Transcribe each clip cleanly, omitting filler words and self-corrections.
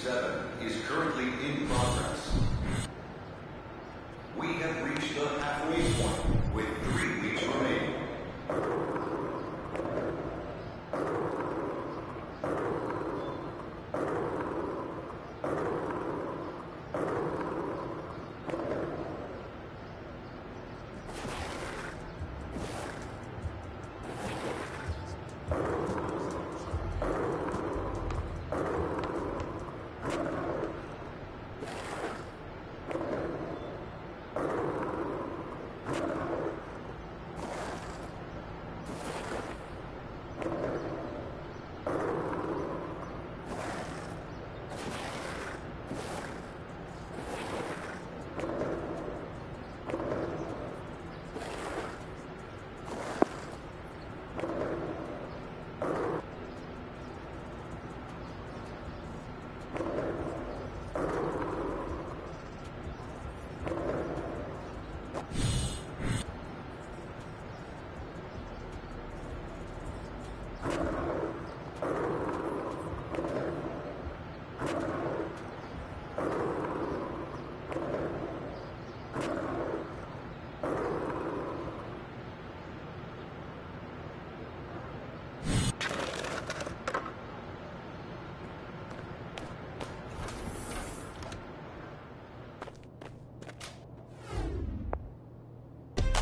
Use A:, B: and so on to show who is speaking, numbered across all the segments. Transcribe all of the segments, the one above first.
A: 7 is currently in progress. We have reached the halfway point with 3 weeks remaining.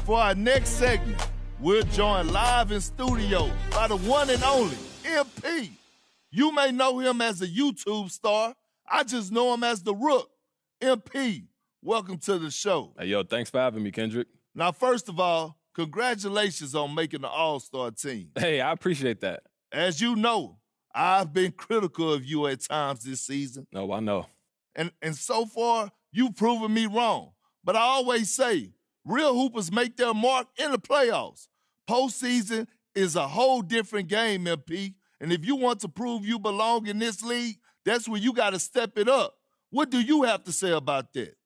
B: For our next segment, we're joined live in studio by the one and only MP. You may know him as a YouTube star. I just know him as the Rook. MP, welcome to the show.
C: Hey, yo, thanks for having me, Kendrick.
B: Now, first of all, congratulations on making the All-Star team.
C: Hey, I appreciate that.
B: As you know, I've been critical of you at times this season.
C: No, I know.
B: And so far, you've proven me wrong. But I always say, real hoopers make their mark in the playoffs. Postseason is a whole different game, MP. And if you want to prove you belong in this league, that's where you got to step it up. What do you have to say about that?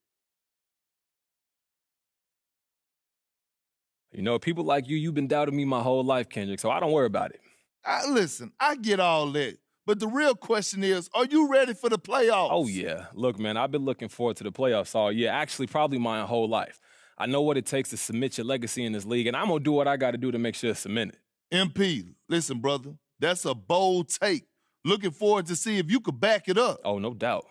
C: You know, people like you've been doubting me my whole life, Kendrick, so I don't worry about it.
B: Listen, I get all that. But the real question is, are you ready for the playoffs?
C: Oh, yeah. Look, man, I've been looking forward to the playoffs all year, actually probably my whole life. I know what it takes to cement your legacy in this league, and I'm going to do what I got to do to make sure it's cemented.
B: MP, listen, brother, that's a bold take. Looking forward to see if you could back it up.
C: Oh, no doubt.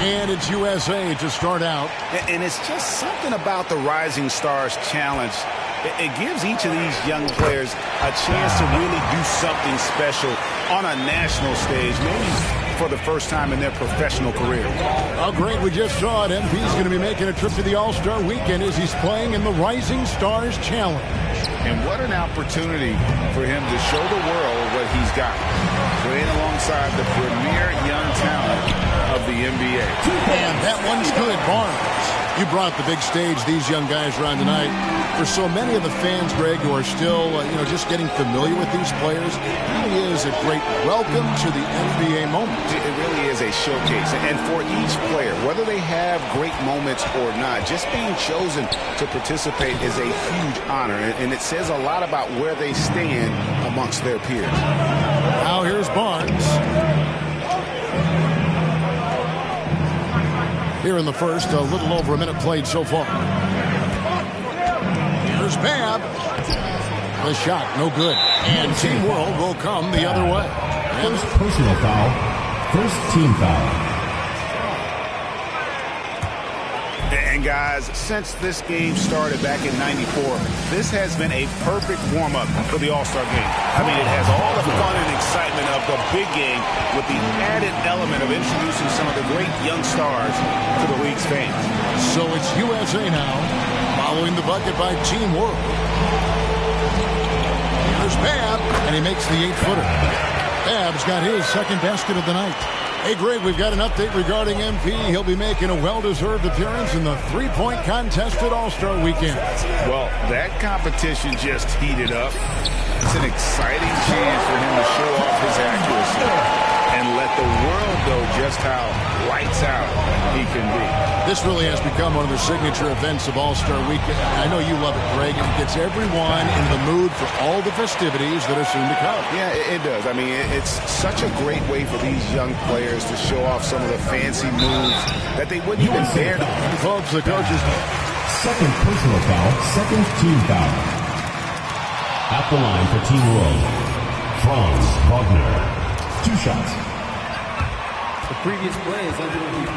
D: And it's USA to start out.
E: And it's just something about the Rising Stars Challenge. It gives each of these young players a chance to really do something special on a national stage, maybe for the first time in their professional career.
D: Oh, great. We just saw it. MP's going to be making a trip to the All-Star Weekend as he's playing in the Rising Stars Challenge.
E: And what an opportunity for him to show the world what he's got. Playing alongside the premier young talent of the NBA.
D: And that one's good, Barnes. You brought the big stage, these young guys around tonight. For so many of the fans, Greg, who are still, just getting familiar with these players, it really is a great welcome to the NBA moment.
E: It really is a showcase. And for each player, whether they have great moments or not, just being chosen to participate is a huge honor. And it says a lot about where they stand amongst their peers.
D: Now here's Barnes. Here in the first, a little over a minute played so far. Here's Babb. The shot, no good. And Team World will come the other way.
F: First personal foul. First team foul.
E: And And guys, since this game started back in '94, this has been a perfect warm-up for the All-Star game. I mean, it has all the fun and excitement of the big game with the added element of introducing some of the great young stars to the league's fans.
D: So it's USA now, following the bucket by Team World. Here's Babb, and he makes the 8-footer. Babb's got his second basket of the night. Hey, Greg, we've got an update regarding MP. He'll be making a well-deserved appearance in the three-point contest at All-Star Weekend.
E: Well, that competition just heated up. It's an exciting chance for him to show off his accuracy and let the world know just how lights out he can be.
D: This really has become one of the signature events of All-Star Weekend. I know you love it, Greg. It gets everyone in the mood for all the festivities that are soon to come.
E: Yeah, it does. I mean, it's such a great way for these young players to show off some of the fancy moves that they wouldn't even dare to.
D: Folks, the coaches.
F: Second personal foul, second team foul. At the line for Team World, Franz Wagner. 2 shots.
G: The previous play is under review.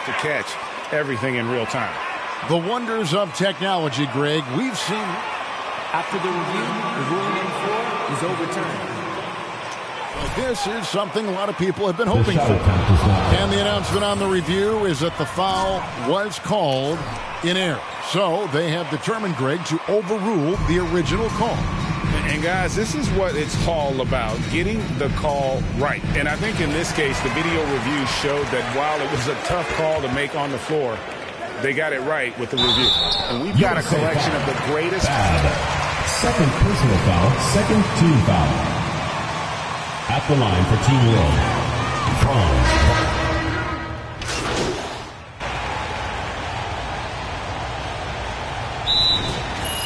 E: To catch everything in real time.
D: The wonders of technology, Greg. We've seen.
G: After the review, the ruling on the floor is overturned.
D: Well, this is something a lot of people have been hoping for. And the announcement on the review is that the foul was called in error. So they have determined, Greg, to overrule the original call.
E: And guys, this is what it's all about, getting the call right. And I think in this case, the video review showed that while it was a tough call to make on the floor, they got it right with the review. And we've got a collection of the greatest.
F: Second personal foul, second team foul. At the line for Team World, Franz.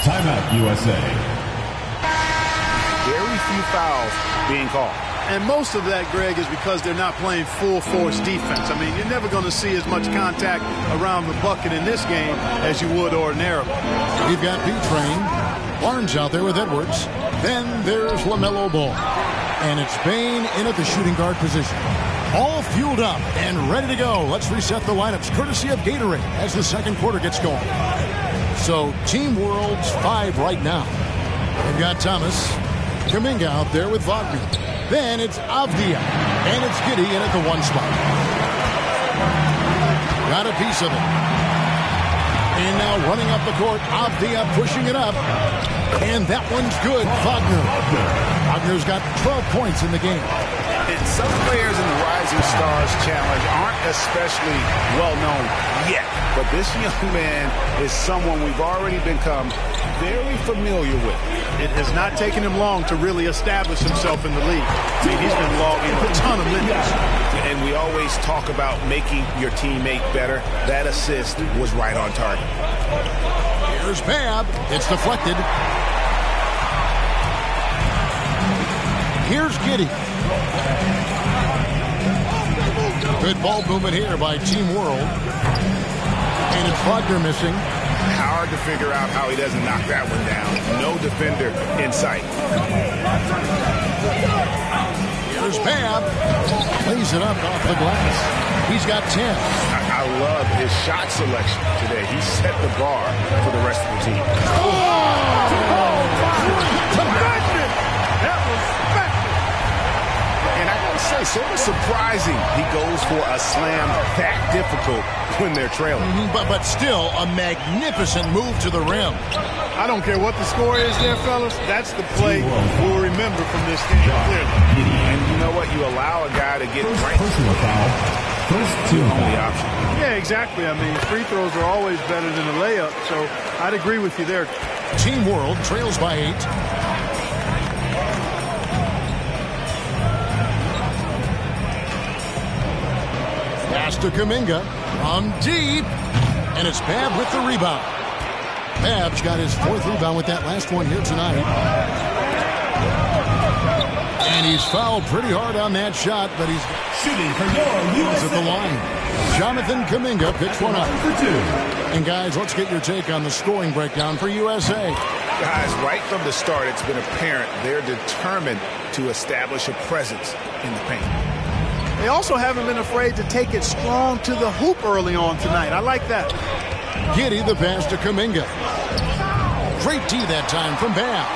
F: Timeout, USA.
E: Very few fouls being called.
H: And most of that, Greg, is because they're not playing full-force defense. I mean, you're never going to see as much contact around the bucket in this game as you would ordinarily.
D: We've got B-Train. Barnes out there with Edwards. Then there's LaMelo Ball. And it's Bane in at the shooting guard position. All fueled up and ready to go. Let's reset the lineups, courtesy of Gatorade, as the second quarter gets going. So, Team World's 5 right now. They've got Thomas, Kuminga out there with Wagner. Then it's Avdia, and it's Giddey in at the 1 spot. Got a piece of it. And now running up the court, Avdia pushing it up. And that one's good, Wagner. Wagner's got 12 points in the game.
E: And some players in the Rising Stars Challenge aren't especially well-known yet. But this young man is someone we've already become very familiar with.
H: It has not taken him long to really establish himself in the league. I mean, he's been logging a ton of minutes.
E: And we always talk about making your teammate better. That assist was right on target.
D: Here's Babb. It's deflected. Here's Giddey. Good ball movement here by Team World. And it's Wagner missing.
E: Hard to figure out how he doesn't knock that one down. No defender in sight.
D: Here's Babb. Plays it up off the glass. He's got 10.
E: I love his shot selection today. He set the bar for the rest of the team.
H: That was special.
E: And I gotta say, sort of surprising he goes for a slam that difficult when they're trailing.
D: But still a magnificent move to the rim.
H: I don't care what the score is there, fellas. That's the play we'll remember from this game, clearly.
E: And you know what? You allow a guy to get right.
F: Personal foul, first team
E: Only
F: foul.
E: option.
H: Yeah, exactly. I mean, free throws are always better than a layup, so I'd agree with you there.
D: Team World trails by 8. Pass to Kuminga from deep, and it's Babb with the rebound. Babb's got his 4th rebound with that last one here tonight. And he's fouled pretty hard on that shot, but he's
F: Shooting for your
D: at the line. Jonathan Kuminga picks one up. And guys, let's get your take on the scoring breakdown for USA.
E: Guys, right from the start, it's been apparent they're determined to establish a presence in the paint.
H: They also haven't been afraid to take it strong to the hoop early on tonight. I like that.
D: Giddy the pass to Kuminga. Great D that time from Bam.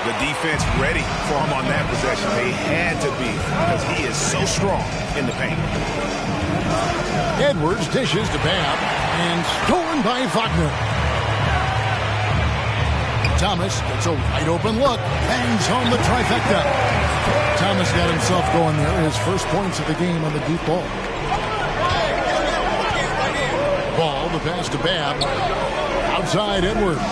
E: The defense ready for him on that possession. They had to be because he is so strong in the paint.
D: Edwards dishes to Bam and stolen by Wagner. Thomas gets a wide open look, bangs home the trifecta. Thomas got himself going there, his first points of the game on the deep ball. Ball, the pass to Bam. Outside Edwards.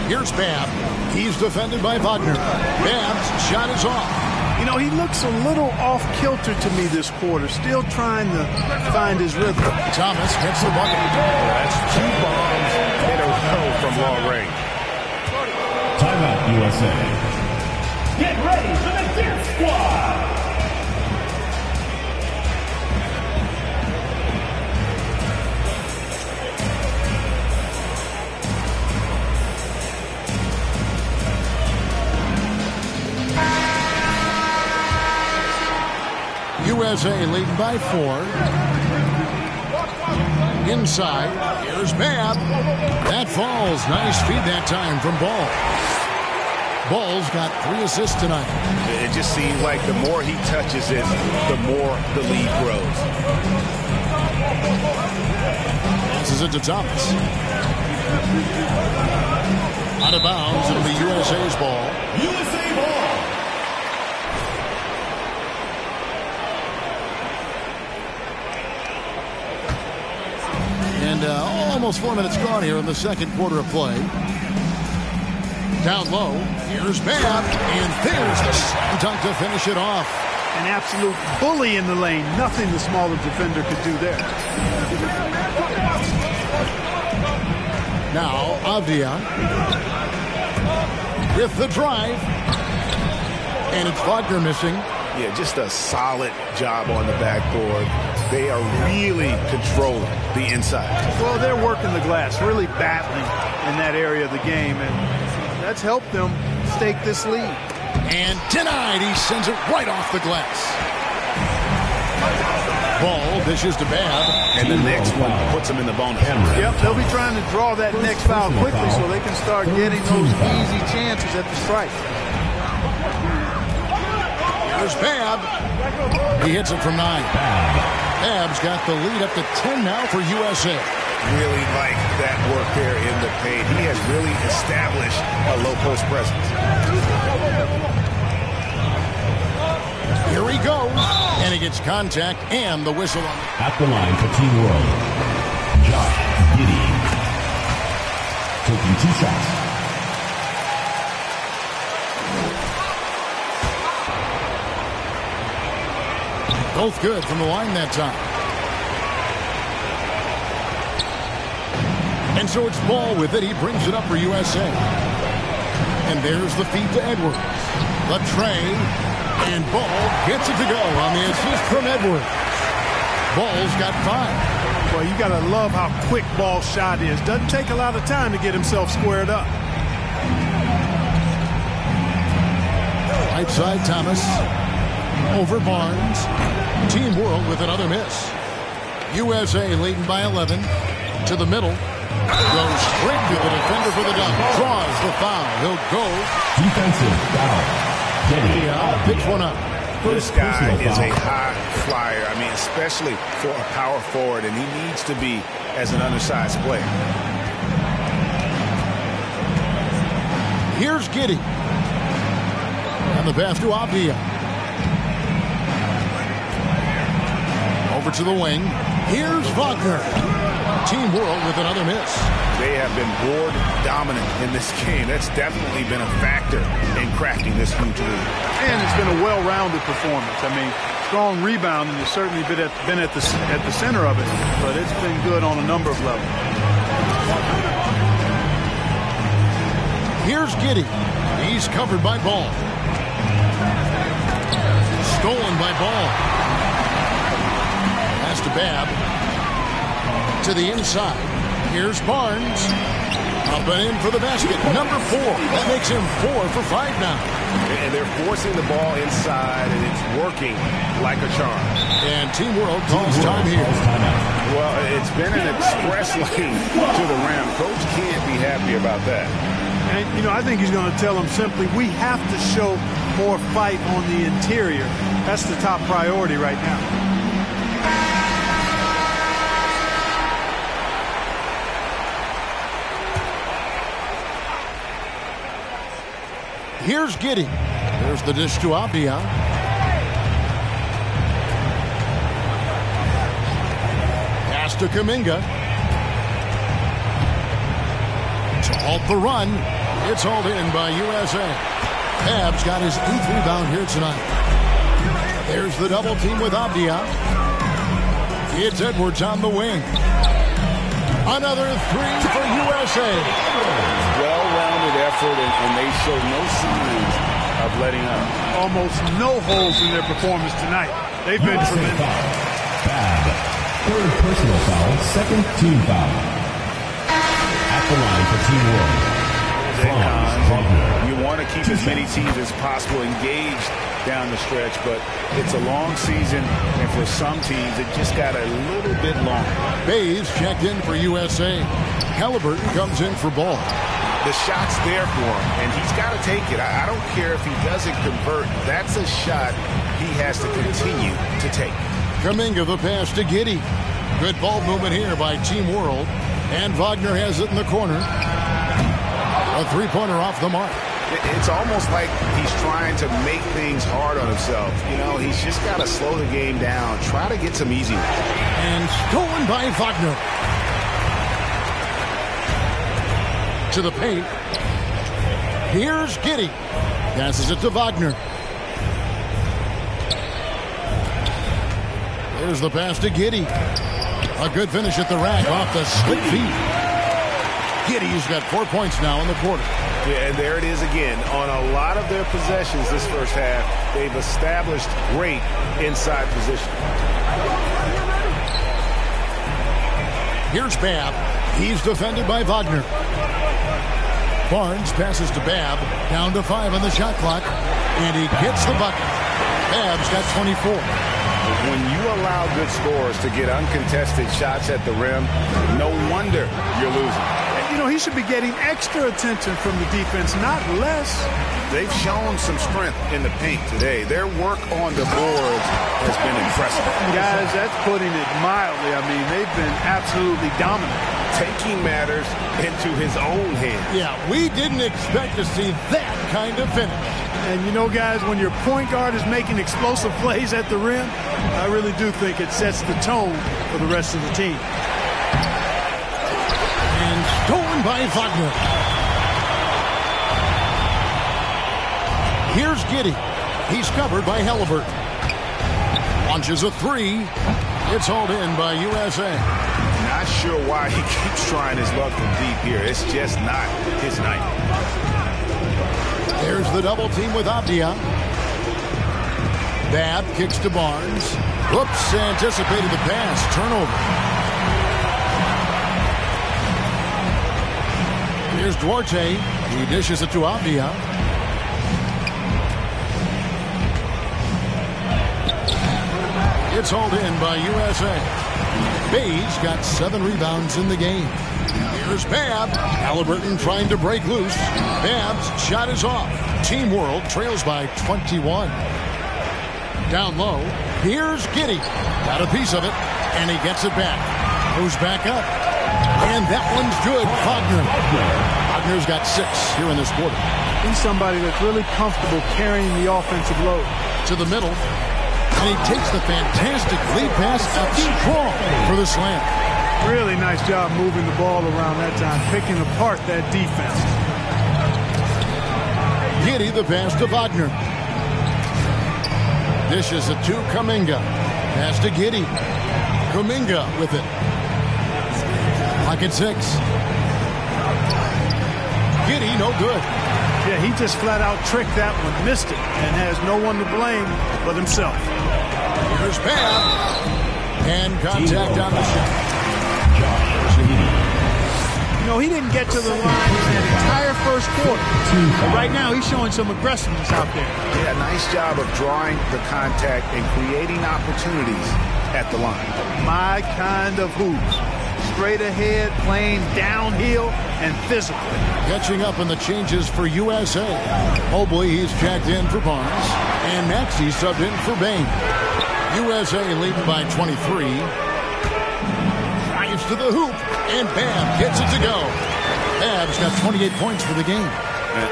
D: Here's Bam. He's defended by Wagner. Bam's shot is off.
H: You know, he looks a little off-kilter to me this quarter, still trying to find his rhythm.
D: Thomas hits the bucket.
E: That's 2 bombs in a row from long range.
F: Timeout, USA. Get ready for the dance squad.
D: USA leading by 4. Inside, here's Bam. That falls. Nice feed that time from Ball. Ball's got 3 assists tonight.
E: It just seems like the more he touches it, the more the lead grows.
D: Passes it to Thomas. Out of bounds, it'll be USA's ball.
F: USA ball.
D: And almost 4 minutes gone here in the second quarter of play. Down low, here's Bam, and there's the slam dunk to finish it off.
H: An absolute bully in the lane. Nothing the smaller defender could do there.
D: Now, Avdia with the drive. And it's Wagner missing.
E: Yeah, just a solid job on the backboard. They are really controlling the inside.
H: Well, they're working the glass, really battling in that area of the game, and that's helped them stake this lead.
D: And denied. He sends it right off the glass. Ball dishes to Bam.
E: And the next one puts them in the bonus.
H: Yep, they'll be trying to draw that next foul quickly so they can start getting those easy chances at the strike.
D: There's Bam. He hits it from 9. Bab's got the lead up to 10 now for USA.
E: Really like that work there in the paint. He has really established a low post presence.
D: Here he goes. And he gets contact and the whistle on it.
F: At the line for Team World, Josh Giddey. Taking 2 shots.
D: Both good from the line that time. And so it's Ball with it. He brings it up for USA. And there's the feed to Edwards. The tray. And Ball gets it to go on the assist from Edwards. Ball's got 5.
H: Well, you got to love how quick Ball's shot is. Doesn't take a lot of time to get himself squared up.
D: Right side, Thomas. Over Barnes. Team World with another miss. USA leading by 11. To the middle. Goes straight to the defender for the dunk. Draws the foul. He'll go.
F: Defensive foul.
D: Picks one up.
E: This guy is a high flyer. I mean, especially for a power forward, and he needs to be as an undersized player.
D: Here's Giddey. And the pass to Avdia. Over to the wing. Here's Wagner. Team World with another miss.
E: They have been board dominant in this game. That's definitely been a factor in cracking this huge lead.
H: And it's been a well-rounded performance. I mean, strong rebounding has certainly been at the center of it, but it's been good on a number of levels.
D: Here's Giddey. He's covered by Ball. Stolen by Ball. Pass to Bab. To the inside. Here's Barnes. Up and in for the basket. Number 4. That makes him 4 for 5 now.
E: And they're forcing the ball inside, and it's working like a charm.
D: And Team World calls time here.
E: Well, it's been an express lane to the rim. Coach can't be happy about that.
H: And, you know, I think he's going to tell them simply, we have to show more fight on the interior. That's the top priority right now.
D: Here's Giddey. There's the dish to Abdia. Pass to Kuminga. To halt the run. It's hauled in by USA. Habs got his 8th rebound here tonight. There's the double team with Abdia. It's Edwards on the wing. Another three for USA.
E: Well-rounded effort, and they show no signs of letting up.
H: Almost no holes in their performance tonight. They've been tremendous.
F: Bad. Third personal foul, second team foul. At the line for Team World.
E: You want to keep as many teams as possible engaged down the stretch, but it's a long season, and for some teams, it just got a little bit longer.
D: Bays checked in for USA. Halliburton comes in for ball.
E: The shot's there for him, and he's got to take it. I don't care if he doesn't convert. That's a shot he has to continue to take.
D: Kuminga the pass to Giddey. Good ball movement here by Team World. And Wagner has it in the corner. A three-pointer off the mark.
E: It's almost like he's trying to make things hard on himself. You know, he's just got to slow the game down. Try to get some easy ones.
D: And stolen by Wagner. To the paint. Here's Giddey. Passes it to Wagner. There's the pass to Giddey. A good finish at the rack off the split feed. Giddey's got 4 points now in the quarter.
E: Yeah, and there it is again. On a lot of their possessions this first half, they've established great inside position.
D: Here's Babb. He's defended by Wagner. Barnes passes to Babb. Down to 5 on the shot clock. And he gets the bucket. Babb's got 24.
E: When you allow good scorers to get uncontested shots at the rim, no wonder you're losing.
H: You know, he should be getting extra attention from the defense, not less.
E: They've shown some strength in the paint today. Their work on the boards has been impressive.
H: Guys, that's putting it mildly. I mean, they've been absolutely dominant.
E: Taking matters into his own hands.
D: Yeah, we didn't expect to see that kind of finish.
H: And you know, guys, when your point guard is making explosive plays at the rim, I really do think it sets the tone for the rest of the team.
D: And stolen by Wagner. Here's Giddey. He's covered by Halliburton. Launches a three. It's hauled in by USA.
E: Not sure why he keeps trying his luck from deep here. It's just not his night.
D: There's the double team with Abdia. Babb kicks to Barnes. Whoops, anticipated the pass. Turnover. Here's Duarte. He dishes it to Abdia. It's hauled in by USA. Bays got 7 rebounds in the game. Here's Babb. Halliburton trying to break loose. Babb's shot is off. Team World trails by 21. Down low. Here's Giddey. Got a piece of it, and he gets it back. Goes back up. And that one's good. Wagner's got 6 here in this quarter.
H: He's somebody that's really comfortable carrying the offensive load.
D: To the middle. And he takes the fantastic lead pass up strong for the slam.
H: Really nice job moving the ball around that time, picking apart that defense.
D: Giddey the pass to Wagner. Dishes it to Kuminga. Pass to Giddey. Kuminga with it. Lock at 6. Giddey no good.
H: Yeah, he just flat out tricked that one, missed it, and has no one to blame but himself.
D: Here's Babb. And contact on the shot.
H: You know, he didn't get to the line in that entire first first quarter. But right now, he's showing some aggressiveness out there.
E: Yeah, nice job of drawing the contact and creating opportunities at the line.
H: My kind of hoops. Straight ahead, playing downhill, and physical.
D: Catching up on the changes for USA. Mobley, he's checked in for Barnes. And Maxey subbed in for Bain. USA leading by 23. Drives to the hoop, and Bab gets it to go. Bab's got 28 points for the game.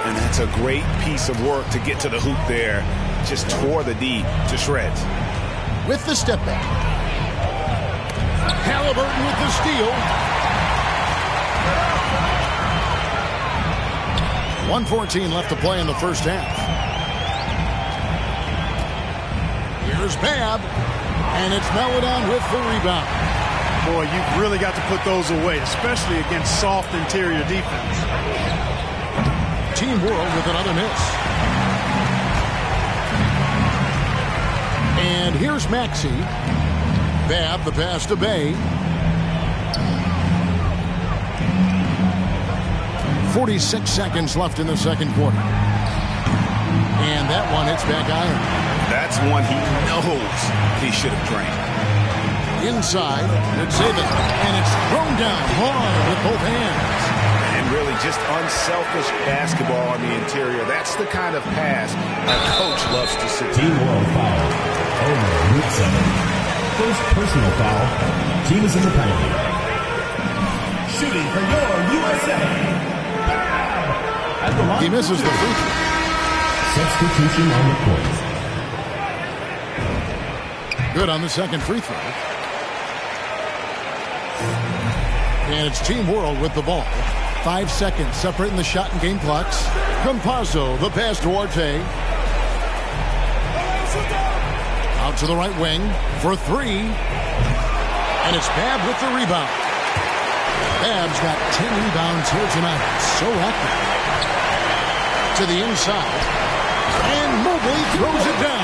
E: And that's a great piece of work to get to the hoop there. Just tore the D to shreds.
D: With the step back. Halliburton with the steal. 1:14 left to play in the first half. Here's Bab, and it's Melodon with the rebound.
H: Boy, you've really got to put those away, especially against soft interior defense.
D: Team World with another miss. And here's Maxey. Bab, the pass to Bay. 46 seconds left in the second quarter. And that one hits back iron.
E: That's one he knows he should have drained.
D: Inside, it's Zabin, and it's thrown down hard with both hands.
E: And really just unselfish basketball on the interior. That's the kind of pass a coach loves to see.
F: Team World foul. Over Route 7. First personal foul. Team is in the penalty. Shooting for your USA. At the line.
D: He misses the free throw.
F: Substitution on the court.
D: Good on the second free throw. And it's Team World with the ball. 5 seconds separating the shot and game clocks. Campazzo, the pass to Arte. Out to the right wing for three. And it's Bab with the rebound. Bab's got 10 rebounds here tonight. So active. To the inside. And Mobley throws it down.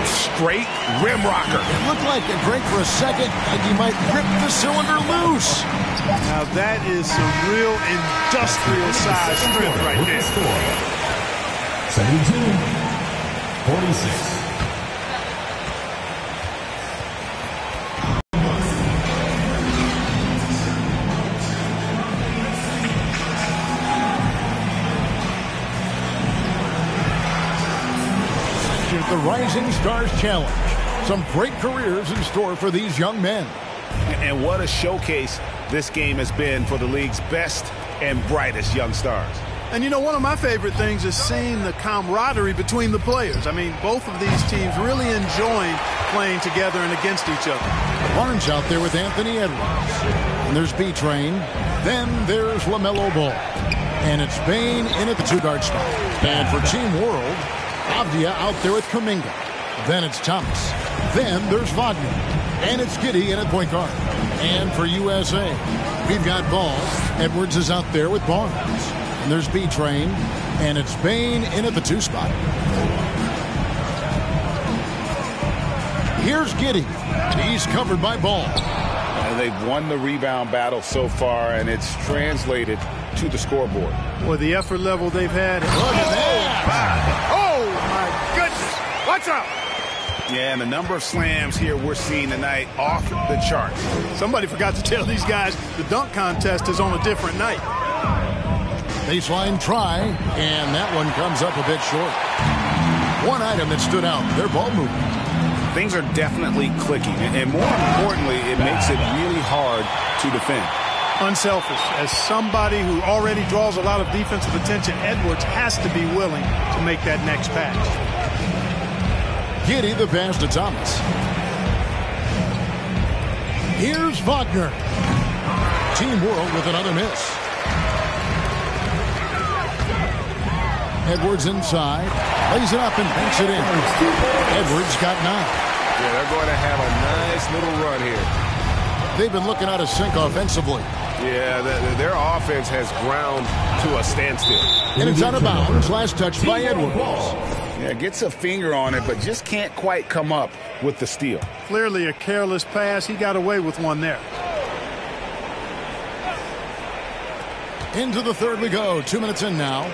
E: Straight rim rocker.
D: It looked like it break for a second, like he might rip the cylinder loose.
H: Now that is some real industrial size strength right there.
F: 72-46.
D: The Rising Stars Challenge. Some great careers in store for these young men.
E: And what a showcase this game has been for the league's best and brightest young stars.
H: And you know, one of my favorite things is seeing the camaraderie between the players. I mean, both of these teams really enjoying playing together and against each other.
D: Barnes out there with Anthony Edwards. And there's B-Train. Then there's LaMelo Ball. And it's Bain in at the two-guard spot. And for Team World, Avdia out there with Kuminga. Then it's Thomas. Then there's Wagner. And it's Giddey in at point guard. And for USA, we've got Ball. Edwards is out there with Barnes. And there's B-Train. And it's Bain in at the two spot. Here's Giddey. He's covered by Ball.
E: They've won the rebound battle so far, and it's translated to the scoreboard.
H: Boy, the effort level they've had.
D: Look at that.
H: Oh, my goodness. Watch out.
E: Yeah, and the number of slams here we're seeing tonight off the charts.
H: Somebody forgot to tell these guys the dunk contest is on a different night.
D: Baseline try, and that one comes up a bit short. One item that stood out, their ball movement.
E: Things are definitely clicking, and more importantly, it makes it really hard to defend.
H: Unselfish. As somebody who already draws a lot of defensive attention, Edwards has to be willing to make that next pass.
D: Giddey the pass to Thomas. Here's Wagner. Team World with another miss. Edwards inside. Lays it up and banks it in. Edwards got 9.
I: Yeah, they're going to have a nice little run here.
D: They've been looking out of sync offensively.
I: Yeah, their offense has ground to a standstill.
D: And it's out of bounds. Last touch by Edwards.
E: Yeah, gets a finger on it, but just can't quite come up with the steal.
H: Clearly a careless pass. He got away with one there.
D: Into the third we go. 2 minutes in now.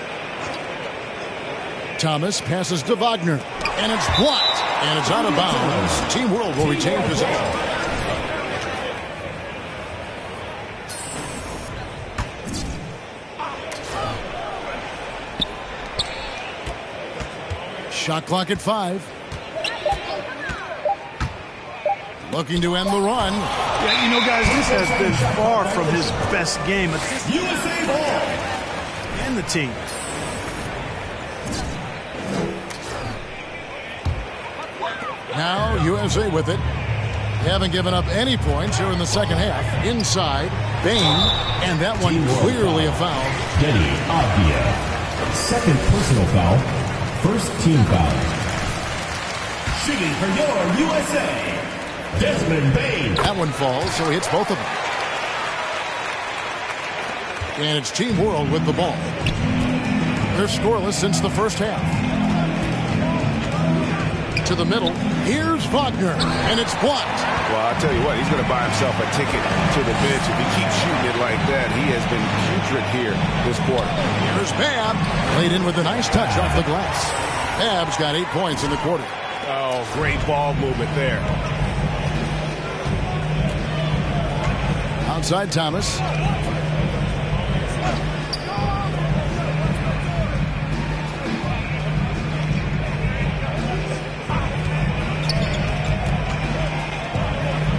D: Thomas passes to Wagner. And it's blocked. And it's out of bounds. Team World will retain possession. Shot clock at 5. Looking to end the run.
H: Yeah, you know, guys, this has been far from his best game.
F: USA ball.
H: And the team.
D: Now USA with it. They haven't given up any points here in the second half. Inside, Bain, and that one clearly a foul.
F: Denny Avdia. Second personal foul. First team foul. Shooting for your USA. Desmond Bain.
D: That one falls, so he hits both of them. And it's Team World with the ball. They're scoreless since the first half. To the middle. Here's Wagner, and it's blocked.
I: Well, I'll tell you what, he's going to buy himself a ticket to the bench. If he keeps shooting it like that, he has been putrid here this quarter.
D: Here's Babb. Played in with a nice touch off the glass. Babb's got 8 points in the quarter.
I: Oh, great ball movement there.
D: Outside Thomas.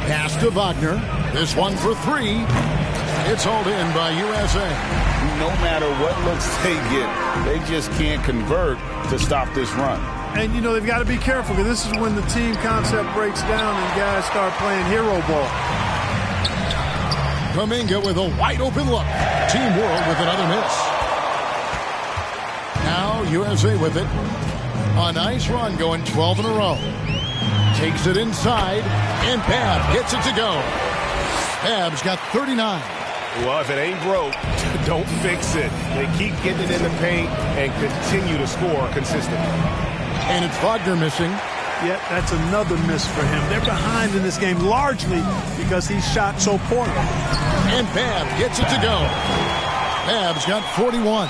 D: Pass to Wagner. This one for 3. It's hauled in by USA.
E: No matter what looks they get, they just can't convert to stop this run.
H: And, you know, they've got to be careful because this is when the team concept breaks down and guys start playing hero ball.
D: Kuminga with a wide open look. Team World with another miss. Now USA with it. A nice run going 12 in a row. Takes it inside, and Babb gets it to go. Babb's got 39.
I: Well, if it ain't broke, don't fix it. They keep getting it in the paint and continue to score consistently.
D: And it's Wagner missing.
H: Yep, that's another miss for him. They're behind in this game largely because he shot so poorly.
D: And Babb gets it to go. Babb's got 41.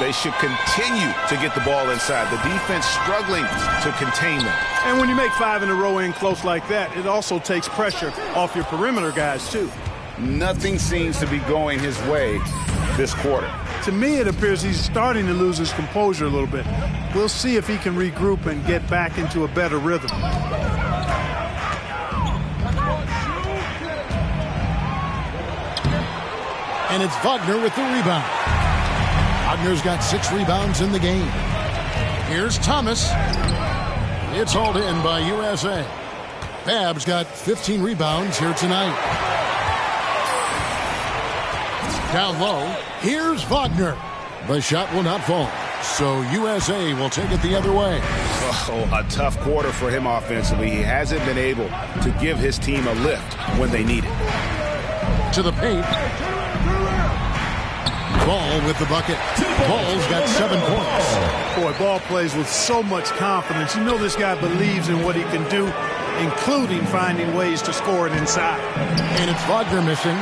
E: They should continue to get the ball inside. The defense struggling to contain them.
H: And when you make 5 in a row in close like that, it also takes pressure off your perimeter guys, too.
E: Nothing seems to be going his way this quarter.
H: To me, it appears he's starting to lose his composure a little bit. We'll see if he can regroup and get back into a better rhythm.
D: And it's Wagner with the rebound. Wagner's got 6 rebounds in the game. Here's Thomas. It's hauled in by USA. Babb's got 15 rebounds here tonight. Down low, here's Wagner. The shot will not fall, so USA will take it the other way.
E: Oh, a tough quarter for him offensively. He hasn't been able to give his team a lift when they need it.
D: To the paint. Ball with the bucket. Ball's got 7 points.
H: Boy, Ball plays with so much confidence. You know this guy believes in what he can do, including finding ways to score it inside.
D: And it's Wagner missing.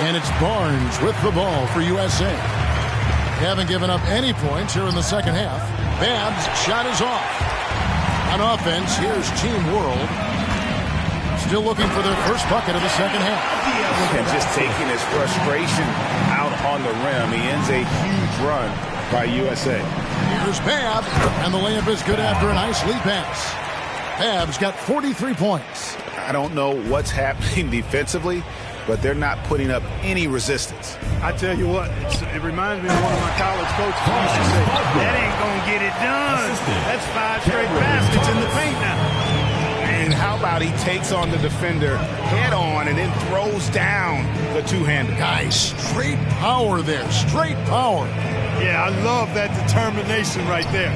D: And it's Barnes with the ball for USA. They haven't given up any points here in the second half. Babb's shot is off. On offense, here's Team World. Still looking for their first bucket of the second half.
E: And just taking his frustration out on the rim. He ends a huge run by USA.
D: Here's Babb, and the layup is good after a nice lead pass. Babb's got 43 points.
E: I don't know what's happening defensively, but they're not putting up any resistance.
H: I tell you what, it reminds me of one of my college coaches who used to say, that ain't going to get it done. That's 5 straight baskets in the paint now.
E: And how about he takes on the defender head on and then throws down the two-hander.
D: Guys, straight power there, straight power.
H: Yeah, I love that determination right there.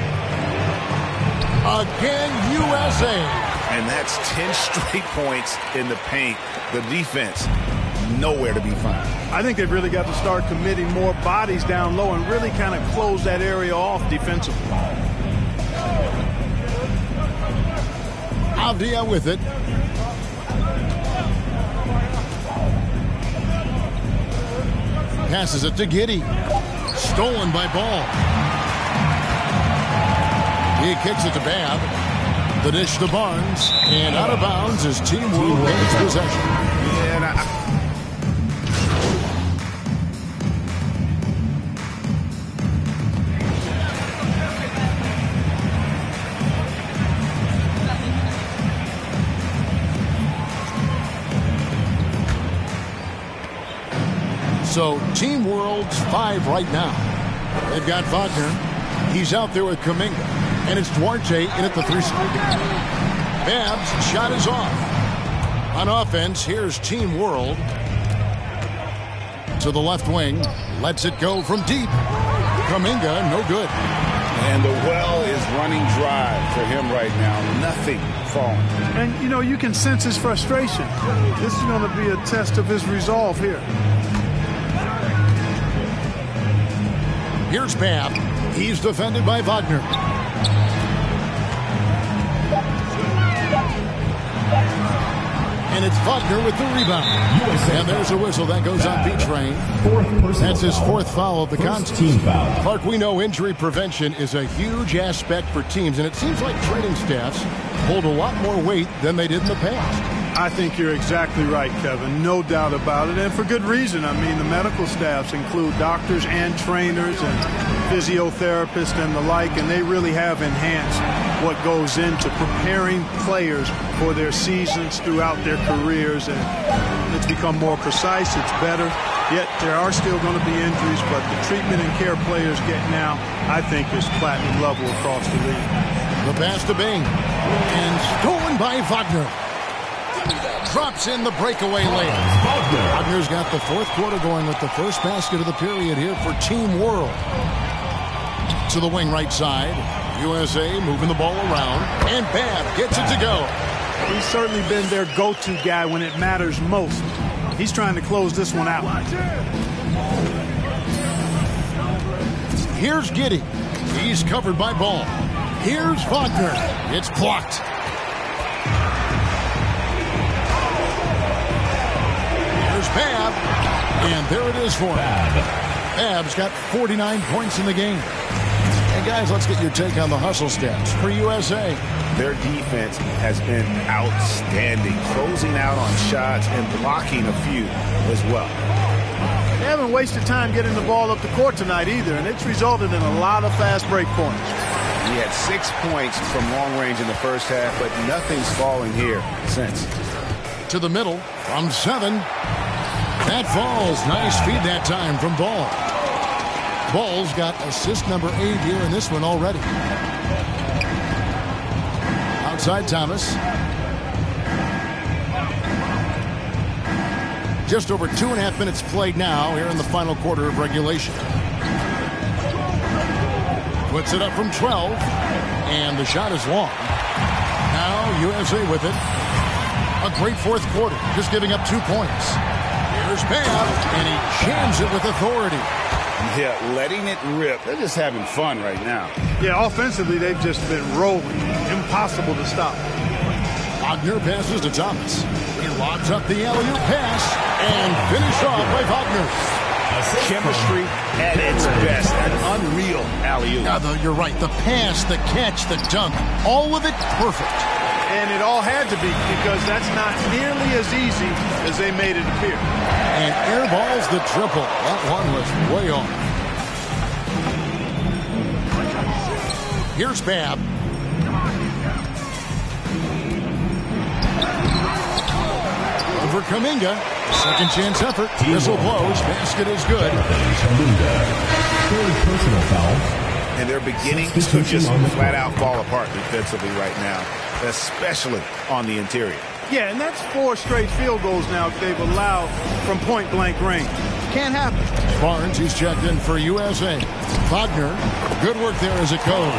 D: Again, USA.
E: And that's 10 straight points in the paint. The defense, nowhere to be found.
H: I think they've really got to start committing more bodies down low and really kind of close that area off defensively.
D: Avdia with it. Passes it to Giddey. Stolen by Ball. He kicks it to Babb. The dish to Barnes. And out of bounds as Team World gains possession.
E: Yeah,
D: So Team World's 5 right now. They've got Wagner. He's out there with Kuminga. And it's Duarte in at the 3 spot. Babb's shot is off. On offense, here's Team World. To the left wing. Lets it go from deep. Kuminga, no good.
E: And the well is running dry for him right now. Nothing falling.
H: And, you know, you can sense his frustration. This is going to be a test of his resolve here.
D: Here's Babb. He's defended by Wagner. And it's Wagner with the rebound. And there's a whistle that goes on B-Train. That's his 4th foul of the contest. Clark, we know injury prevention is a huge aspect for teams, and it seems like training staffs hold a lot more weight than they did in the past.
H: I think you're exactly right, Kevin. No doubt about it, and for good reason. I mean, the medical staffs include doctors and trainers and physiotherapists and the like, and they really have enhanced what goes into preparing players for their seasons throughout their careers, and it's become more precise, it's better. Yet there are still going to be injuries, but the treatment and care players get now, I think, is platinum level across the league.
D: The pass to Bing, and stolen by Wagner. Drops in the breakaway layup. Wagner's got the 4th quarter going with the first basket of the period here for Team World. To the wing right side. USA moving the ball around. And Babb gets it to go.
H: He's certainly been their go-to guy when it matters most. He's trying to close this one out.
D: Here's Giddey. He's covered by Ball. Here's Wagner. It's blocked. Babb, and there it is for him. Babb's got 49 points in the game. And guys, let's get your take on the hustle stats for USA.
E: Their defense has been outstanding, closing out on shots and blocking a few as well.
H: They haven't wasted time getting the ball up the court tonight either, and it's resulted in a lot of fast break points.
E: He had 6 points from long range in the first half, but nothing's falling here since.
D: To the middle from 7. That falls. Nice feed that time from Ball. Ball's got assist number 8 here in this one already. Outside Thomas. Just over 2.5 minutes played now here in the final quarter of regulation. Puts it up from 12. And the shot is long. Now USA with it. A great 4th quarter. Just giving up 2 points. Here's Babb, and he jams it with authority.
E: Yeah, letting it rip. They're just having fun right now.
H: Yeah, offensively, they've just been rolling. Impossible to stop.
D: Wagner passes to Thomas. He lobs up the alley-oop pass, and finished off by Wagner.
E: Chemistry at its best. An unreal alley-oop.
D: You're right. The pass, the catch, the dunk, all of it perfect.
H: And it all had to be, because that's not nearly as easy as they made it appear.
D: And airballs the triple. That one was way off. Here's Babb. Over Kuminga. Second chance effort. Whistle blows. Basket is good.
F: Third personal foul.
E: And they're beginning to just flat out fall apart defensively right now, especially on the interior.
H: Yeah, and that's 4 straight field goals now they've allowed from point-blank range. Can't happen.
D: Barnes, he's checked in for USA. Wagner, good work there as it goes.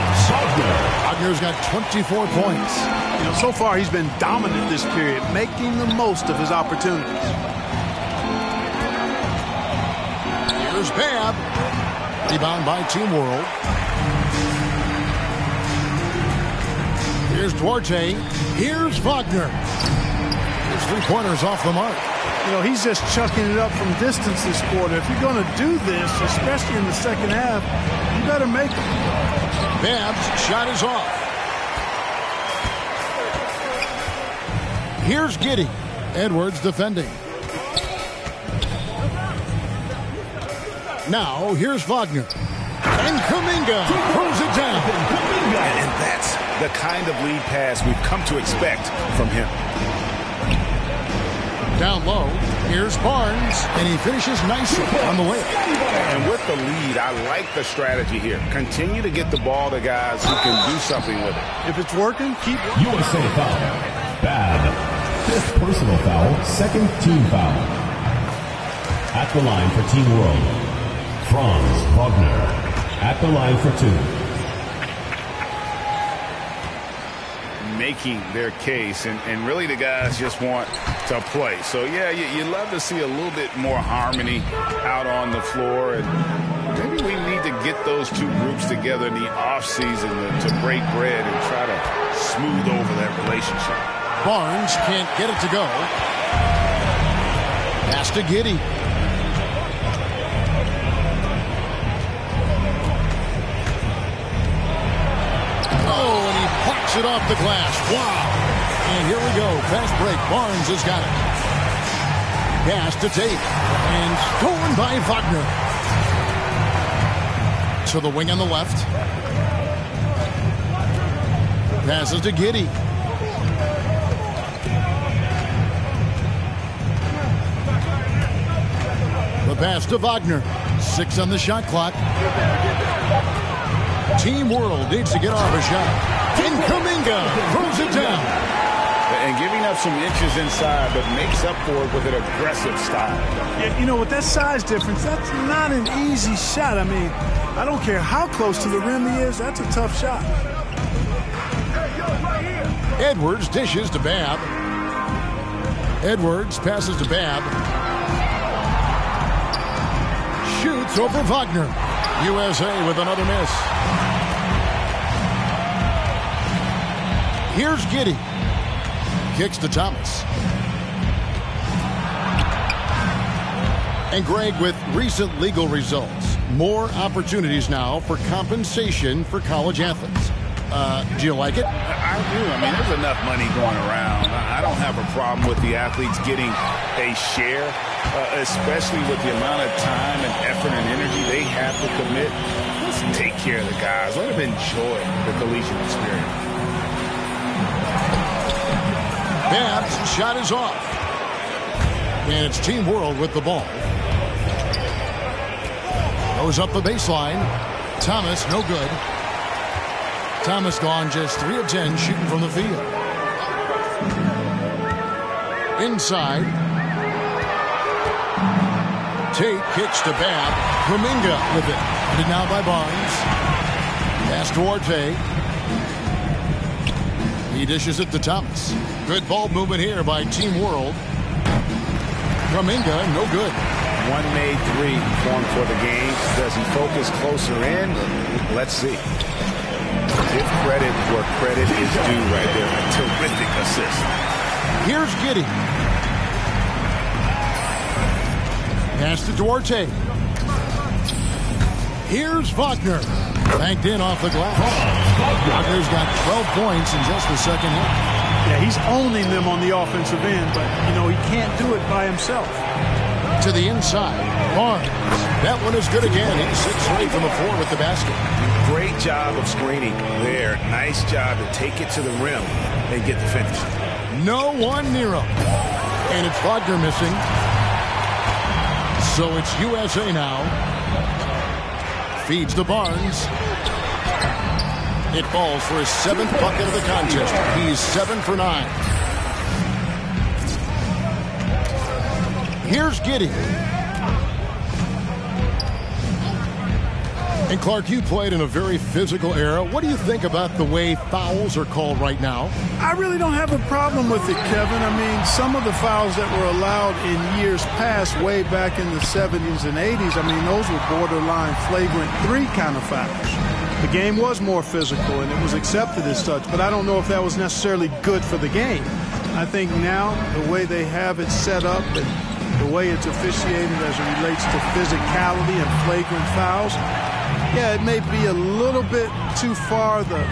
D: Wagner's got 24 points.
H: You know, so far he's been dominant this period, making the most of his opportunities.
D: Here's Babb. Rebound by Team World. Here's Duarte. Here's Wagner. His 3-pointers off the mark.
H: You know, he's just chucking it up from distance this quarter. If you're going to do this, especially in the second half, you better make it.
D: Babb's shot is off. Here's Giddey. Edwards defending. Now, here's Wagner. And Kuminga throws it down.
E: And that's the kind of lead pass we've come to expect from him.
D: Down low, here's Barnes, and he finishes nicely on the way.
E: And with the lead, I like the strategy here. Continue to get the ball to guys who can do something with it.
H: If it's working, keep it.
F: USA foul. Bad. Fifth personal foul, second team foul. At the line for Team World, Franz Wagner. At the line for two.
E: Making their case, and really the guys just want to play. So, yeah, you love to see a little bit more harmony out on the floor. And maybe we need to get those two groups together in the offseason to break bread and try to smooth over that relationship.
D: Barnes can't get it to go. Pass to Giddey. Oh, and he plucks it off the glass. Wow. And here we go. Fast break. Barnes has got it. Pass to Tate. And stolen by Wagner. To the wing on the left. Passes to Giddey. The pass to Wagner. 6 on the shot clock. Team World needs to get off a shot. And Kuminga throws it down.
E: And giving up some inches inside, but makes up for it with an aggressive style.
H: Yeah, you know, with that size difference, that's not an easy shot. I mean, I don't care how close to the rim he is, that's a tough shot.
D: Edwards dishes to Babb. Edwards passes to Babb. Shoots over Wagner. USA with another miss. Here's Giddey. Kicks to Thomas. And Greg, with recent legal results, more opportunities now for compensation for college athletes. Do you like it?
E: I do. I mean, there's enough money going around. I don't have a problem with the athletes getting a share, especially with the amount of time and effort and energy they have to commit. Let's take care of the guys. Let them enjoy the collegiate experience.
D: Babb's shot is off. And it's Team World with the ball. Goes up the baseline. Thomas, no good. Thomas gone just 3 of 10 shooting from the field. Inside. Tate kicks to Babb. Kuminga with it. Headed now by Barnes. Pass to Orte. He dishes it to Thomas. Good ball movement here by Team World. Kuminga, no good.
E: One made 3 formed for the game. Does he focus closer in? Let's see. Give credit where credit is due right there. A terrific assist.
D: Here's Giddey. Pass to Duarte. Here's Wagner. Banked in off the glass. Wagner's got 12 points in just the second half.
H: Yeah, he's owning them on the offensive end, but, you know, he can't do it by himself.
D: To the inside. Barnes. That one is good again. He's 6 away from the floor with the basket.
E: Great job of screening there. Nice job to take it to the rim and get the finish.
D: No one near him. And it's Wagner missing. So it's USA now. Feeds to Barnes. It falls for his 7th bucket of the contest. He's 7 for 9. Here's Giddey. And Clark, you played in a very physical era. What do you think about the way fouls are called right now?
H: I really don't have a problem with it, Kevin. I mean, some of the fouls that were allowed in years past, way back in the 70s and 80s, I mean, those were borderline flagrant 3 kind of fouls. The game was more physical, and it was accepted as such, but I don't know if that was necessarily good for the game. I think now, the way they have it set up, and the way it's officiated as it relates to physicality and flagrant fouls, yeah, it may be a little bit too far the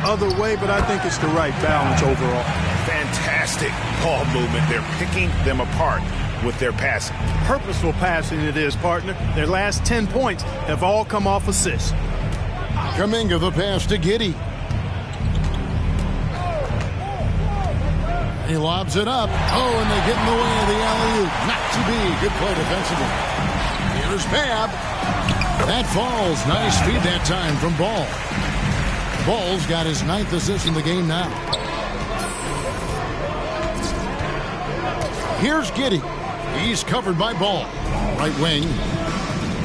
H: other way, but I think it's the right balance overall.
E: Fantastic ball movement. They're picking them apart with their passing.
H: Purposeful passing it is, partner. Their last 10 points have all come off assists.
D: Kuminga the pass to Giddey. He lobs it up. Oh, and they get in the way of the alley-oop. Not to be. Good play defensively. Here's Babb. That falls. Nice feed that time from Ball. Ball's got his 9th assist in the game now. Here's Giddey. He's covered by Ball. Right wing.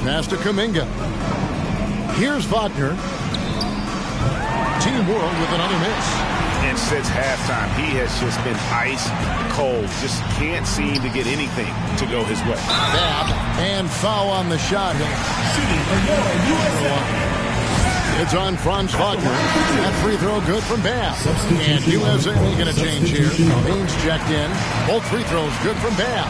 D: Pass to Kuminga. Here's Wagner. Team World with another miss.
E: And since halftime, he has just been ice cold. Just can't seem to get anything to go his way.
D: Babb and foul on the shot. It's on Franz Wagner. That free throw good from Babb. And USA making a change here. Haynes checked in. Both free throws good from Babb.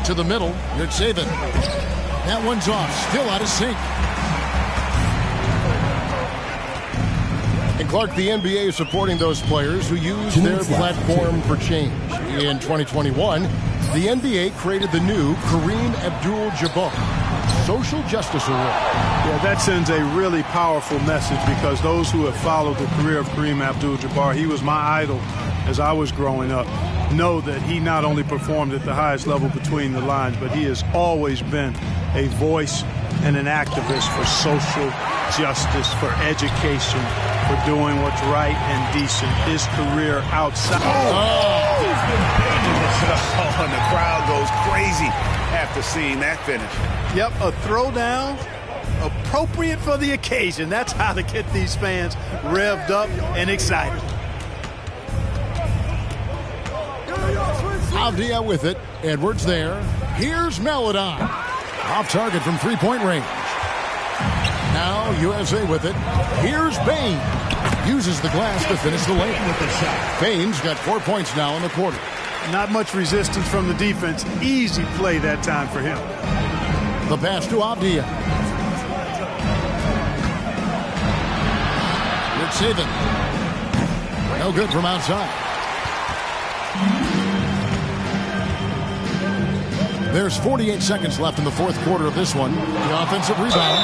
D: To the middle. Yurtseven. That one's off. Still out of sync. And Clark, the NBA is supporting those players who use their platform for change. In 2021, the NBA created the new Kareem Abdul-Jabbar Social Justice Award.
H: Yeah, that sends a really powerful message because those who have followed the career of Kareem Abdul-Jabbar, he was my idol as I was growing up, know that he not only performed at the highest level between the lines, but he has always been a voice and an activist for social justice, for education, for doing what's right and decent. His career outside.
E: He's been banging this up, and the crowd goes crazy after seeing that finish.
H: Yep, a throwdown appropriate for the occasion. That's how to get these fans revved up and excited.
D: Avdia with it. Edwards there. Here's Maledon. Off target from three-point range. Now USA with it. Here's Bain. Uses the glass to finish the layup with the shot. Bain's got 4 points now in the quarter.
H: Not much resistance from the defense. Easy play that time for him.
D: The pass to Avdia. Yurtseven. No good from outside. There's 48 seconds left in the fourth quarter of this one. The offensive rebound.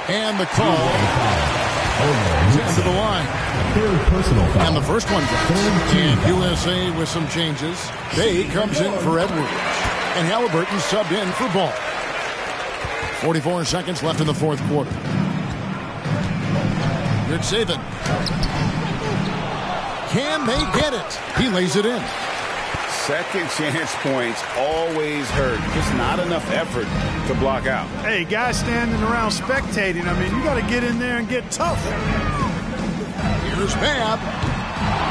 D: And the call. To the line. And the first one goes. And USA with some changes. Bay comes in for Edwards. And Halliburton subbed in for Ball. 44 seconds left in the fourth quarter. Yurtseven. Can they get it? He lays it in.
E: Second chance points always hurt. Just not enough effort to block out.
H: Hey, guys standing around spectating, I mean, you got to get in there and get tough.
D: Here's Babb.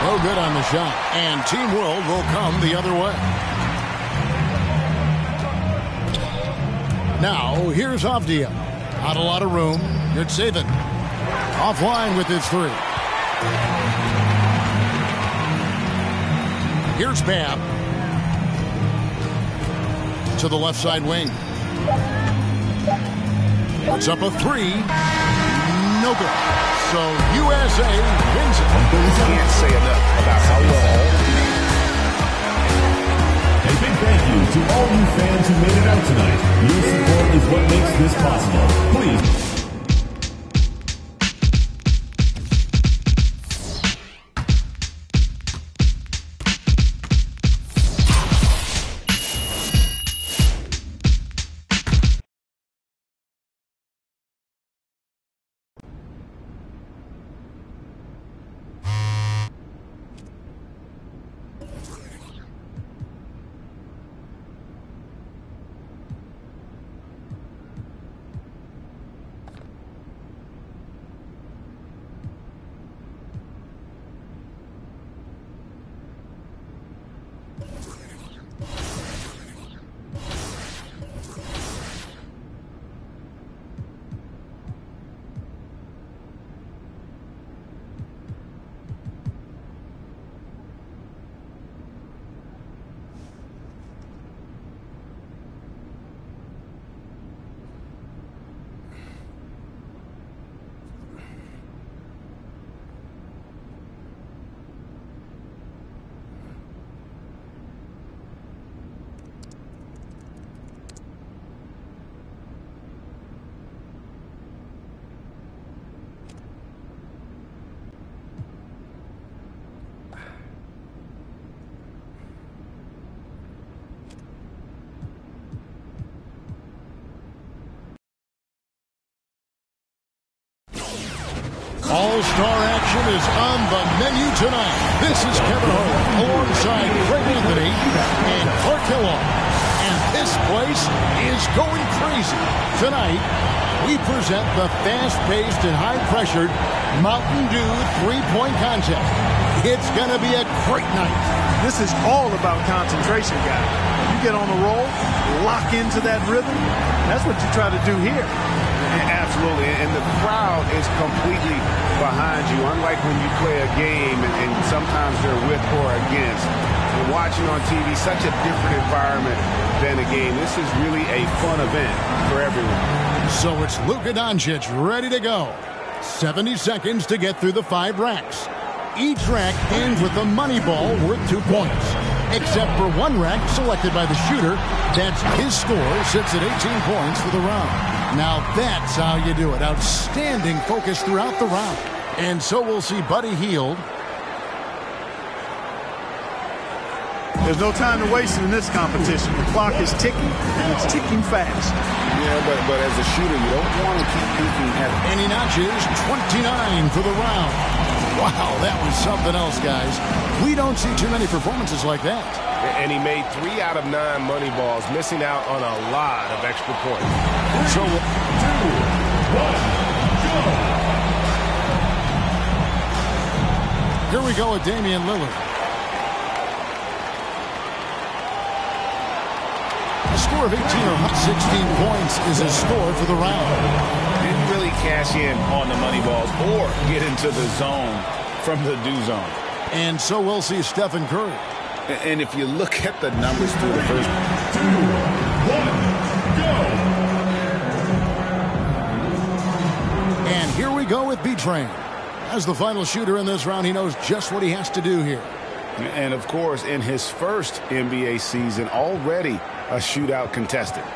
D: No good on the shot. And Team World will come the other way. Now, here's Avdia. Not a lot of room. Yurtseven. Offline with his three. Here's Babb. To the left side wing. Puts up a three. No good. So USA wins it.
E: Can't say enough about how well.
F: A big thank you to all you fans who made it out tonight. Your support is what makes this possible. Please.
D: All-star action is on the menu tonight. This is Kevin Harlan alongside Craig Anthony and Clark Kellogg. And this place is going crazy. Tonight, we present the fast-paced and high-pressured Mountain Dew three-point contest. It's going to be a great night.
H: This is all about concentration, guys. You get on a roll, lock into that rhythm. That's what you try to do here.
E: Absolutely, and the crowd is completely behind you, unlike when you play a game and sometimes they're with or against. And watching on TV, such a different environment than a game. This is really a fun event for everyone.
D: So it's Luka Doncic ready to go. 70 seconds to get through the 5 racks. Each rack ends with a money ball worth 2 points. Except for one rack selected by the shooter. That's his score, sits at 18 points for the round. Now that's how you do it. Outstanding focus throughout the round. And so we'll see Buddy Hield.
H: There's no time to waste in this competition. The clock is ticking, and it's ticking fast.
E: Yeah, but as a shooter, you don't want to keep peeking at it.
D: And he notches 29 for the round. Wow, that was something else, guys. We don't see too many performances like that.
I: And he made 3 out of 9 money balls, missing out on a lot of extra points.
D: So,
F: 2, 1, go!
D: Here we go with Damian Lillard. A score of 18 or 16 points is his score for the round.
E: Didn't really cash in on the money balls or get into the zone from the do zone.
D: And so we'll see Stephen Curry.
E: And if you look at the numbers through the first
F: 2, 1, go!
D: And here we go with B-Train. As the final shooter in this round, he knows just what he has to do here.
E: And, of course, in his first NBA season, already a shootout contestant.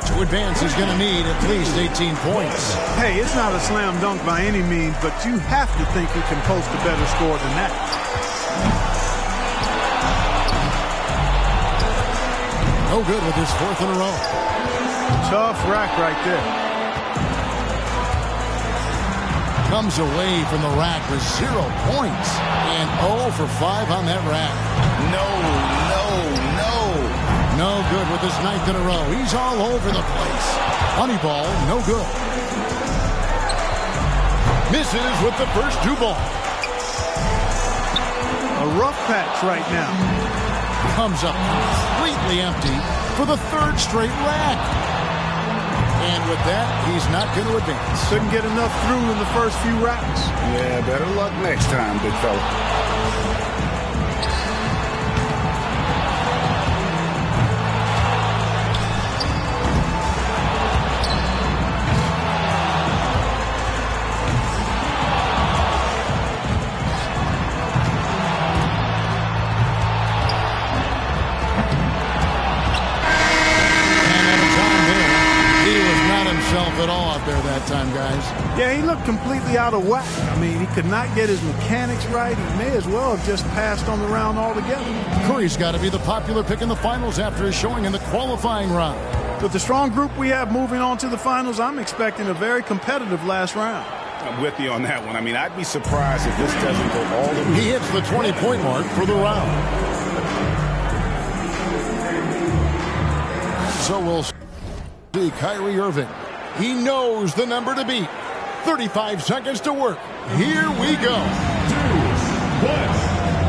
D: To advance, he's going to need at least 18 points.
H: Hey, it's not a slam dunk by any means, but you have to think he can post a better score than that.
D: No good with his 4th in a row.
H: Tough rack right there.
D: Comes away from the rack with 0 points. And 0 for 5 on that rack. No good with his 9th in a row. He's all over the place. Money ball, no good. Misses with the first 2 balls.
H: A rough patch right now.
D: Comes up completely empty for the 3rd straight rack. And with that, he's not going to advance.
H: Couldn't get enough through in the first few racks.
E: Yeah, better luck next time, big fella.
D: At all out there that time, guys.
H: Yeah, he looked completely out of whack. I mean, he could not get his mechanics right. He may as well have just passed on the round altogether.
D: Curry's got to be the popular pick in the finals after his showing in the qualifying round.
H: With the strong group we have moving on to the finals, I'm expecting a very competitive last round.
E: I'm with you on that one. I mean, I'd be surprised if this doesn't go all the way.
D: He hits the 20-point mark for the round. So we'll see Kyrie Irving. He knows the number to beat. 35 seconds to work. Here we go. 2, 1,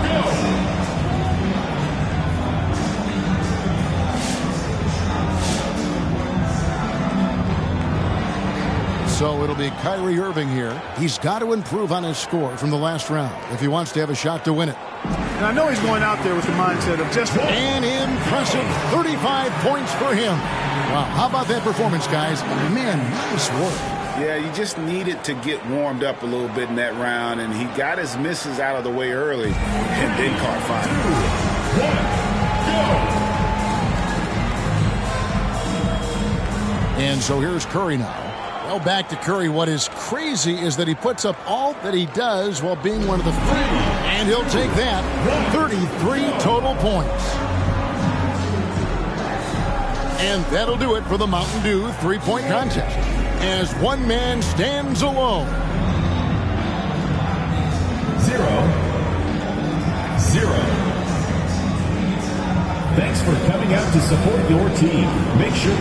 D: go. So it'll be Kyrie Irving here. He's got to improve on his score from the last round if he wants to have a shot to win it.
H: And I know he's going out there with the mindset of just...
D: An impressive 35 points for him. Wow, how about that performance, guys? Man, nice work.
E: Yeah, you just needed to get warmed up a little bit in that round, and he got his misses out of the way early and then caught fire.
F: 2, 1, go!
D: And so here's Curry now. Well, back to Curry. What is crazy is that he puts up all that he does while being one of the few, and he'll take that. 33 total points. And that'll do it for the Mountain Dew three-point contest as one man stands alone.
F: Thanks for coming out to support your team. Make sure...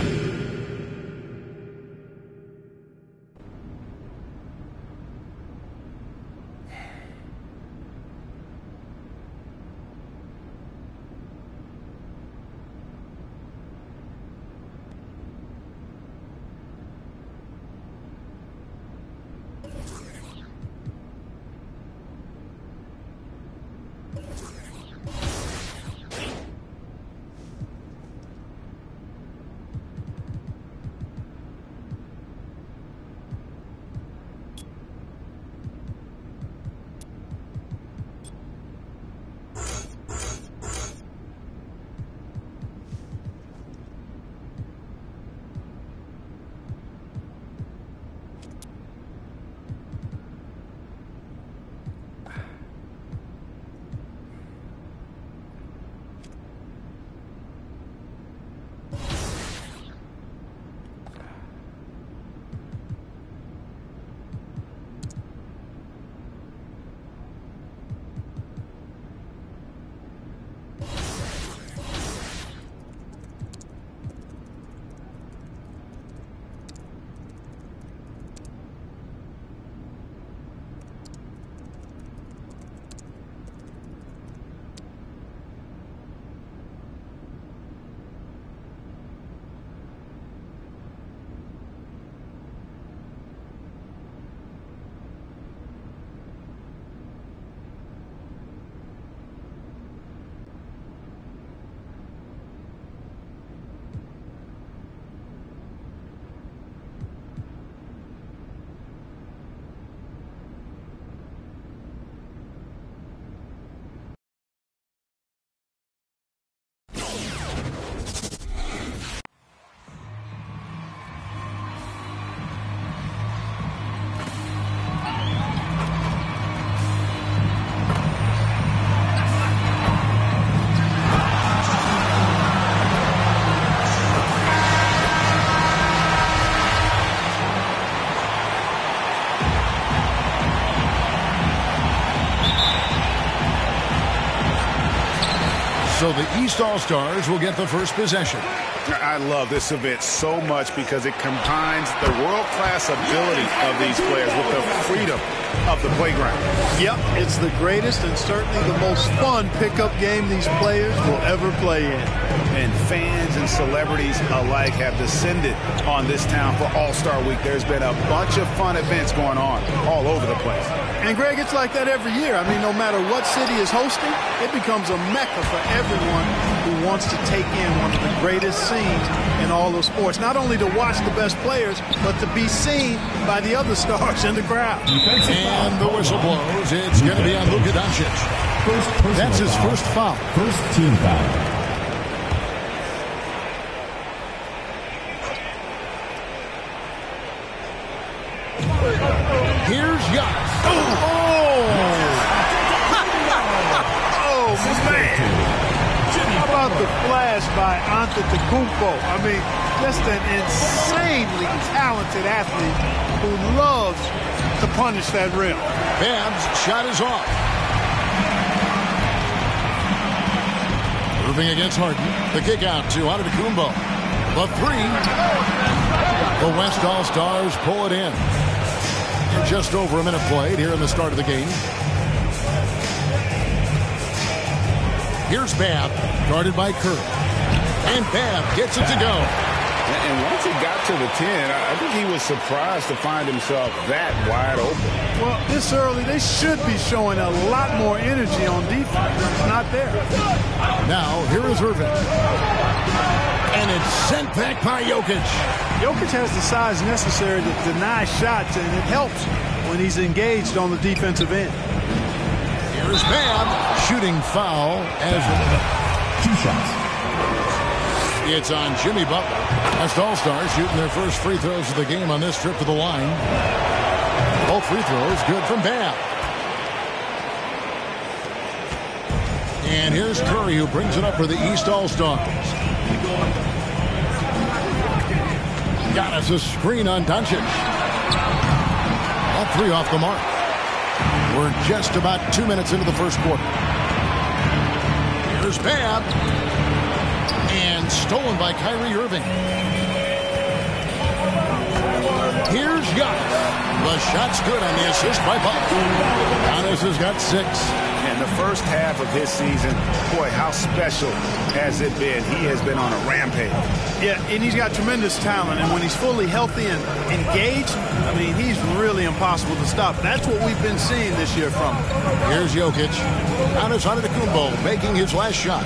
D: So the East All-Stars will get the first possession.
E: I love this event so much because it combines the world-class ability of these players with the freedom of the playground.
H: Yep, it's the greatest and certainly the most fun pickup game these players will ever play in.
E: And fans and celebrities alike have descended on this town for All-Star Week. There's been a bunch of fun events going on all over the place.
H: And, Greg, it's like that every year. I mean, no matter what city is hosting, it becomes a mecca for everyone who wants to take in one of the greatest scenes in all of sports. Not only to watch the best players, but to be seen by the other stars in the crowd.
D: And the whistle blows. It's going to be on Luka Doncic. That's his first foul.
F: First team foul.
D: Here's Giannis.
H: Oh, man. How about the flash by Antetokounmpo? I mean, just an insanely talented athlete who loves to punish that rim.
D: Babs' shot is off. Moving against Harden. The kick out to Antetokounmpo. The three. The West All-Stars pull it in. Just over a minute played here in the start of the game. Here's Babb, guarded by Curry. And Babb gets it to go.
E: And once he got to the 10, I think he was surprised to find himself that wide open.
H: Well, this early, they should be showing a lot more energy on defense. It's not there.
D: Now, here is Irving. And it's sent back by Jokic.
H: Jokic has the size necessary to deny shots, and it helps when he's engaged on the defensive end.
D: Here's Babb, shooting foul as
F: 2 shots.
D: It's on Jimmy Butler. West All-Stars shooting their first free throws of the game on this trip to the line. Both free throws good from Babb. And here's Curry, who brings it up for the East All-Stars. Giannis a screen on Doncic. All three off the mark. We're just about 2 minutes into the first quarter. Here's Babb. And stolen by Kyrie Irving. Here's Giannis. The shot's good on the assist by Buck. Giannis has got 6.
E: And the first half of his season, boy, how special has it been? He has been on a rampage.
H: Yeah, and he's got tremendous talent. And when he's fully healthy and engaged, I mean, he's really impossible to stop. That's what we've been seeing this year from him.
D: Here's Jokic. Giannis Antetokounmpo making his last shot.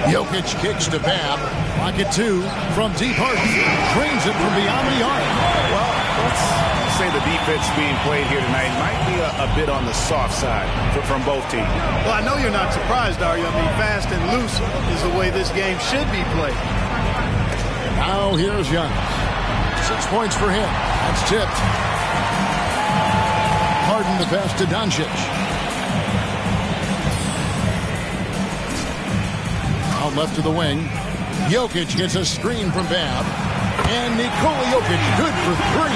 D: Jokic kicks to Babb. Pocket 2 from deep Harden. Drains it from beyond the arc.
E: Well, let's say the defense being played here tonight might be a bit on the soft side from both teams.
H: Well, I know you're not surprised, are you? I mean, fast and loose is the way this game should be played.
D: Now here's Giannis. 6 points for him. That's tipped. Harden the pass to Doncic. Out left to the wing. Jokic gets a screen from Babb. And Nikola Jokic good for 3.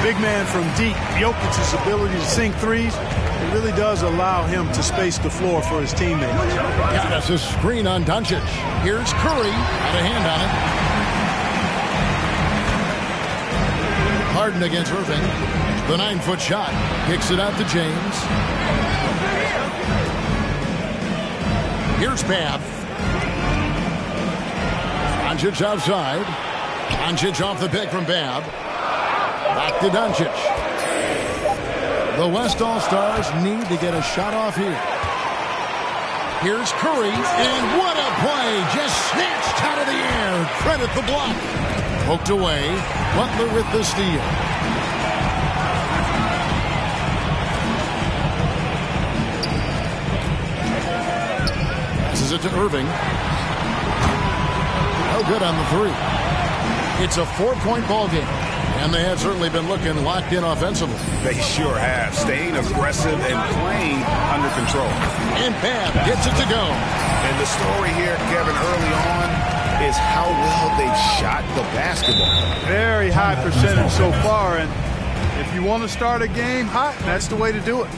H: Big man from deep. Jokic's ability to sink threes, it really does allow him to space the floor for his teammates.
D: Giannis a screen on Doncic. Here's Curry. Got a hand on it. Harden against Irving. The 9-foot shot. Kicks it out to James. Here's Babb. Doncic outside. Doncic off the pick from Babb. Back to Doncic. The West All-Stars need to get a shot off here. Here's Curry, and what a play! Just snatched out of the air. Credit the block. Poked away. Butler with the steal. Passes it to Irving. No good on the 3. It's a 4-point ball game. And they have certainly been looking locked in offensively.
E: They sure have. Staying aggressive and playing under control.
D: And Babb gets it to go.
E: And the story here, Kevin, early on is how well they've shot the basketball.
H: Very high percentage so far. And if you want to start a game hot, that's the way to do it.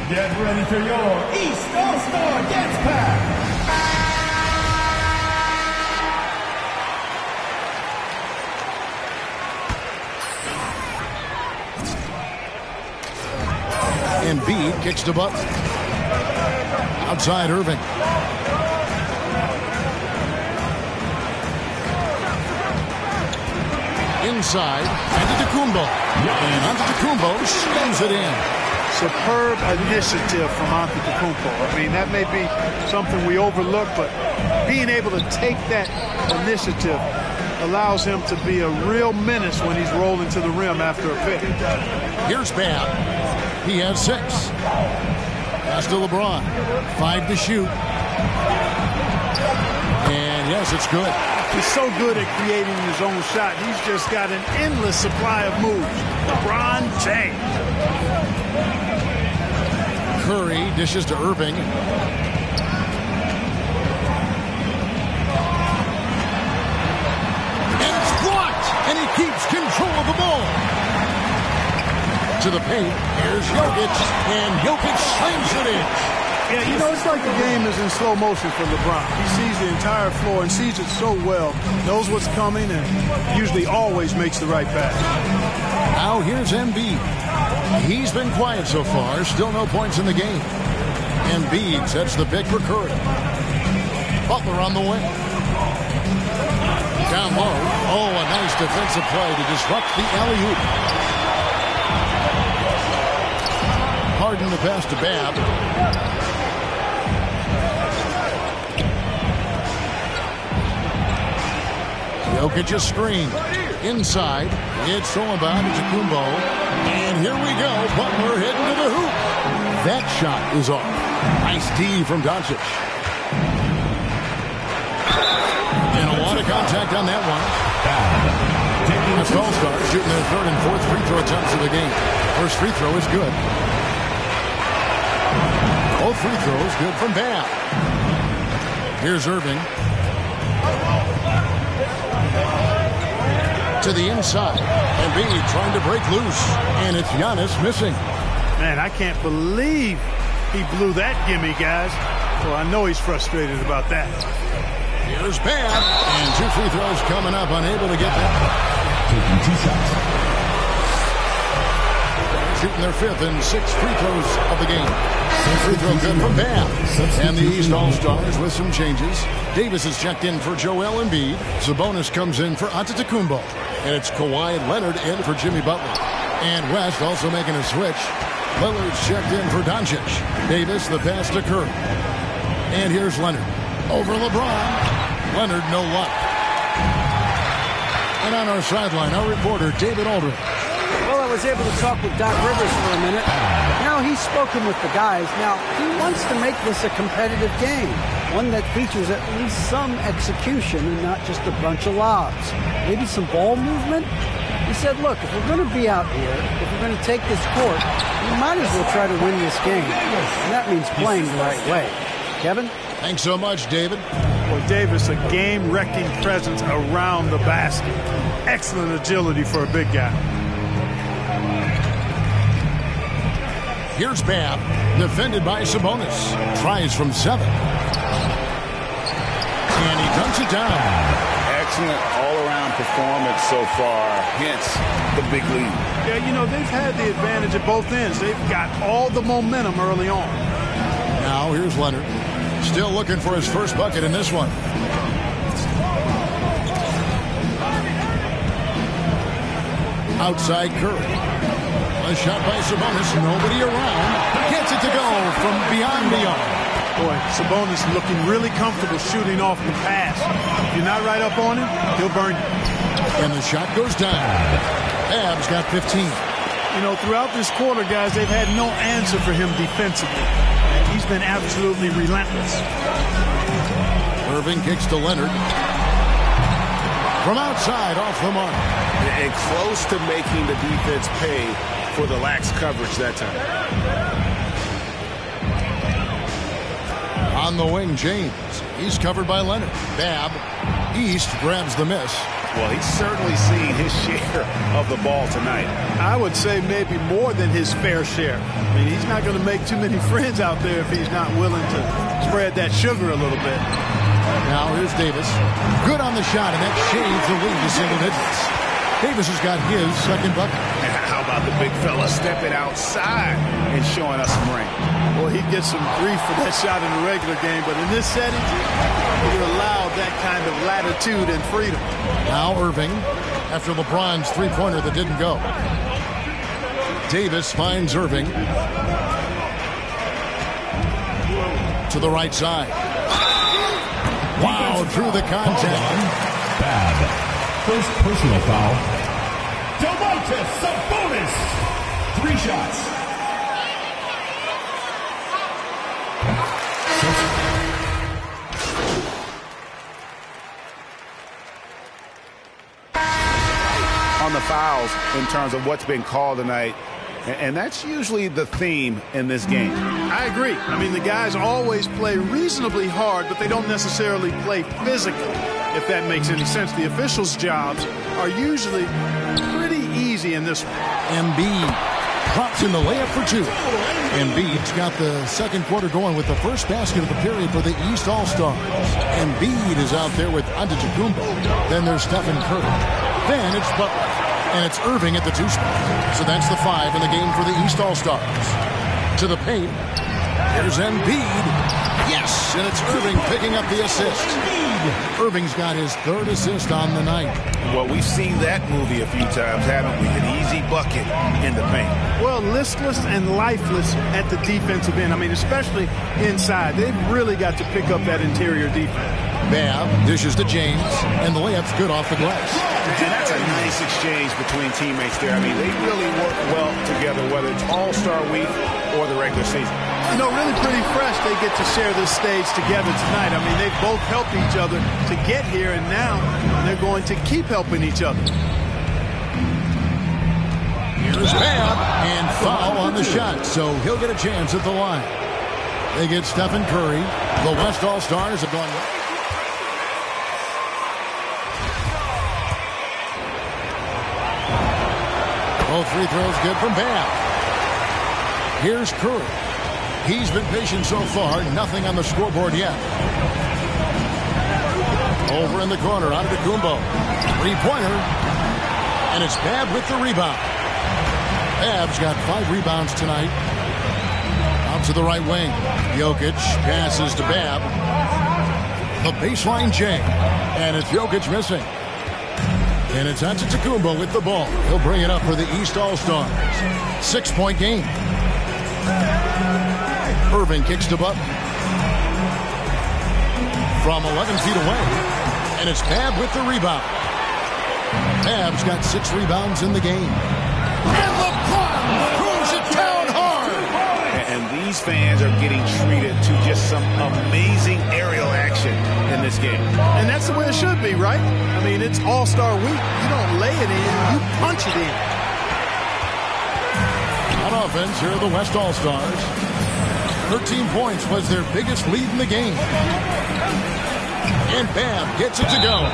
F: Get ready for your East All-Star Dance Pack.
D: Embiid kicks to Butler. Outside Irving. Inside, Antetokounmpo. And Antetokounmpo slams it in.
H: Superb initiative from Antetokounmpo. I mean, that may be something we overlook, but being able to take that initiative allows him to be a real menace when he's rolling to the rim after a pick.
D: Here's Babb. He has 6. Pass to LeBron. 5 to shoot. And yes, it's good.
H: He's so good at creating his own shot. He's just got an endless supply of moves. LeBron James.
D: Curry dishes to Irving. And it's blocked. And he keeps control of the ball. To the paint. Here's Jokic. And Jokic slams it in.
H: Yeah, you know, it's like the game is in slow motion for LeBron. He sees the entire floor and sees it so well, knows what's coming, and usually always makes the right pass.
D: Now here's Embiid. He's been quiet so far. Still no points in the game. Embiid sets the pick for Curry. Butler on the way. Down low. Oh, a nice defensive play to disrupt the alley-oop. Harden the pass to Babb. Jokic a screen. Inside. It's stolen by Antetokounmpo. And here we go. Butler heading to the hoop. That shot is off. Nice D from Doncic. And a lot of contact on that one. That's All-Stars shooting their 3rd and 4th free throw attempts of the game. First free throw is good. Both free throws good from Babb. Here's Irving. To the inside. Embiid trying to break loose. And it's Giannis missing.
H: Man, I can't believe he blew that gimme, guys. Well, I know he's frustrated about that.
D: Here's Bam. And 2 free throws coming up. Unable to get that.
F: Taking 2 shots.
D: Shooting their 5th and 6th free throws of the game. Free throw good from Bam. And the East All-Stars with some changes. Davis is checked in for Joel Embiid. Sabonis comes in for Antetokounmpo. And it's Kawhi Leonard in for Jimmy Butler. And West also making a switch. Lillard's checked in for Doncic. Davis, the pass to Curry. And here's Leonard. Over LeBron. Leonard, no luck. And on our sideline, our reporter, David Aldridge.
J: Well, I was able to talk with Doc Rivers for a minute. Now, he's spoken with the guys. Now, he wants to make this a competitive game, one that features at least some execution and not just a bunch of lobs. Maybe some ball movement. He said, look, if we're going to be out here, if we're going to take this court, we might as well try to win this game. And that means playing the right way. Kevin?
D: Thanks so much, David.
H: Well, Davis, a game-wrecking presence around the basket. Excellent agility for a big guy.
D: Here's Bam, defended by Sabonis. Tries from 7. And he dunks it down.
E: Excellent all-around performance so far, hence the big lead.
H: Yeah, you know, they've had the advantage at both ends. They've got all the momentum early on.
D: Now here's Leonard. Still looking for his first bucket in this one. Outside Curry. A shot by Sabonis. Nobody around. Gets it to go from beyond the arc.
H: Boy, Sabonis looking really comfortable shooting off the pass. If you're not right up on him, he'll burn you.
D: And the shot goes down. Ab's got 15.
H: You know, throughout this quarter, guys, they've had no answer for him defensively. He's been absolutely relentless.
D: Irving kicks to Leonard. From outside, off the mark.
I: And close to making the defense pay for the lax coverage that time.
D: On the wing, James. He's covered by Leonard. Bab. East grabs the miss.
E: Well, he's certainly seen his share of the ball tonight.
H: I would say maybe more than his fair share. I mean, he's not going to make too many friends out there if he's not willing to spread that sugar a little bit.
D: Now here's Davis. Good on the shot, and that shaves the lead to single digits. Davis has got his second bucket.
E: How about the big fella stepping outside and showing us some range?
H: Well, he gets some grief for that shot in the regular game, but in this setting, you're allowed that kind of latitude and freedom.
D: Now Irving, after LeBron's three-pointer that didn't go. Davis finds Irving. To the right side. Wow, through the contact.
F: Bad. First personal foul. Domantas Sabonis. 3 shots.
E: On the fouls in terms of what's been called tonight, and that's usually the theme in this game.
H: I agree. I mean, the guys always play reasonably hard, but they don't necessarily play physically, if that makes any sense. The officials' jobs are usually pretty easy in this one.
D: Embiid drops in the layup for 2. Embiid's got the second quarter going with the first basket of the period for the East All-Stars. Embiid is out there with Antetokounmpo. Then there's Stephen Curry. Then it's Butler. And it's Irving at the 2 spot. So that's the 5 in the game for the East All-Stars. To the paint. Here's Embiid. Yes, and it's Irving picking up the assist. Irving's got his 3rd assist on the night.
E: Well, we've seen that movie a few times, haven't we? An easy bucket in the paint.
H: Well, listless and lifeless at the defensive end. I mean, especially inside. They've really got to pick up that interior defense.
D: Bab dishes to James, and the layup's good off the glass.
E: And that's a nice exchange between teammates there. I mean, they really work well together, whether it's All-Star Week or the regular season.
H: You know, really pretty fresh they get to share this stage together tonight. I mean, they both helped each other to get here, and now they're going to keep helping each other.
D: Here's Bab, and foul on the shot, so he'll get a chance at the line. They get Stephen Curry. The West All-Stars have gone. Both free throws good from Bam. Here's Curry. He's been patient so far. Nothing on the scoreboard yet. Over in the corner, out of the Kumbo. Three-pointer. And it's Bab with the rebound. Bab's got 5 rebounds tonight. Out to the right wing. Jokic passes to Bab. The baseline J. And it's Jokic missing. And it's Antetokounmpo with the ball. He'll bring it up for the East All-Stars. 6-point game. Irving kicks to Butler. From 11 feet away. And it's Bab with the rebound. Bab's got 6 rebounds in the game. And LeBron throws it down hard.
E: And these fans are getting treated to just some amazing aerial action in this game.
H: And that's the way it should be, right? I mean, it's All-Star Week. You don't lay it in, you punch it in.
D: On offense, here are the West All-Stars. 13 points was their biggest lead in the game. And Bam gets it to go.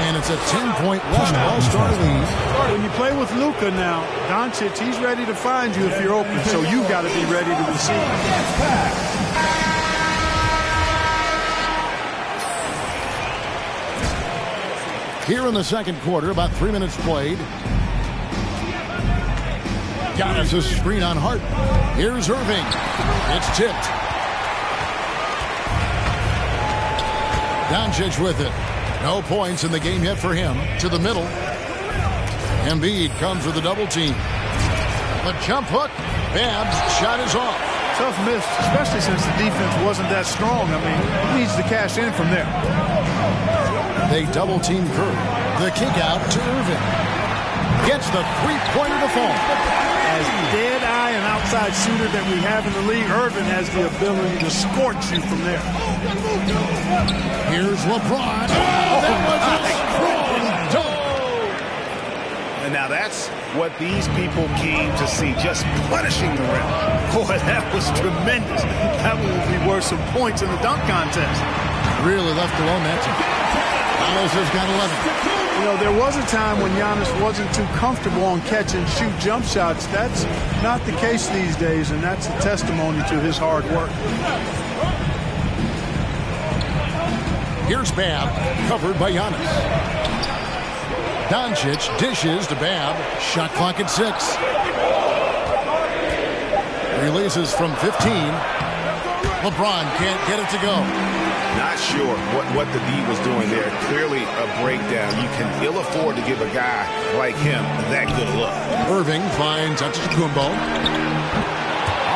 D: And it's a 10-point West All-Star lead.
H: When you play with Luka now, Doncic, he's ready to find you if you're open, so you got to be ready to receive.
D: Here in the second quarter, about 3 minutes played. Giannis' screen on Hart. Here's Irving. It's tipped. Doncic with it. No points in the game yet for him. To the middle. Embiid comes with a double team. The jump hook. Bab's shot is off.
H: Tough miss, especially since the defense wasn't that strong. I mean, he needs to cash in from there.
D: They double team Curry. The kick out to Irving. Gets the three-pointer to fall.
H: As dead-eye and outside shooter that we have in the league, Irving has the ability to scorch you from there.
D: Here's LeBron. That was a strong dunk.
E: And now that's what these people came to see, just punishing the rim. Boy, that was tremendous. That will be worth some points in the dunk contest.
D: Really left alone that time. Giannis has got 11.
H: You know, there was a time when Giannis wasn't too comfortable on catch and shoot jump shots. That's not the case these days, and that's a testimony to his hard work.
D: Here's Bab, covered by Giannis. Doncic dishes to Bab. Shot clock at 6. Releases from 15. LeBron can't get it to go.
E: Not sure what the D was doing there. Clearly a breakdown. You can ill afford to give a guy like him that good a look.
D: Irving finds Antetokounmpo.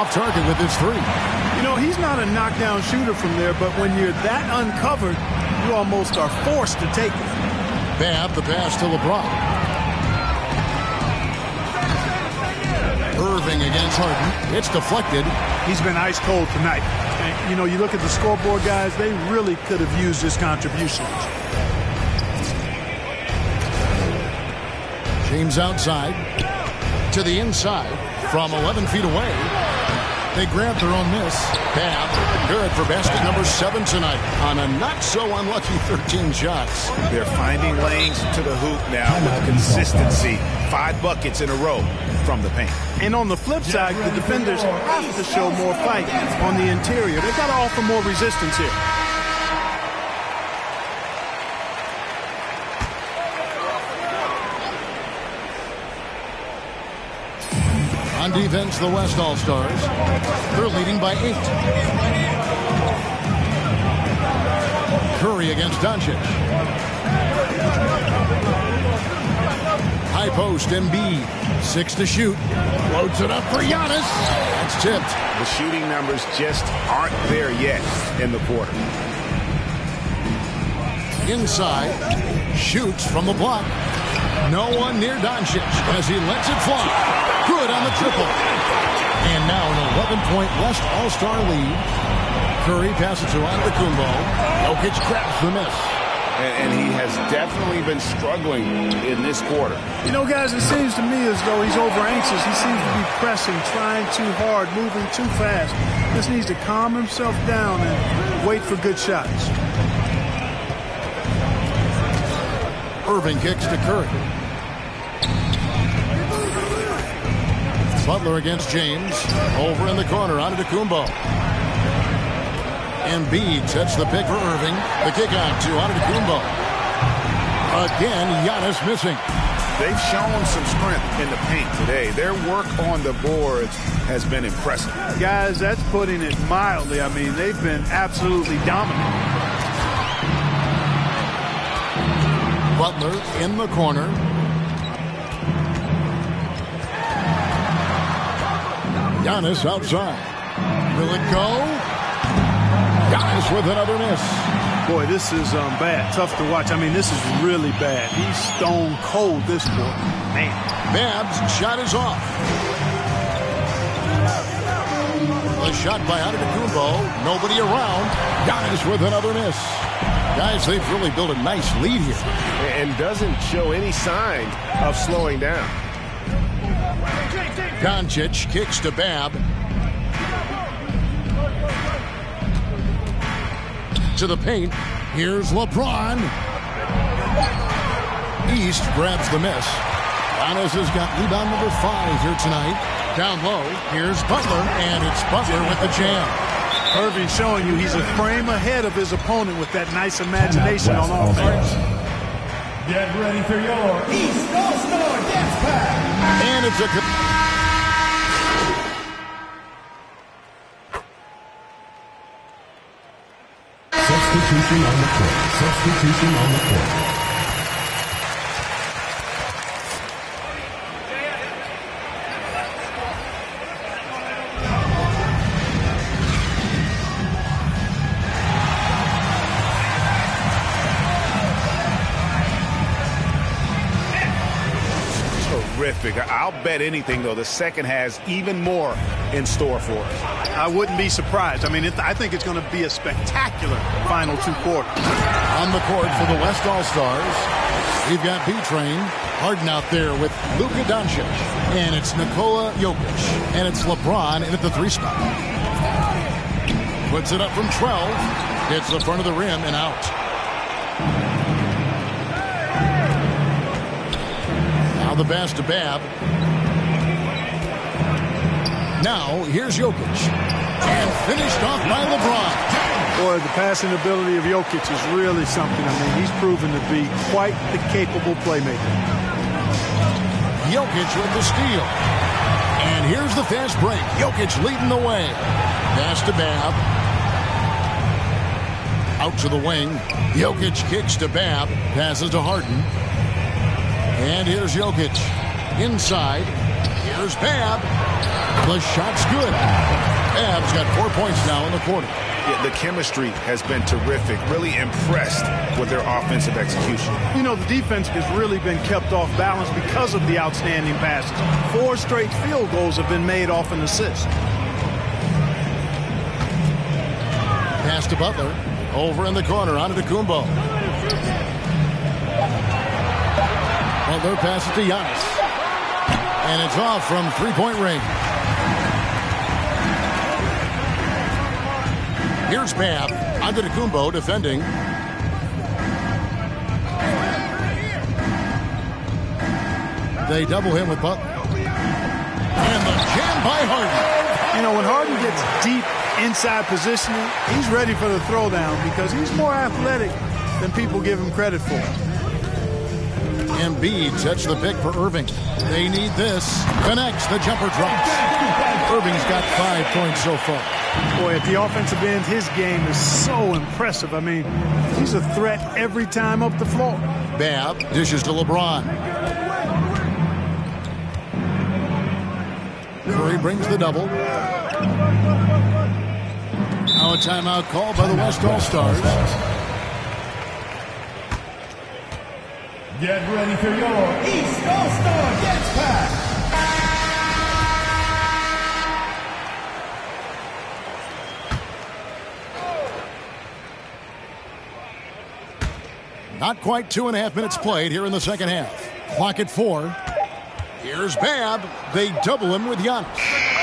D: Off target with his 3.
H: You know, he's not a knockdown shooter from there, but when you're that uncovered, you almost are forced to take it.
D: Bab, the pass to LeBron. Irving against Harden. It's deflected.
H: He's been ice cold tonight. And, you know, you look at the scoreboard, guys, they really could have used his contribution.
D: James outside. To the inside. From 11 feet away. They grab their own miss. Bab, good for basket number 7 tonight on a not-so-unlucky 13 shots.
E: They're finding lanes to the hoop now with consistency. 5 buckets in a row from the paint.
H: And on the flip side, the defenders have to show more fight on the interior. They've got to offer more resistance here.
D: On defense, the West All-Stars. They're leading by 8. Curry against Doncic. High post, Embiid. 6 to shoot. Floats it up for Giannis. It's tipped.
E: The shooting numbers just aren't there yet in the quarter.
D: Inside. Shoots from the block. No one near Doncic as he lets it fly. Good on the triple. And now an 11-point West All-Star lead. Curry passes to Antetokounmpo. Jokic grabs the miss.
E: And he has definitely been struggling in this quarter.
H: You know, guys, it seems to me as though he's over-anxious. He seems to be pressing, trying too hard, moving too fast. Just needs to calm himself down and wait for good shots.
D: Irving kicks to Curry. Butler against James. Over in the corner, Antetokounmpo. Embiid sets the pick for Irving. The kick out to Antetokounmpo. Again, Giannis missing.
E: They've shown some strength in the paint today. Their work on the boards has been impressive.
H: Guys, that's putting it mildly. I mean, they've been absolutely dominant.
D: Butler in the corner. Giannis outside. Will it go? Giannis with another miss.
H: Boy, this is bad. Tough to watch. I mean, this is really bad. He's stone cold this quarter. Man.
D: Babs' shot is off. A shot by Antetokounmpo. Nobody around. Giannis with another miss. Guys, they've really built a nice lead here.
I: And doesn't show any sign of slowing down.
D: Doncic kicks to Bab. To the paint. Here's LeBron. East grabs the miss. Giannis has got rebound number 5 here tonight. Down low. Here's Butler, and it's Butler with the jam.
H: Irving showing you he's a frame ahead of his opponent with that nice imagination on offense.
F: Get ready for your East All-Star Dance Pack.
D: And it's a...
F: Substitution on the court. Substitution on the court.
E: Terrific. I'll bet anything, though, the second has even more in store for us.
H: I wouldn't be surprised. I mean, I think it's going to be a spectacular final 2 quarters.
D: On the court for the West All-Stars, we've got B-Train. Harden out there with Luka Doncic. And it's Nikola Jokic. And it's LeBron in at the 3 spot. Puts it up from 12. Hits the front of the rim and out. Now the pass to Bab. Now here's Jokic. And finished off by LeBron.
H: Boy, the passing ability of Jokic is really something. I mean, he's proven to be quite the capable playmaker.
D: Jokic with the steal. And here's the fast break. Jokic leading the way. Pass to Bab. Out to the wing. Jokic kicks to Bab. Passes to Harden. And here's Jokic. Inside. Here's Bab. The shot's good. Bab's got 4 points now in the quarter.
E: Yeah, the chemistry has been terrific. Really impressed with their offensive execution.
H: You know, the defense has really been kept off balance because of the outstanding passes. 4 straight field goals have been made off an assist.
D: Pass to Butler. Over in the corner, Antetokounmpo. Butler passes to Giannis. And it's off from 3-point range. Here's Bab. Antetokounmpo defending. They double him with Butler. And the jam by Harden.
H: You know, when Harden gets deep inside positioning, he's ready for the throwdown because he's more athletic than people give him credit for.
D: Embiid sets the pick for Irving. They need this. Connects. The jumper drops. Irving's got 5 points so far.
H: Boy, at the offensive end, his game is so impressive. I mean, he's a threat every time up the floor.
D: Bab dishes to LeBron. Curry brings the double. Now a timeout called by the West All-Stars.
F: Get ready for your East All-Star Dance Pack.
D: Not quite 2.5 minutes played here in the second half. Clock at 4. Here's Bab. They double him with Giannis.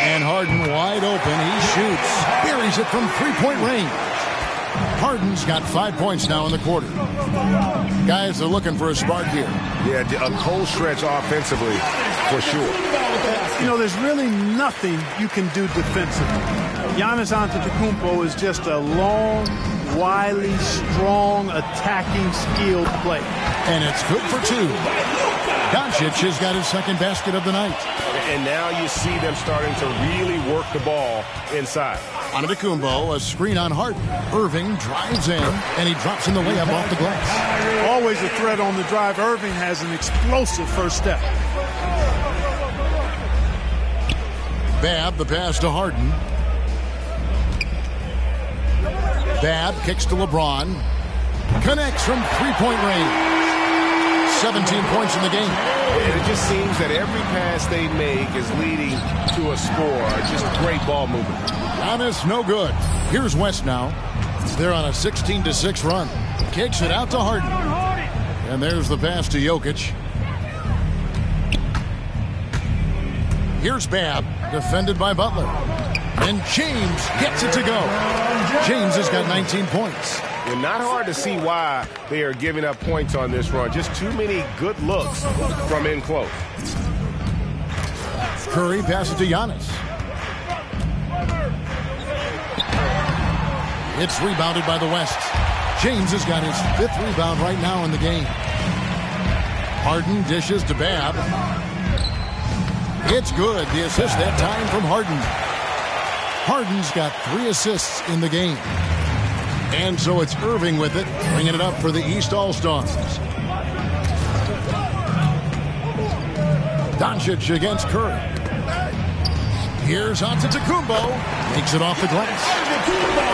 D: And Harden wide open. He shoots. Buries it from 3-point range. Harden's got 5 points now in the quarter. Guys are looking for a spark here.
I: Yeah, a cold stretch offensively, for sure.
H: You know, there's really nothing you can do defensively. Giannis Antetokounmpo is just a long, wily, strong, attacking, skilled player.
D: And it's good for 2. Doncic has got his second basket of the night.
I: And now you see them starting to really work the ball inside.
D: Antetokounmpo, a screen on Harden. Irving drives in, and he drops in the layup off the glass.
H: Always a threat on the drive. Irving has an explosive first step.
D: Babb, the pass to Harden. Babb kicks to LeBron. Connects from three-point range. 17 points in the game.
I: And it just seems that every pass they make is leading to a score. Just great ball movement.
D: Giannis, no good. Here's West now. They're on a 16-6 run. Kicks it out to Harden. And there's the pass to Jokic. Here's Babb, defended by Butler. And James gets it to go. James has got 19 points.
I: And not hard to see why they are giving up points on this run. Just too many good looks from in close.
D: Curry passes to Giannis. It's rebounded by the West. James has got his 5th rebound right now in the game. Harden dishes to Babb. It's good. The assist that time from Harden. Harden's got 3 assists in the game. And so it's Irving with it, bringing it up for the East All-Stars. Doncic against Curry. Here's Antetokounmpo. Takes it off the glass.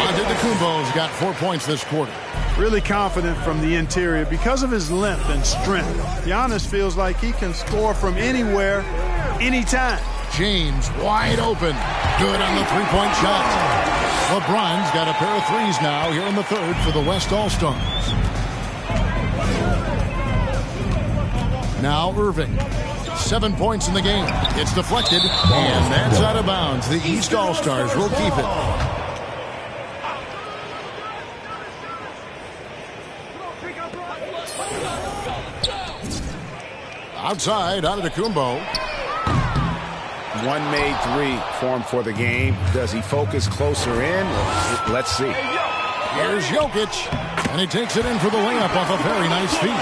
D: Antetokounmpo's got 4 points this quarter.
H: Really confident from the interior because of his length and strength. Giannis feels like he can score from anywhere, anytime.
D: James wide open. Good on the three-point shot. LeBron's got a pair of threes now here in the 3rd for the West All-Stars. Now Irving. 7 points in the game. It's deflected, and that's out of bounds. The East All-Stars will keep it. Outside, Antetokounmpo.
E: One made 3 for him for the game. Does he focus closer in? Let's see.
D: Here's Jokic, and he takes it in for the layup off a very nice feed.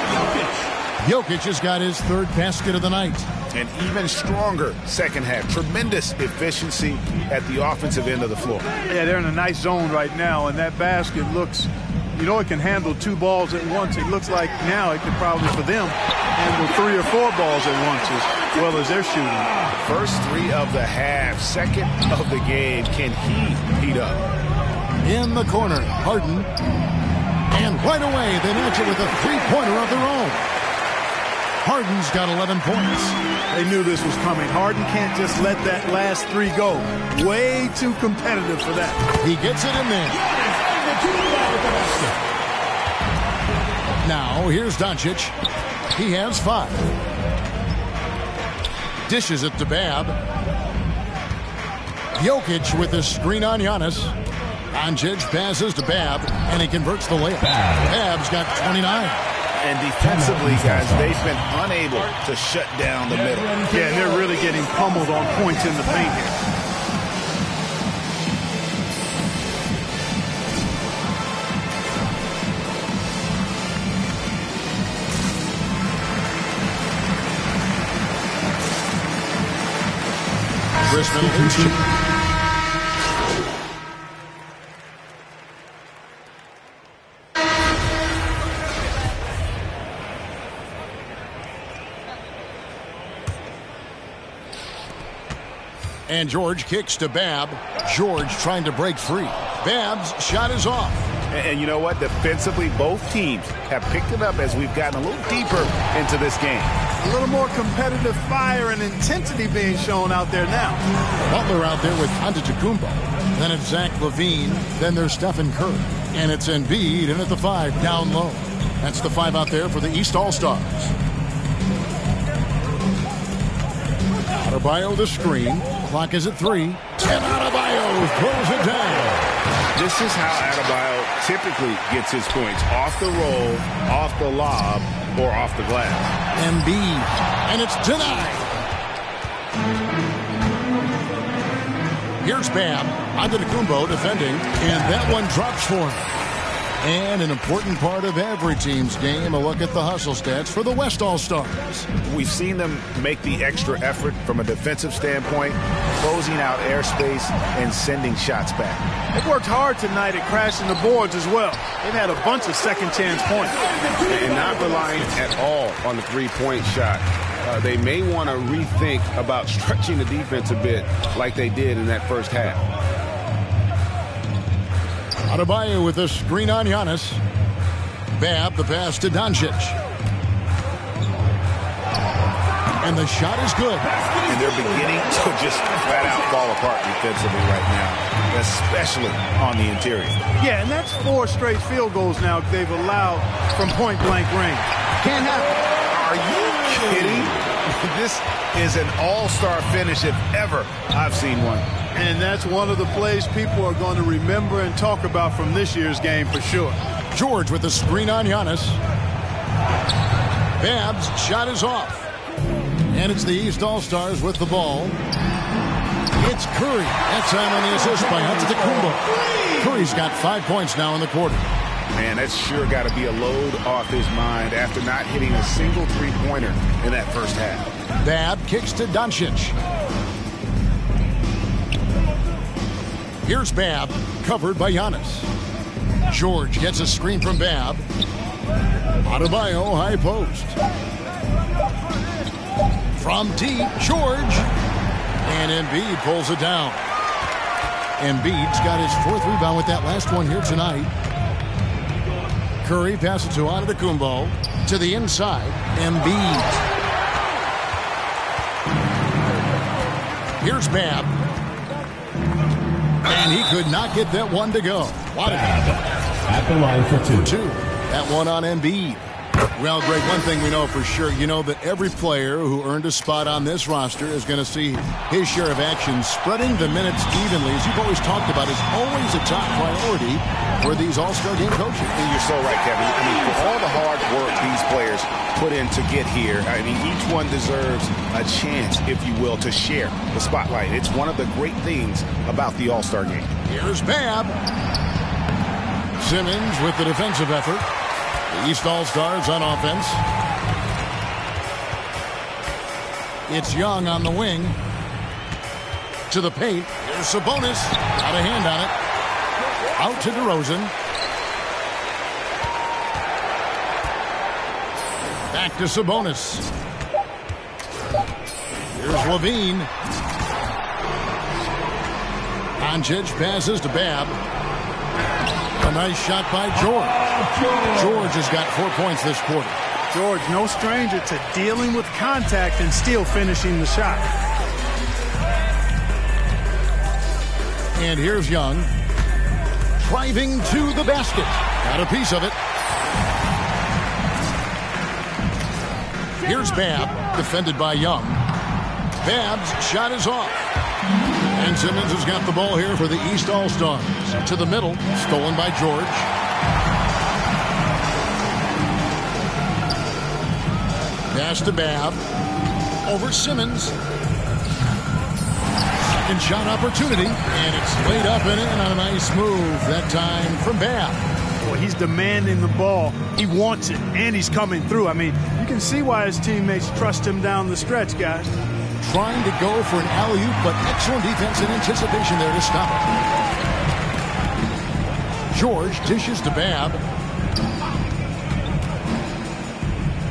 D: Jokic has got his 3rd basket of the night.
E: An even stronger second half. Tremendous efficiency at the offensive end of the floor.
H: Yeah, they're in a nice zone right now, and that basket looks, you know, it can handle 2 balls at once. It looks like now it could probably, for them, handle 3 or 4 balls at once as well as they're shooting.
E: First 3 of the half, 2nd of the game. Can he heat up?
D: In the corner, Harden. And right away, they match it with a 3-pointer of their own. Harden's got 11 points.
H: They knew this was coming. Harden can't just let that last 3 go. Way too competitive for that.
D: He gets it in there. Now, here's Doncic. He has 5. Dishes it to Babb. Jokic with a screen on Giannis. Doncic passes to Babb, and he converts the layup. Babb's got 29.
E: And defensively, guys, they've been unable to shut down the middle.
H: Yeah, and they're really getting pummeled on points in the paint here.
D: Chris Middleton. And George kicks to Babb. George trying to break free. Babb's shot is off.
E: And you know what? Defensively, both teams have picked it up as we've gotten a little deeper into this game.
H: A little more competitive fire and intensity being shown out there now.
D: Butler out there with Antetokounmpo. Then it's Zach LaVine. Then there's Stephen Curry. And it's Embiid in at the 5 down low. That's the 5 out there for the East All-Stars. Adebayo the screen. Clock is at 3. And Adebayo throws it down.
E: This is how Adebayo typically gets his points. Off the roll, off the lob, or off the glass.
D: Embiid, and it's denied. Here's Bam. Antetokounmpo defending, and that one drops for him. And an important part of every team's game, a look at the hustle stats for the West All-Stars.
E: We've seen them make the extra effort from a defensive standpoint, closing out airspace and sending shots back.
H: They've worked hard tonight at crashing the boards as well. They've had a bunch of second-chance points.
E: And not relying at all on the three-point shot. They may want to rethink about stretching the defense a bit like they did in that first half.
D: Adebayo with a screen on Giannis. Bab, the pass to Doncic. And the shot is good.
E: And they're beginning to just flat out fall apart defensively right now, especially on the interior.
H: Yeah, and that's 4 straight field goals now they've allowed from point-blank range. Can't happen.
E: Are you kidding? This is an all-star finish if ever I've seen one.
H: And that's one of the plays people are going to remember and talk about from this year's game for sure.
D: George with the screen on Giannis. Bab's shot is off. And it's the East All-Stars with the ball. It's Curry. That time on the assist by Antetokounmpo. Curry's got 5 points now in the quarter.
E: Man, that's sure got to be a load off his mind after not hitting a single three-pointer in that first half.
D: Bab kicks to Doncic. Here's Bab, covered by Giannis. George gets a screen from Bab. Adebayo, high post. From deep, George. And Embiid pulls it down. Embiid's got his 4th rebound with that last one here tonight. Curry passes to Antetokounmpo. To the inside, Embiid. Here's Bab. And he could not get that one to go.
F: At the line for two.
D: That one on Embiid. Well, Greg, one thing we know for sure, you know that every player who earned a spot on this roster is going to see his share of action. Spreading the minutes evenly, as you've always talked about, is always a top priority for these All-Star game coaches.
E: And you're so right, Kevin. I mean, for all the hard work these players put in to get here, I mean, each one deserves a chance, if you will, to share the spotlight. It's one of the great things about the All-Star game.
D: Here's Bab. Simmons with the defensive effort. The East All-Stars on offense. It's Young on the wing. To the paint. Here's Sabonis. Got a hand on it. Out to DeRozan. Back to Sabonis. Here's Levine. Doncic passes to Bab. A nice shot by George. George has got 4 points this quarter.
H: George, no stranger to dealing with contact and still finishing the shot.
D: And here's Young. Driving to the basket. Got a piece of it. Here's Bab, defended by Young. Bab's shot is off. And Simmons has got the ball here for the East All-Stars. To the middle, stolen by George. Pass to Bab. Over Simmons. Second shot opportunity. And it's laid up and in on a nice move. That time from Bab.
H: Boy, he's demanding the ball. He wants it, and he's coming through. I mean, you can see why his teammates trust him down the stretch, guys.
D: Trying to go for an alley-oop, but excellent defense and anticipation there to stop it. George dishes to Bab.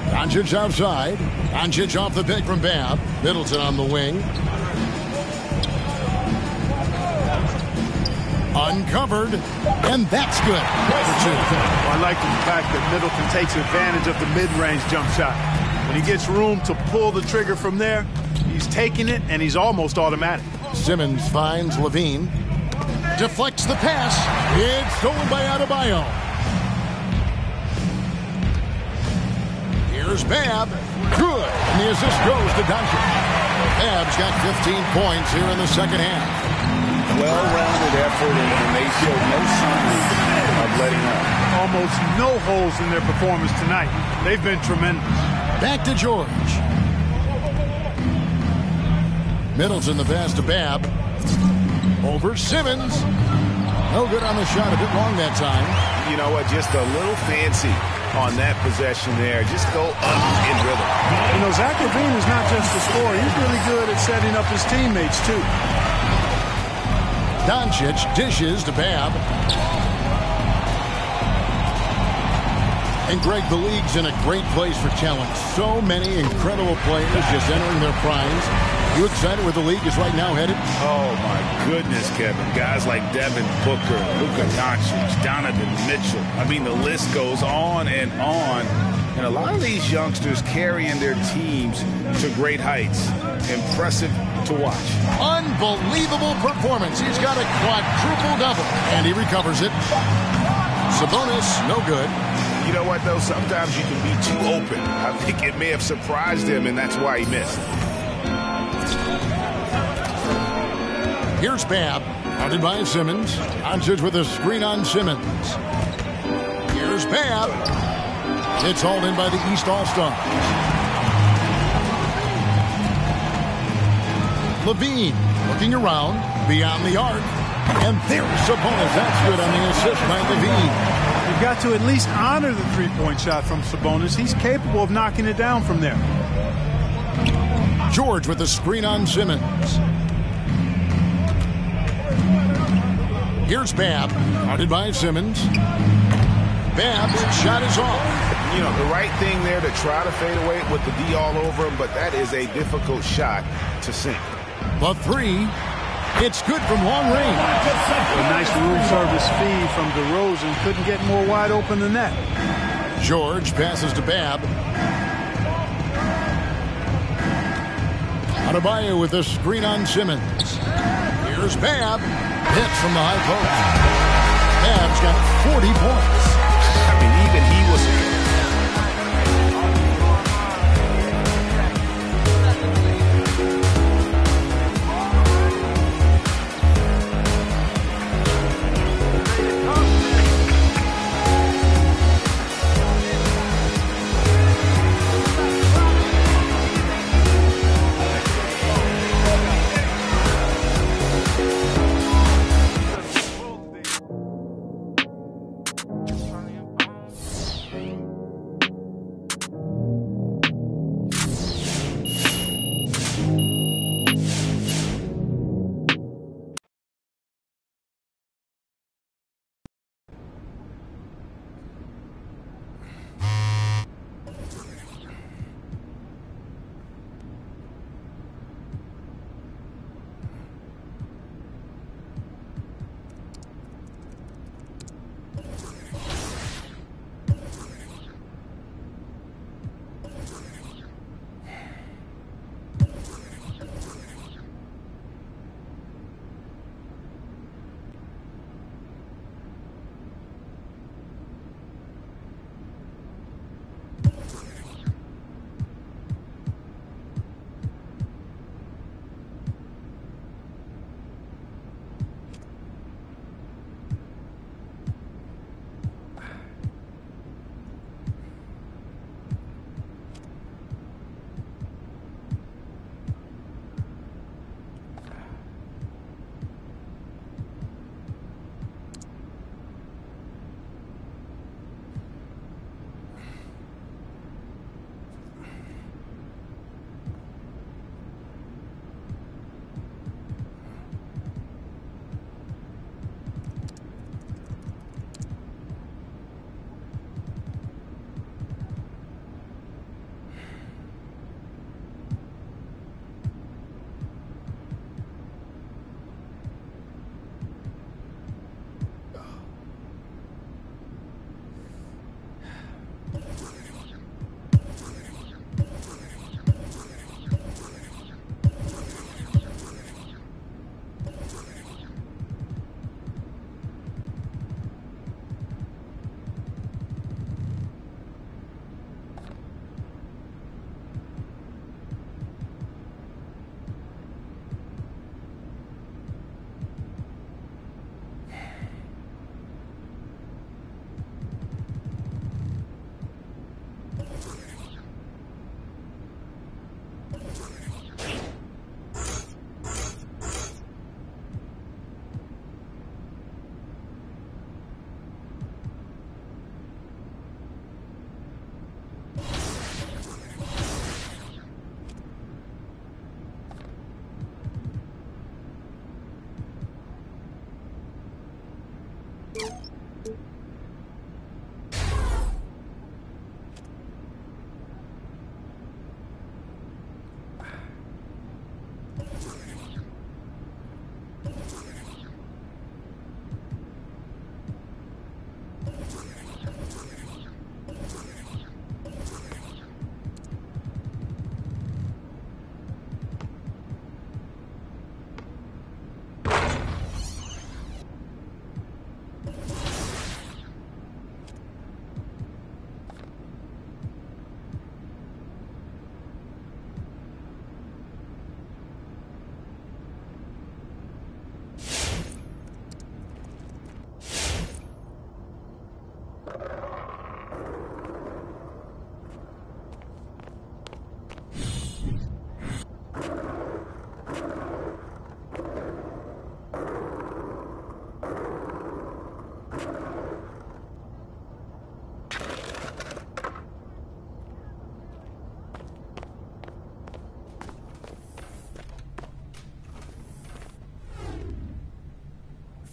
D: Doncic outside. Doncic off the pick from Bab. Middleton on the wing. Uncovered, and that's good.
H: I like the fact that Middleton takes advantage of the mid-range jump shot. When he gets room to pull the trigger from there, he's taking it, and he's almost automatic.
D: Simmons finds Levine. Deflects the pass. It's stolen by Adebayo. Here's Bab. Good. And the assist goes to Doncic. Bab's got 15 points here in the second half.
E: well-rounded effort, and they show no signs of letting up.
H: Almost no holes in their performance tonight. They've been tremendous.
D: Back to George. Middleton the pass to Babb. Over Simmons. No good on the shot. A bit long that time.
E: You know what? Just a little fancy on that possession there. Just go up in rhythm.
H: You know, Zach LaVine is not just a scorer. He's really good at setting up his teammates, too.
D: Doncic dishes to Babb. And Greg, the league's in a great place for talent. So many incredible players just entering their primes. You excited where the league is right now headed?
E: Oh, my goodness, Kevin. Guys like Devin Booker, Luka Doncic, Donovan Mitchell. I mean, the list goes on and on. And a lot of these youngsters carrying their teams to great heights. Impressive to watch.
D: Unbelievable performance. He's got a quadruple-double, and he recovers it. Sabonis, no good.
E: You know what, though? Sometimes you can be too open. I think it may have surprised him, and that's why he missed.
D: Here's Babb, guarded by Simmons. Doncic with a screen on Simmons. Here's Babb. It's hauled in by the East All-Stars. LaVine looking around, beyond the arc. And there's Sabonis. That's good on the assist by LaVine.
H: You've got to at least honor the three-point shot from Sabonis. He's capable of knocking it down from there.
D: George with a screen on Simmons. Here's Babb, guarded by Simmons. Babb's shot is off.
E: You know, the right thing there to try to fade away with the D all over him, but that is a difficult shot to sink.
D: The three, it's good from long range.
H: A nice room service feed from DeRozan. Couldn't get more wide open than that.
D: George passes to Babb. Adebayo with a screen on Simmons. Here's Babb. Hits from the high post. Babb's got 40 points.
E: I mean, even he was...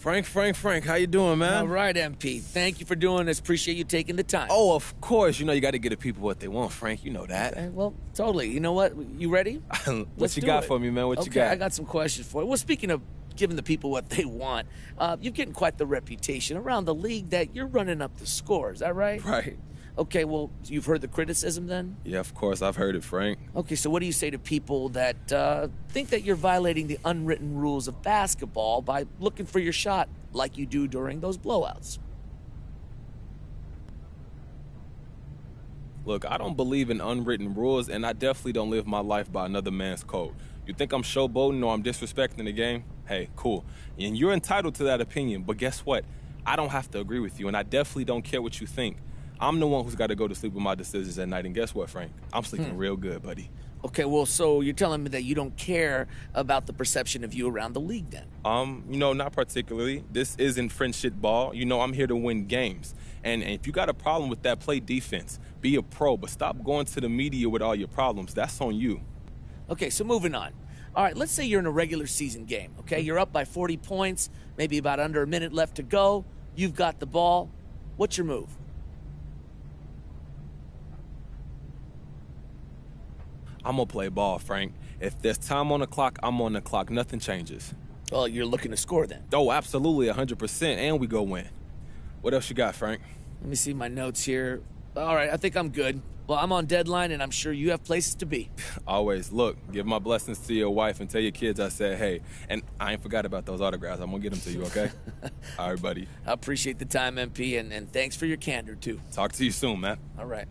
C: Frank, how you doing, man?
G: All right, MP. Thank you for doing this. Appreciate you taking the time.
C: Oh, of course. You know you got to give the people what they want, Frank. You know that.
G: Okay, well, totally. You know what? You ready?
C: What you got for me, man? What you got?
G: I got some questions for you. Well, speaking of giving the people what they want, you're getting quite the reputation around the league that you're running up the score. Is that right?
C: Right.
G: Okay, well, you've heard the criticism then?
C: Yeah, of course. I've heard it, Frank.
G: Okay, so what do you say to people that think that you're violating the unwritten rules of basketball by looking for your shot like you do during those blowouts?
C: Look, I don't believe in unwritten rules, and I definitely don't live my life by another man's code. You think I'm showboating or I'm disrespecting the game? Hey, cool. And you're entitled to that opinion, but guess what? I don't have to agree with you, and I definitely don't care what you think. I'm the one who's got to go to sleep with my decisions at night, and guess what, Frank? I'm sleeping real good, buddy.
G: Okay, well, so you're telling me that you don't care about the perception of you around the league then?
C: You know, not particularly. This isn't friendship ball. You know, I'm here to win games. And if you got a problem with that, play defense. Be a pro, but stop going to the media with all your problems. That's on you.
G: Okay, so moving on. All right, let's say you're in a regular season game, okay? You're up by 40 points, maybe about under a minute left to go. You've got the ball. What's your move?
C: I'm going to play ball, Frank. If there's time on the clock, I'm on the clock. Nothing changes.
G: Well, you're looking to score then.
C: Oh, absolutely, 100%, and we go win. What else you got, Frank?
G: Let me see my notes here. All right, I think I'm good. Well, I'm on deadline, and I'm sure you have places to be.
C: Always. Look, give my blessings to your wife and tell your kids I said hey. And I ain't forgot about those autographs. I'm going to get them to you, okay? All right, buddy.
G: I appreciate the time, MP, and thanks for your candor, too.
C: Talk to you soon, man.
G: All right.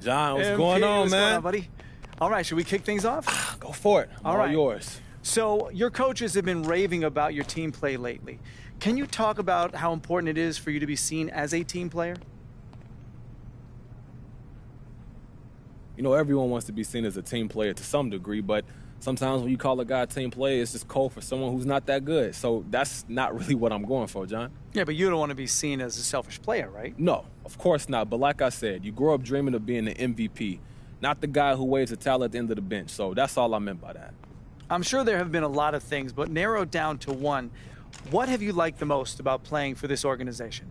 C: John, what's going on,
K: what's
C: man?
K: Going on, buddy? All right, should we kick things off?
C: Go for it.
K: All right.
C: Yours.
K: So your coaches have been raving about your team play lately. Can you talk about how important it is for you to be seen as a team player?
C: You know, everyone wants to be seen as a team player to some degree, but sometimes when you call a guy a team player, it's just code for someone who's not that good. So that's not really what I'm going for, John.
K: Yeah, but you don't want to be seen as a selfish player, right?
C: No, of course not. But like I said, you grow up dreaming of being the MVP, not the guy who waves a towel at the end of the bench. So that's all I meant by that.
K: I'm sure there have been a lot of things, but narrowed down to one, What have you liked the most about playing for this organization?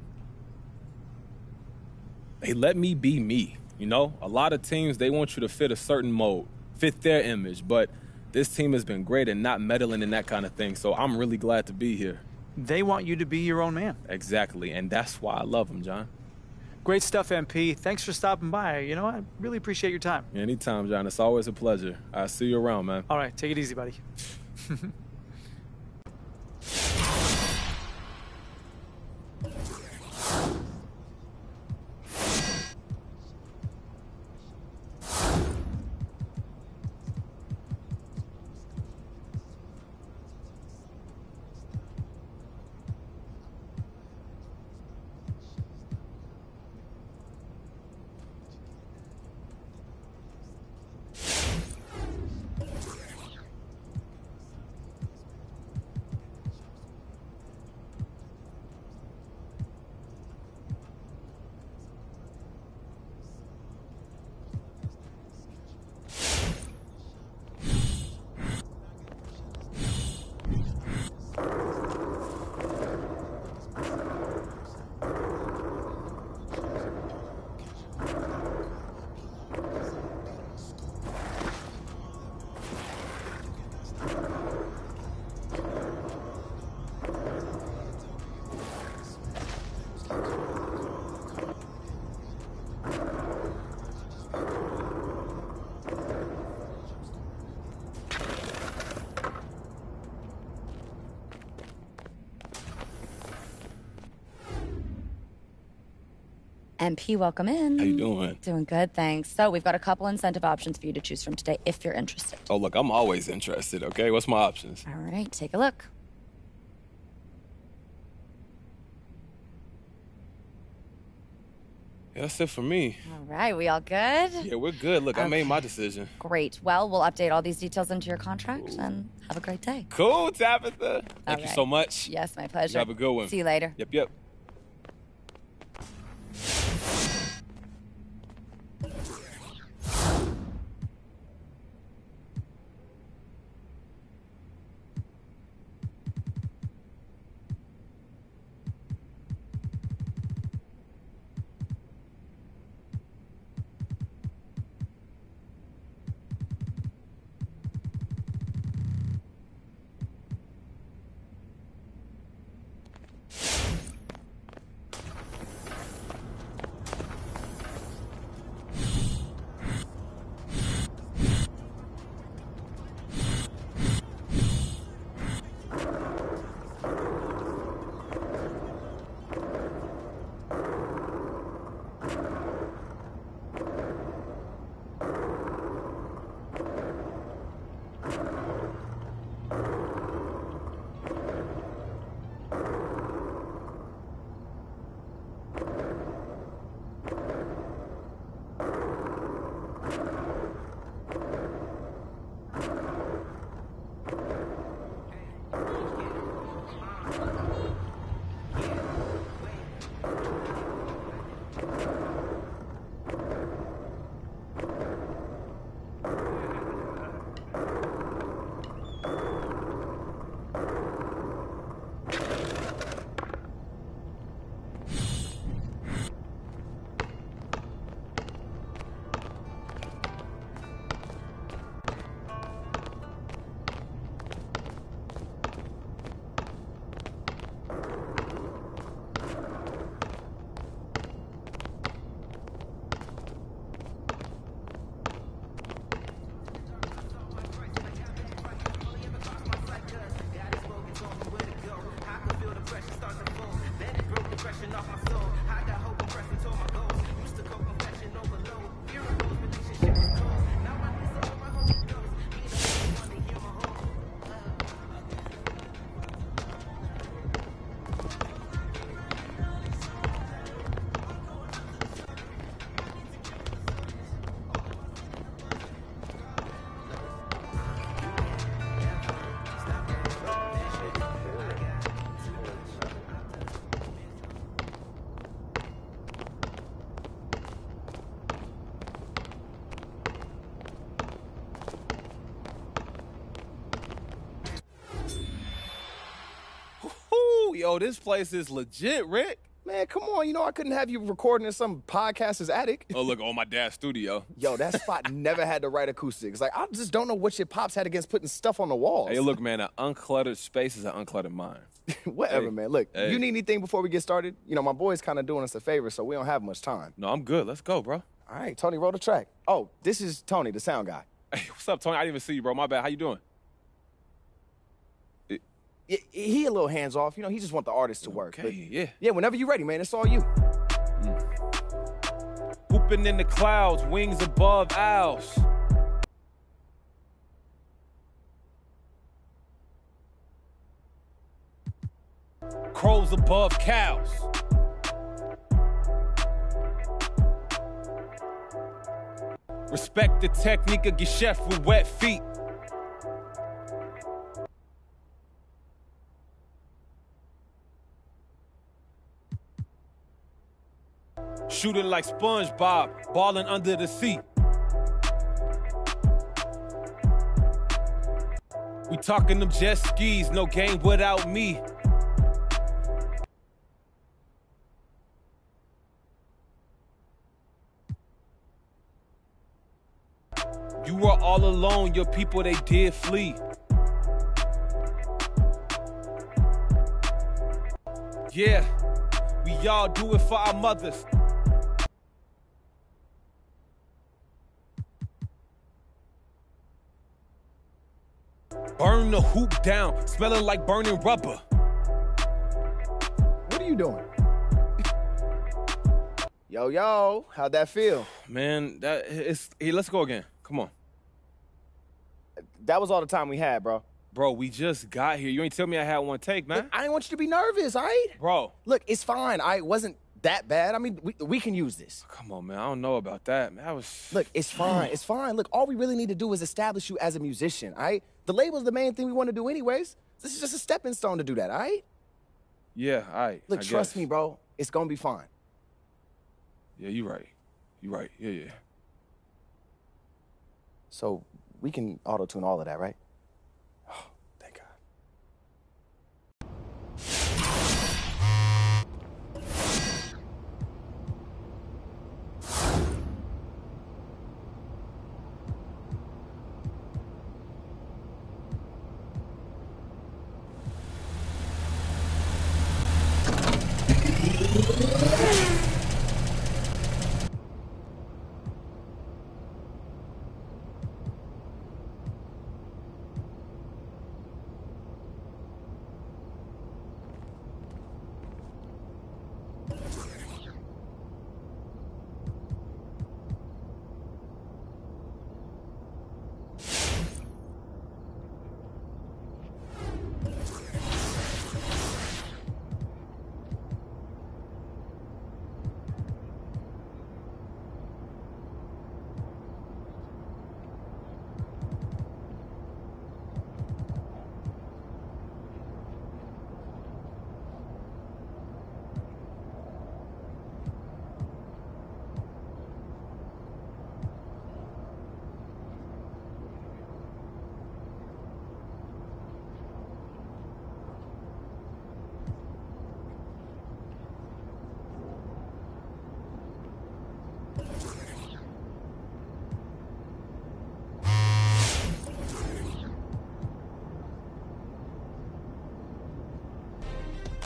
C: They let me be me. You know, a lot of teams, they want you to fit a certain mold, fit their image, but this team has been great at not meddling in that kind of thing, so I'm really glad to be here.
K: They want you to be your own man.
C: Exactly, and that's why I love them, John.
K: Great stuff, MP. Thanks for stopping by. You know, I really appreciate your time.
C: Anytime, John. It's always a pleasure. I'll see you around, man.
K: All right, take it easy, buddy.
L: MP, welcome in.
C: How you doing?
L: Doing good, thanks. So we've got a couple incentive options for you to choose from today if you're interested.
C: Oh, look, I'm always interested, okay? What's my options?
L: All right, take a look.
C: Yeah, that's it for me.
L: All right, we all good?
C: Yeah, we're good. Look, I made my decision.
L: Great. Well, we'll update all these details into your contract and have a great day.
C: Cool, Tabitha. Thank you
L: right.
C: so much.
L: Yes, my pleasure.
C: You have a good one.
L: See you later.
C: Yep. Yo, this place is legit, Rick.
M: Man, come on. You know I couldn't have you recording in some podcaster's attic.
C: Oh, look, on my dad's studio.
M: Yo, that spot never had the right acoustics. Like, I just don't know what your pops had against putting stuff on the walls.
C: Hey, look, man, an uncluttered space is an uncluttered mind.
M: Whatever,
C: Hey.
M: man. Look,
C: Hey.
M: you need anything before we get started? You know, my boy's kind of doing us a favor, so we don't have much time.
C: No, I'm good. Let's go, bro.
M: All right, Tony, roll the track. Oh, this is Tony, the sound guy.
C: Hey, what's up, Tony? I didn't even see you, bro. My bad. How you doing?
M: He a little hands off. You know, he just want the artist to work.
C: Okay,
M: But
C: yeah.
M: yeah, whenever you're ready, man, it's all you.
C: Hooping in the clouds, wings above owls. Crows above cows. Respect the technique of Geschäft with wet feet. Shooting like SpongeBob, balling under the seat. We talking them jet skis, no game without me. You were all alone, your people, they did flee. Yeah, we all do it for our mothers. Burn the hoop down, smelling like burning rubber.
M: What are you doing? Yo, how'd that feel?
C: Man, hey, let's go again. Come on.
M: That was all the time we had, bro.
C: Bro, we just got here. You ain't tell me I had one take, man.
M: Look, I didn't want you to be nervous, all right?
C: Bro.
M: Look, it's fine. It wasn't that bad. I mean, we can use this.
C: Come on, man. I don't know about that, man.
M: Look, it's fine. It's fine. Look, all we really need to do is establish you as a musician, all right? The label's the main thing we want to do anyways. This is just a stepping stone to do that, all right?
C: Yeah, all right.
M: Look, trust me, bro. It's going to be fine.
C: Yeah, you right. You right. Yeah.
M: So we can auto-tune all of that, right? Oh, thank God.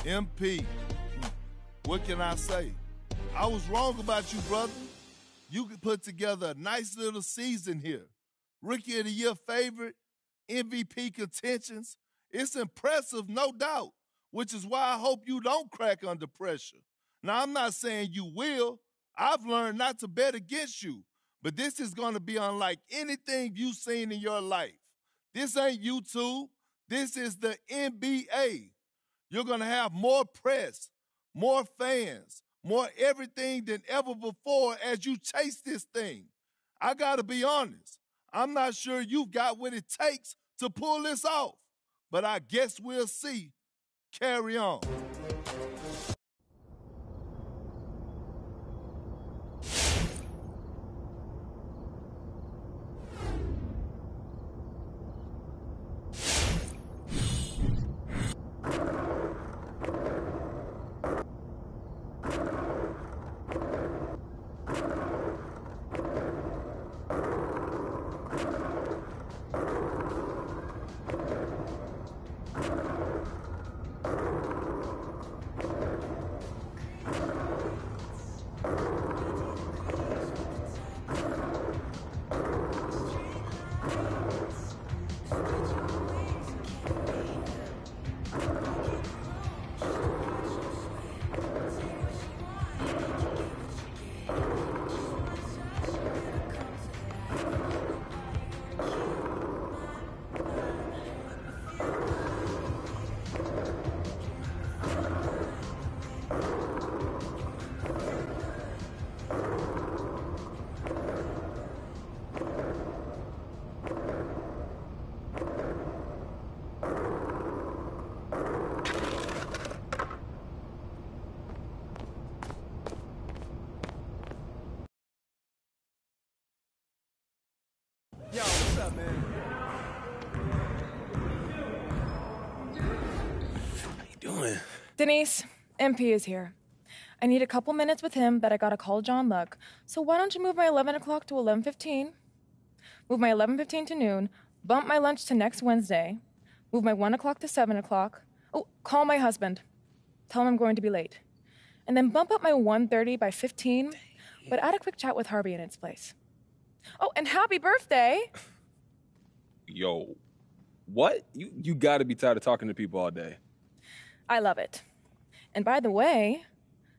B: MP, what can I say? I was wrong about you, brother. You could put together a nice little season here. Rookie of the Year favorite, MVP contentions. It's impressive, no doubt, which is why I hope you don't crack under pressure. Now, I'm not saying you will. I've learned not to bet against you, but this is going to be unlike anything you've seen in your life. This ain't YouTube. This is the NBA. You're going to have more press, more fans, more everything than ever before as you chase this thing. I got to be honest. I'm not sure you've got what it takes to pull this off, but I guess we'll see. Carry on.
C: doing?
N: Denise, MP is here. I need a couple minutes with him that I gotta call John Luck. So why don't you move my 11 o'clock to 11:15? Move my 11:15 to noon. Bump my lunch to next Wednesday. Move my 1 o'clock to 7 o'clock. Oh, call my husband. Tell him I'm going to be late. And then bump up my 1:30 by 15, but add a quick chat with Harvey in its place. Oh, and happy birthday!
C: Yo, what? You gotta be tired of talking to people all day.
N: I love it. And by the way,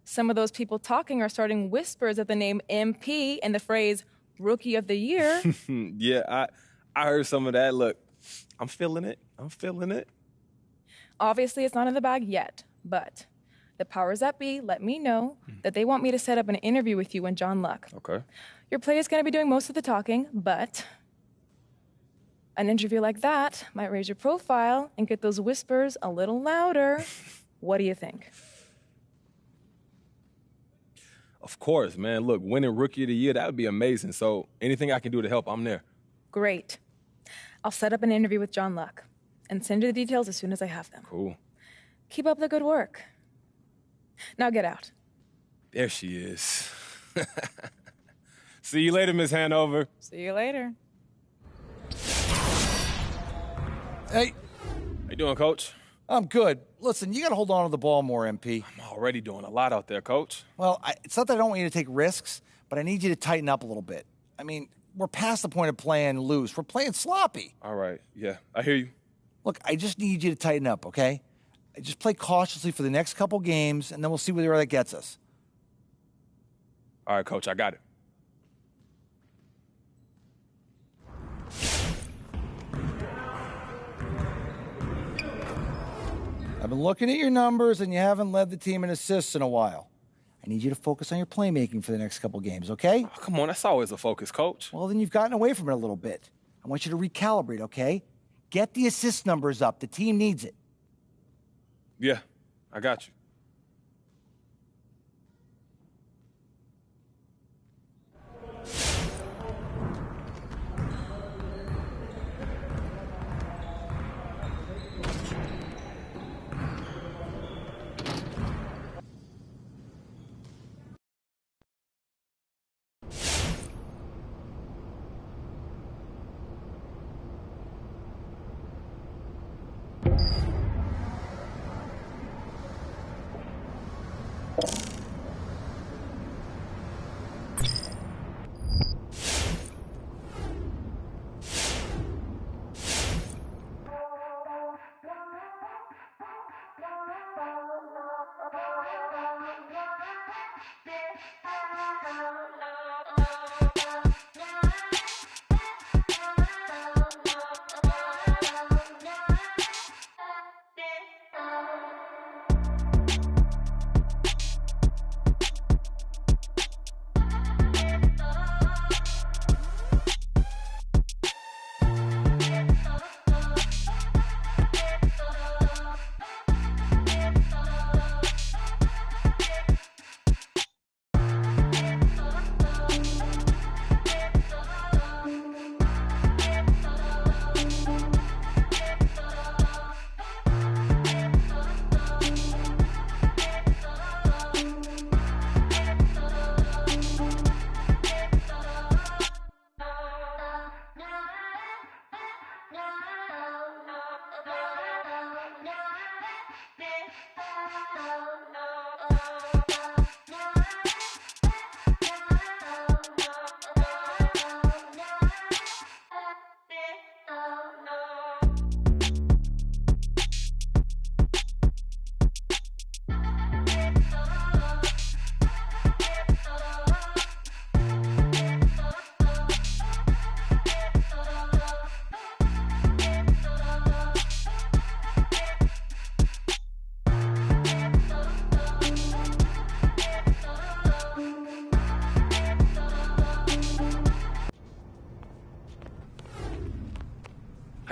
N: some of those people talking are starting whispers of the name MP and the phrase Rookie of the Year.
C: Yeah, I heard some of that. Look, I'm feeling it.
N: Obviously, it's not in the bag yet, but the powers that be let me know that they want me to set up an interview with you and John Luck.
C: Okay.
N: Your play is going to be doing most of the talking, but an interview like that might raise your profile and get those whispers a little louder. What do you think?
C: Of course, man. Look, winning Rookie of the Year, that would be amazing. So anything I can do to help, I'm there.
N: Great. I'll set up an interview with John Luck and send you the details as soon as I have them.
C: Cool.
N: Keep up the good work. Now get out.
C: There she is. See you later, Miss Hanover.
N: See you later.
O: Hey.
C: How you doing, Coach?
O: I'm good. Listen, you got to hold on to the ball more, MP.
C: I'm already doing a lot out there, Coach.
O: Well, it's not that I don't want you to take risks, but I need you to tighten up a little bit. I mean, we're past the point of playing loose. We're playing sloppy.
C: All right. Yeah, I hear you.
O: Look, I just need you to tighten up, okay? Just play cautiously for the next couple games, and then we'll see where that gets us.
C: All right, Coach, I got it.
O: I've been looking at your numbers, and you haven't led the team in assists in a while. I need you to focus on your playmaking for the next couple games, okay?
C: Oh, come on, that's always a focus, Coach.
O: Well, then you've gotten away from it a little bit. I want you to recalibrate, okay? Get the assist numbers up. The team needs it.
C: Yeah, I got you.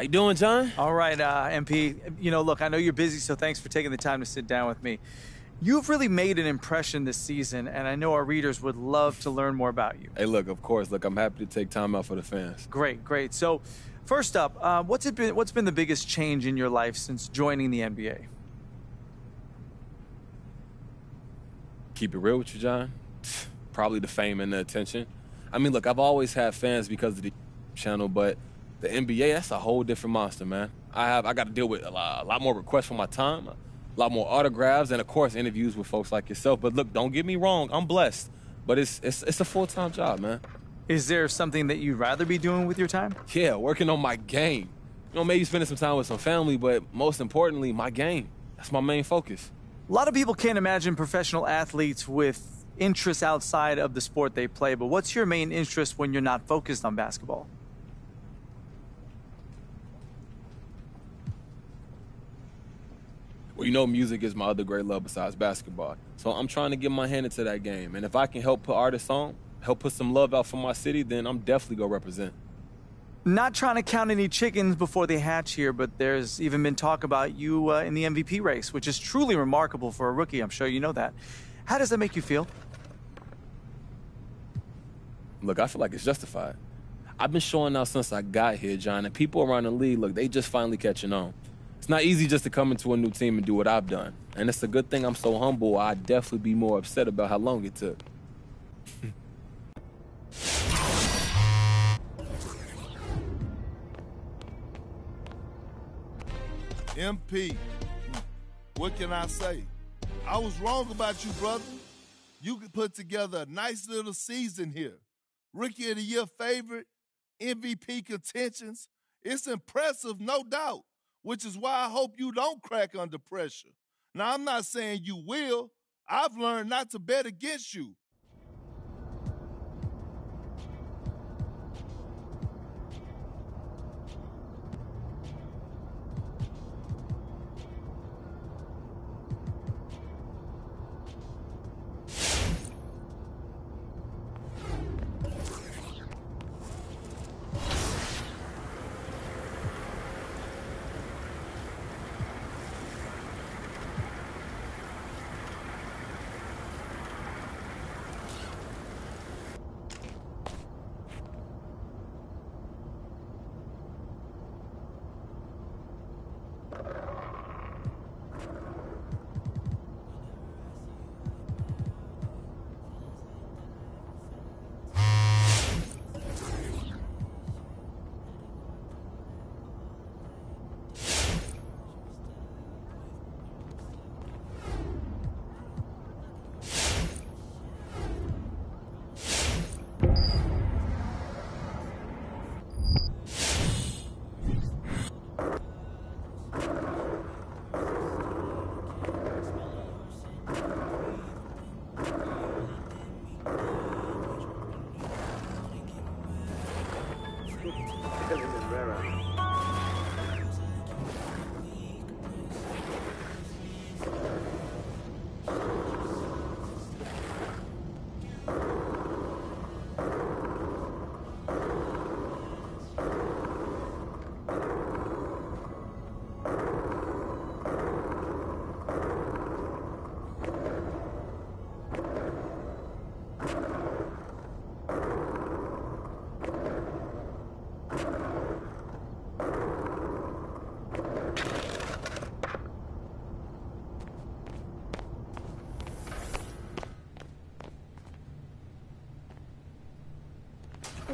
C: How you doing, John?
K: All right, MP. You know, look, I know you're busy, so thanks for taking the time to sit down with me. You've really made an impression this season, and I know our readers would love to learn more about you.
C: Hey, look, of course. Look, I'm happy to take time out for the fans.
K: Great, great. So, first up, what's been the biggest change in your life since joining the NBA?
C: Keep it real with you, John. Probably the fame and the attention. I mean, look, I've always had fans because of the channel, but the NBA, that's a whole different monster, man. I got to deal with a lot more requests for my time, a lot more autographs, and of course, interviews with folks like yourself. But look, don't get me wrong, I'm blessed, but it's a full-time job, man.
K: Is there something that you'd rather be doing with your time?
C: Yeah, working on my game. You know, maybe spending some time with some family, but most importantly, my game. That's my main focus.
K: A lot of people can't imagine professional athletes with interests outside of the sport they play, but what's your main interest when you're not focused on basketball?
C: Well, you know, music is my other great love besides basketball. So I'm trying to get my hand into that game. And if I can help put artists on, help put some love out for my city, then I'm definitely going to represent.
K: Not trying to count any chickens before they hatch here, but there's even been talk about you in the MVP race, which is truly remarkable for a rookie. I'm sure you know that. How does that make you feel?
C: Look, I feel like it's justified. I've been showing out since I got here, John, and people around the league, look, they just finally catching on. It's not easy just to come into a new team and do what I've done. And it's a good thing I'm so humble. I'd definitely be more upset about how long it took.
B: MP, what can I say? I was wrong about you, brother. You could put together a nice little season here. Rookie of the Year favorite, MVP contentions. It's impressive, no doubt, which is why I hope you don't crack under pressure. Now, I'm not saying you will. I've learned not to bet against you.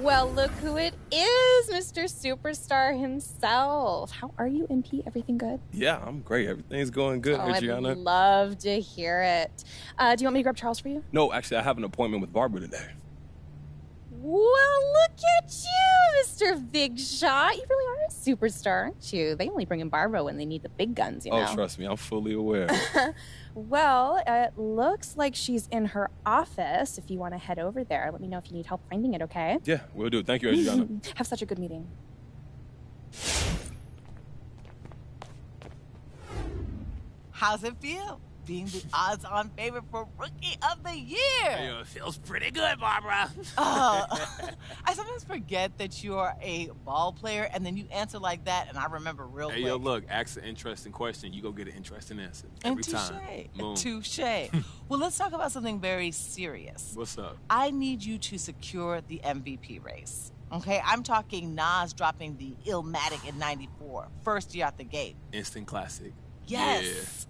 P: Well, look who it is, Mr. Superstar himself. How are you, MP? Everything good?
C: Yeah, I'm great. Everything's going good, Adriana.
P: I'd love to hear it. Do you want me to grab Charles for you?
C: No, actually, I have an appointment with Barbara today.
P: Well, look at you, Mr. Big Shot. You really are a superstar, aren't you? They only bring in Barbara when they need the big guns, you know?
C: Oh, trust me, I'm fully aware.
P: Well, it looks like she's in her office. If you want to head over there, let me know if you need help finding it, okay?
C: Yeah, we'll do it. Thank you, Adriana.
P: Have such a good meeting.
Q: How's it feel, being the odds-on favorite for Rookie of the Year?
R: Hey, it feels pretty good, Barbara.
Q: I sometimes forget that you are a ball player, and then you answer like that, and I remember real quick.
C: Hey, yo, look, ask an interesting question. You go get an interesting answer every time.
Q: Touche. Well, let's talk about something very serious.
C: What's up?
Q: I need you to secure the MVP race. Okay, I'm talking Nas dropping the Illmatic in '94, first year out the gate.
C: Instant classic.
Q: Yes.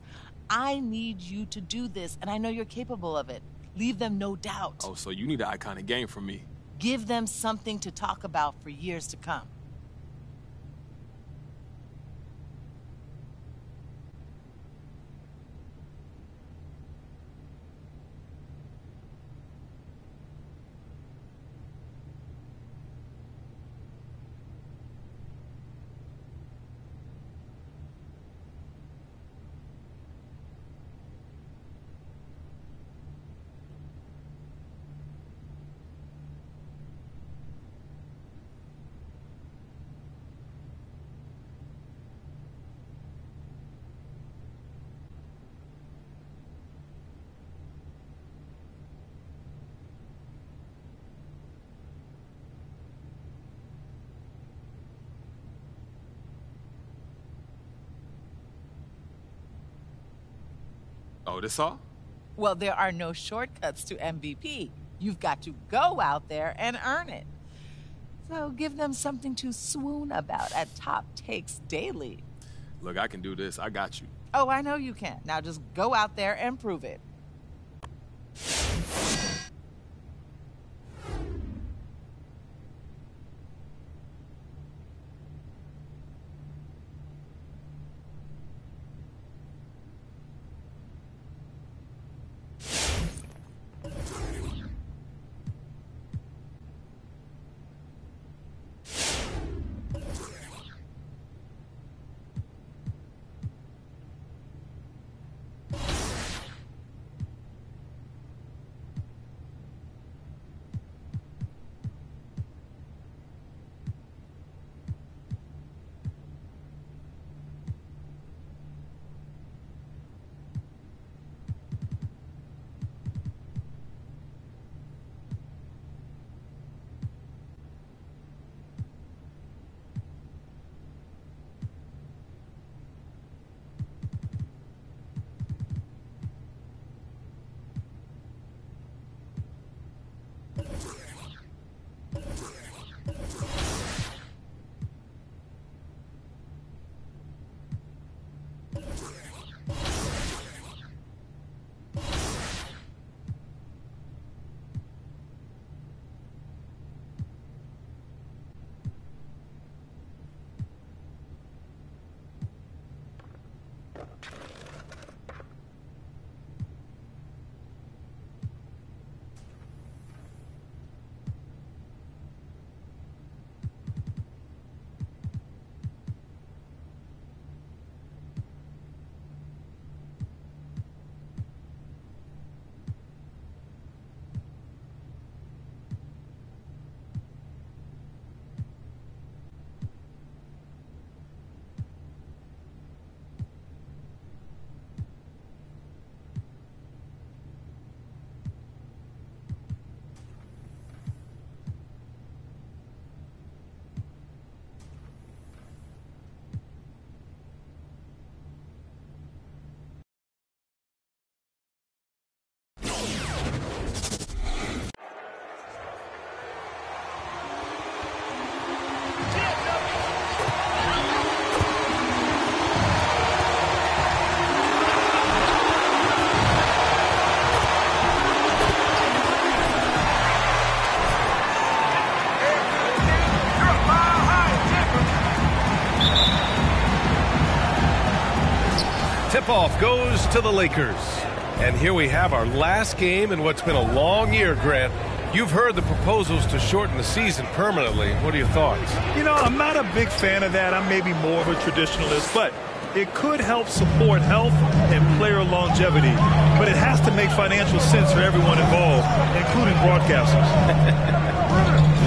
Q: I need you to do this, and I know you're capable of it. Leave them no doubt.
C: Oh, so you need an iconic game from me.
Q: Give them something to talk about for years to come.
C: Oh, this all?
Q: Well, there are no shortcuts to MVP. You've got to go out there and earn it. So give them something to swoon about at Top Takes Daily.
C: Look, I can do this. I got you.
Q: Oh, I know you can. Now just go out there and prove it.
I: Tip-off goes to the Lakers. And here we have our last game in what's been a long year, Grant. You've heard the proposals to shorten the season permanently. What are your thoughts?
S: You know, I'm not a big fan of that. I'm maybe more of a traditionalist, but it could help support health and player longevity. But it has to make financial sense for everyone involved, including broadcasters.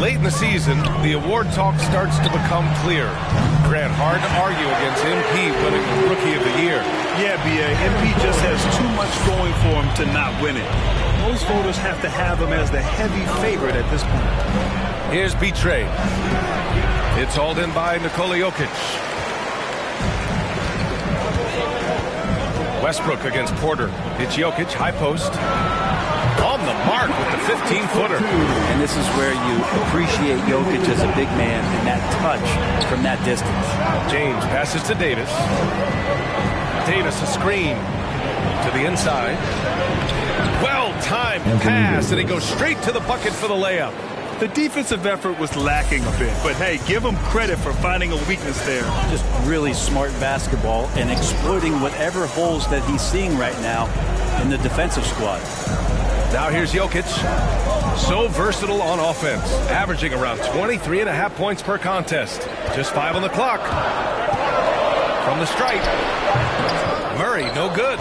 I: Late in the season, the award talk starts to become clear. Grant, hard to argue against MP winning the Rookie of the Year.
S: Yeah, B.A. MP just has too much going for him to not win it. Most voters have to have him as the heavy favorite at this point.
I: Here's B-Trade. It's hauled in by Nikola Jokic. Westbrook against Porter. It's Jokic, high post. On the mark with the 15-footer.
T: And this is where you appreciate Jokic as a big man and that touch from that distance.
I: James passes to Davis. Davis a screen. To the inside. Well-timed pass, and he goes straight to the bucket for the layup.
S: The defensive effort was lacking a bit, but hey, give him credit for finding a weakness there.
T: Just really smart basketball and exploiting whatever holes that he's seeing right now in the defensive squad.
I: Now here's Jokic. So versatile on offense, averaging around 23.5 points per contest. Just 5 on the clock. From the stripe. Murray, no good.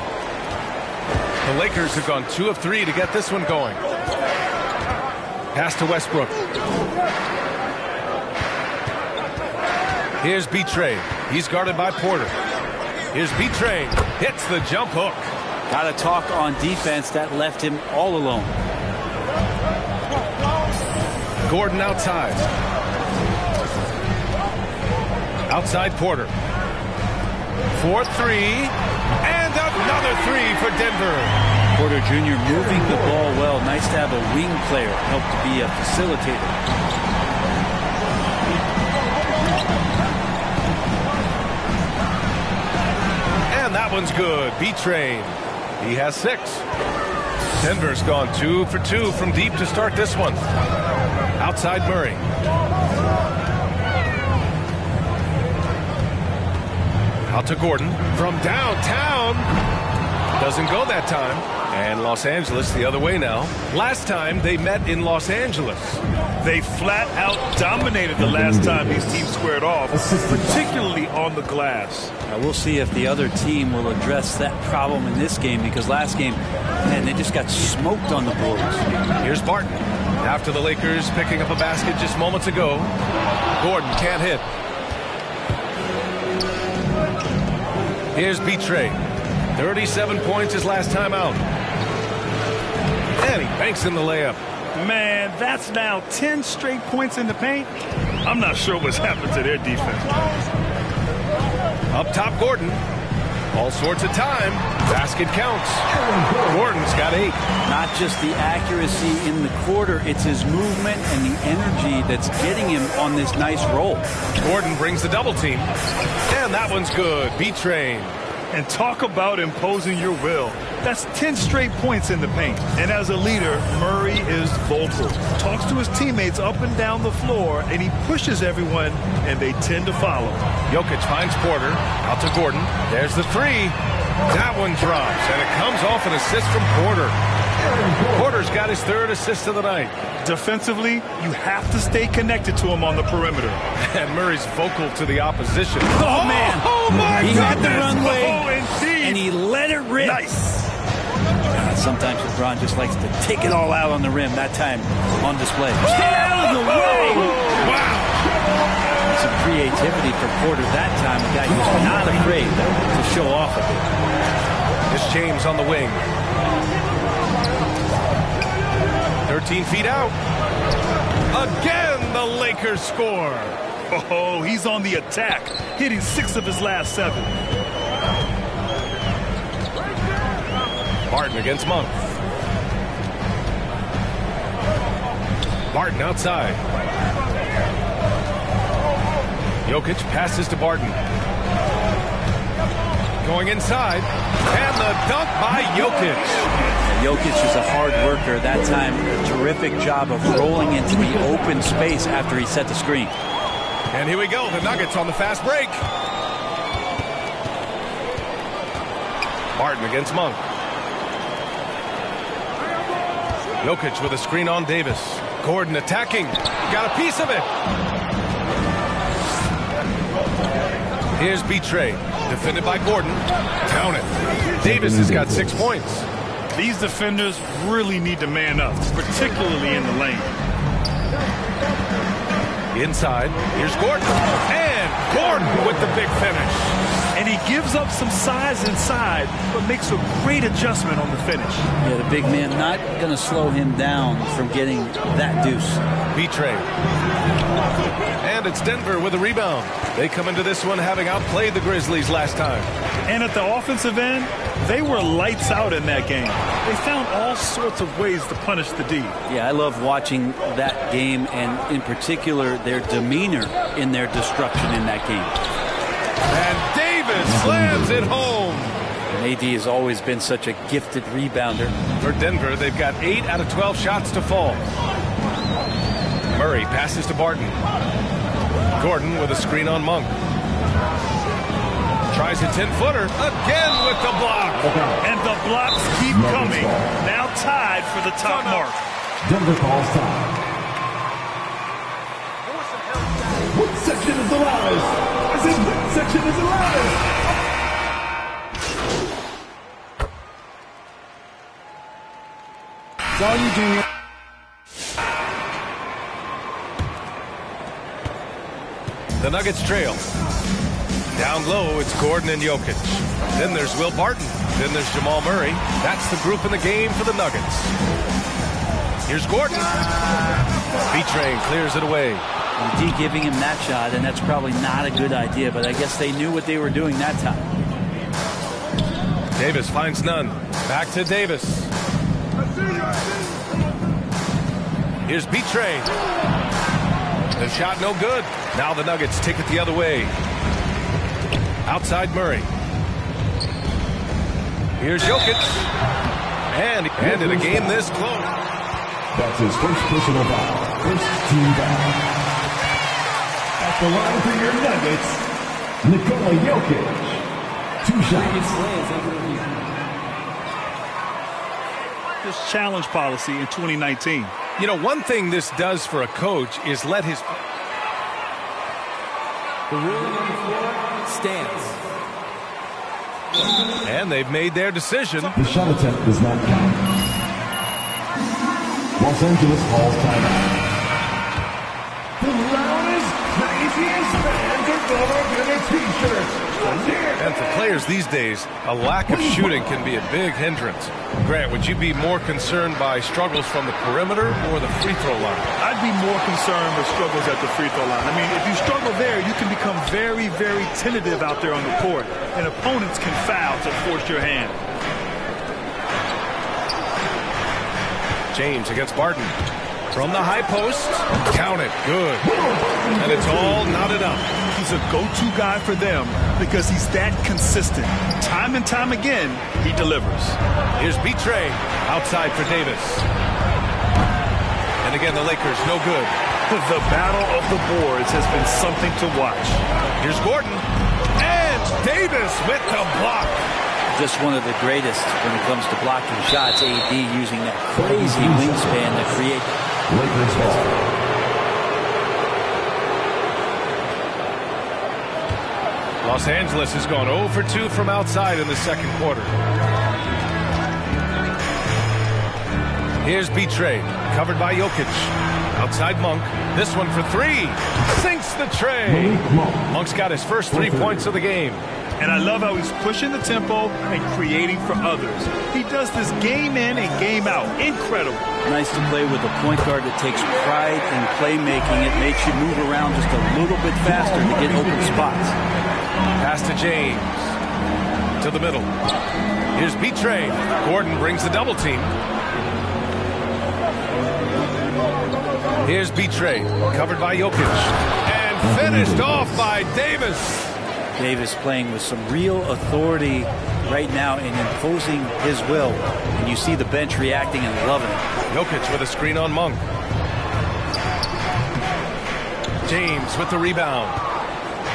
I: The Lakers have gone 2 of 3 to get this one going. Pass to Westbrook. Here's B-Trey. He's guarded by Porter. Here's B-Trey. Hits the jump hook.
T: Got to talk on defense that left him all alone.
I: Gordon outside. Outside Porter. 4-3. And another 3 for Denver.
T: Porter Jr. moving the ball well. Nice to have a wing player help to be a facilitator.
I: And that one's good. B-Train. He has 6. Denver's gone 2 for 2 from deep to start this one. Outside Murray. Out to Gordon from downtown. Doesn't go that time. And Los Angeles the other way now. Last time they met in Los Angeles.
S: They flat out dominated the last time these teams squared off, particularly on the glass.
T: Now we'll see if the other team will address that problem in this game, because last game, man, they just got smoked on the boards.
I: Here's Barton. After the Lakers picking up a basket just moments ago. Gordon can't hit. Here's B-Trey. 37 points his last time out. And he banks in the layup.
S: Man, that's now 10 straight points in the paint. I'm not sure what's happened to their defense.
I: Up top, Gordon. All sorts of time. Basket counts. Gordon's got 8.
T: Not just the accuracy in the quarter, it's his movement and the energy that's getting him on this nice roll.
I: Gordon brings the double team. And that one's good. B-Train.
S: And talk about imposing your will. That's 10 straight points in the paint. And as a leader, Murray is vocal. Talks to his teammates up and down the floor, and he pushes everyone, and they tend to follow.
I: Jokic finds Porter. Out to Gordon. There's the 3. That one drops, and it comes off an assist from Porter. Porter's got his 3rd assist of the night.
S: Defensively, you have to stay connected to him on the perimeter.
I: And Murray's vocal to the opposition.
T: Oh, man.
S: Oh, my
T: He
S: goodness.
T: had the runway,
S: indeed.
T: and he let it rip.
S: Nice.
T: Sometimes LeBron just likes to take it all out on the rim. That time on display. Stay out of the way.
S: Wow.
T: Some creativity for Porter that time. A guy who's not afraid to show off a bit.
I: This James on the wing. 13 feet out. Again, the Lakers score.
S: Oh, he's on the attack, hitting 6 of his last 7.
I: Barton against Monk. Barton outside. Jokic passes to Barton. Going inside. And the dunk by Jokic.
T: Jokic is a hard worker. That time, a terrific job of rolling into the open space after he set the screen.
I: And here we go. The Nuggets on the fast break. Barton against Monk. Jokic with a screen on Davis. Gordon attacking. Got a piece of it. Here's B-Trey. Defended by Gordon. Count it. Davis has got 6 points.
S: These defenders really need to man up, particularly in the lane.
I: Inside. Here's Gordon. And Gordon with the big finish.
S: And he gives up some size inside, but makes a great adjustment on the finish.
T: Yeah, the big man not going to slow him down from getting that deuce.
I: B-Trey. And it's Denver with a rebound. They come into this one having outplayed the Grizzlies last time.
S: And at the offensive end, they were lights out in that game. They found all sorts of ways to punish the D.
T: Yeah, I love watching that game, and in particular, their demeanor in their destruction in that game.
I: And Davis slams it home.
T: AD has always been such a gifted rebounder.
I: For Denver, they've got 8 out of 12 shots to fall. Murray passes to Barton. Gordon with a screen on Monk. Tries a 10-footer. Again with the block.
S: And the blocks keep coming. Now tied for the top mark.
F: Denver calls time. What section is the loudest? I said, what section is the loudest?
O: It's all you, Junior.
I: The Nuggets trail. Down low, it's Gordon and Jokic. Then there's Will Barton. Then there's Jamal Murray. That's the group in the game for the Nuggets. Here's Gordon. B-Train clears it away.
T: AD giving him that shot, and that's probably not a good idea, but I guess they knew what they were doing that time.
I: Davis finds none. Back to Davis. Here's B-Train. The shot no good. Now the Nuggets take it the other way. Outside Murray. Here's Jokic. And in a game this close.
F: That's his first personal foul. First team foul. At the line for your Nuggets, Nikola Jokic. 2 shots.
S: This challenge policy in 2019.
I: You know, one thing this does for a coach is let his...
U: The ruling on the floor stands.
I: And they've made their decision.
F: The shot attempt does not count. Los Angeles calls timeout. The loudest, craziest fans are gonna get a t-shirt.
I: And for players these days, a lack of shooting can be a big hindrance. Grant, would you be more concerned by struggles from the perimeter or the free throw line?
S: I'd be more concerned with struggles at the free throw line. I mean, if you struggle there, you can become very, very tentative out there on the court, and opponents can foul to force your hand.
I: James against Barton. From the high post, count it, good. And it's all knotted up.
S: He's a go-to guy for them because he's that consistent. Time and time again, he delivers.
I: Here's B-Train outside for Davis. And again, the Lakers, no good.
S: The battle of the boards has been something to watch.
I: Here's Gordon. And Davis with the block.
T: Just one of the greatest when it comes to blocking shots. AD using that crazy wingspan to create
F: Lakers ball.
I: Los Angeles has gone 0 for 2 from outside in the second quarter. Here's B-Train, covered by Jokic. Outside Monk. This one for 3. Sinks the tray. Monk's got his first 3 points of the game.
S: And I love how he's pushing the tempo and creating for others. He does this game in and game out. Incredible.
T: Nice to play with a point guard that takes pride in playmaking. It makes you move around just a little bit faster to get open spots.
I: Pass to James. To the middle. Here's B-Train. Gordon brings the double team. Here's B-Train. Covered by Jokic. And finished off by Davis.
T: Davis playing with some real authority right now and imposing his will. And you see the bench reacting and loving it.
I: Jokic with a screen on Monk. James with the rebound.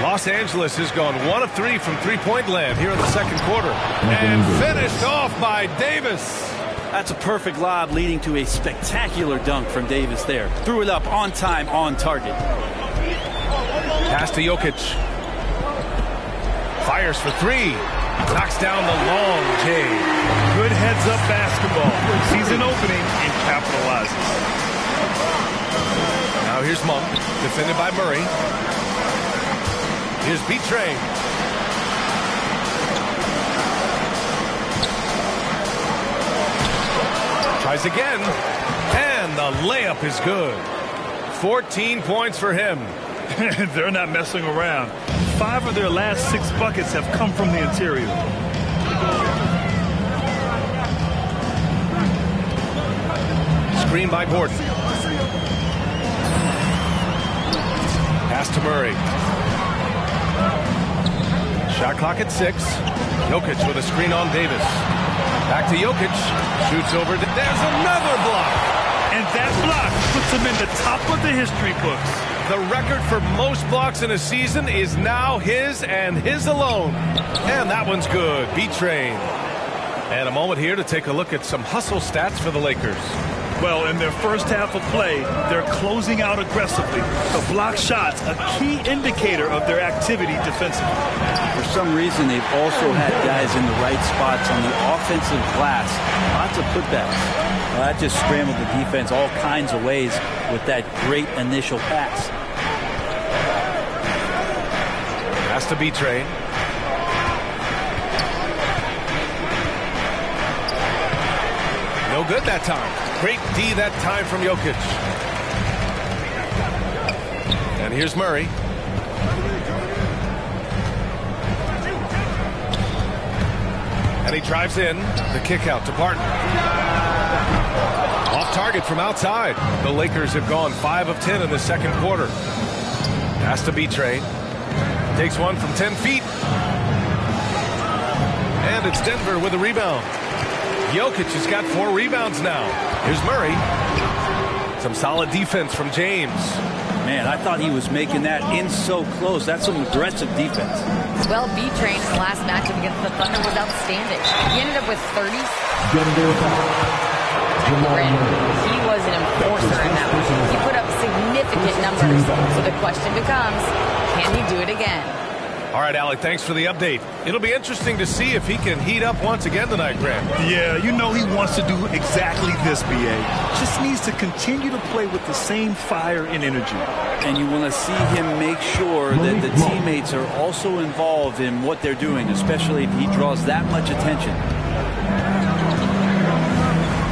I: Los Angeles has gone 1 of 3 from three-point land here in the second quarter. And finished off by Davis.
T: That's a perfect lob leading to a spectacular dunk from Davis there. Threw it up on time, on target.
I: Pass to Jokic. Fires for 3. Knocks down the long J.
S: Good heads-up basketball. Sees an opening and capitalizes.
I: Now here's Monk, defended by Murray. Here's B-Train. Tries again. And the layup is good. 14 points for him.
S: They're not messing around. 5 of their last 6 buckets have come from the interior.
I: Screen by Gordon. Pass to Murray. Shot clock at 6. Jokic with a screen on Davis. Back to Jokic. Shoots over. There's another block.
S: And that block puts him in the top of the history books.
I: The record for most blocks in a season is now his and his alone. And that one's good. B-Train. And a moment here to take a look at some hustle stats for the Lakers.
S: Well, in their first half of play, they're closing out aggressively. The block shots, a key indicator of their activity defensively.
T: For some reason, they've also had guys in the right spots on the offensive glass. Lots of putbacks. Well, that just scrambled the defense all kinds of ways with that great initial pass.
I: Has to be Train. No good that time. Great D that time from Jokic. And here's Murray. And he drives in. The kick out to Barton. Off target from outside. The Lakers have gone 5 of 10 in the second quarter. Has to be Train. Takes one from 10 feet. And it's Denver with a rebound. Jokic has got 4 rebounds now. Here's Murray. Some solid defense from James.
T: Man, I thought he was making that in so close. That's some aggressive defense.
L: Well, B-Train in the last matchup against the Thunder was outstanding. He ended up with 30. He was an enforcer in that one. He put up significant numbers. So the question becomes, can he do it again?
I: All right, Alec, thanks for the update. It'll be interesting to see if he can heat up once again tonight, Grant.
S: Yeah, you know he wants to do exactly this, B.A. Just needs to continue to play with the same fire and energy.
T: And you want to see him make sure that the teammates are also involved in what they're doing, especially if he draws that much attention.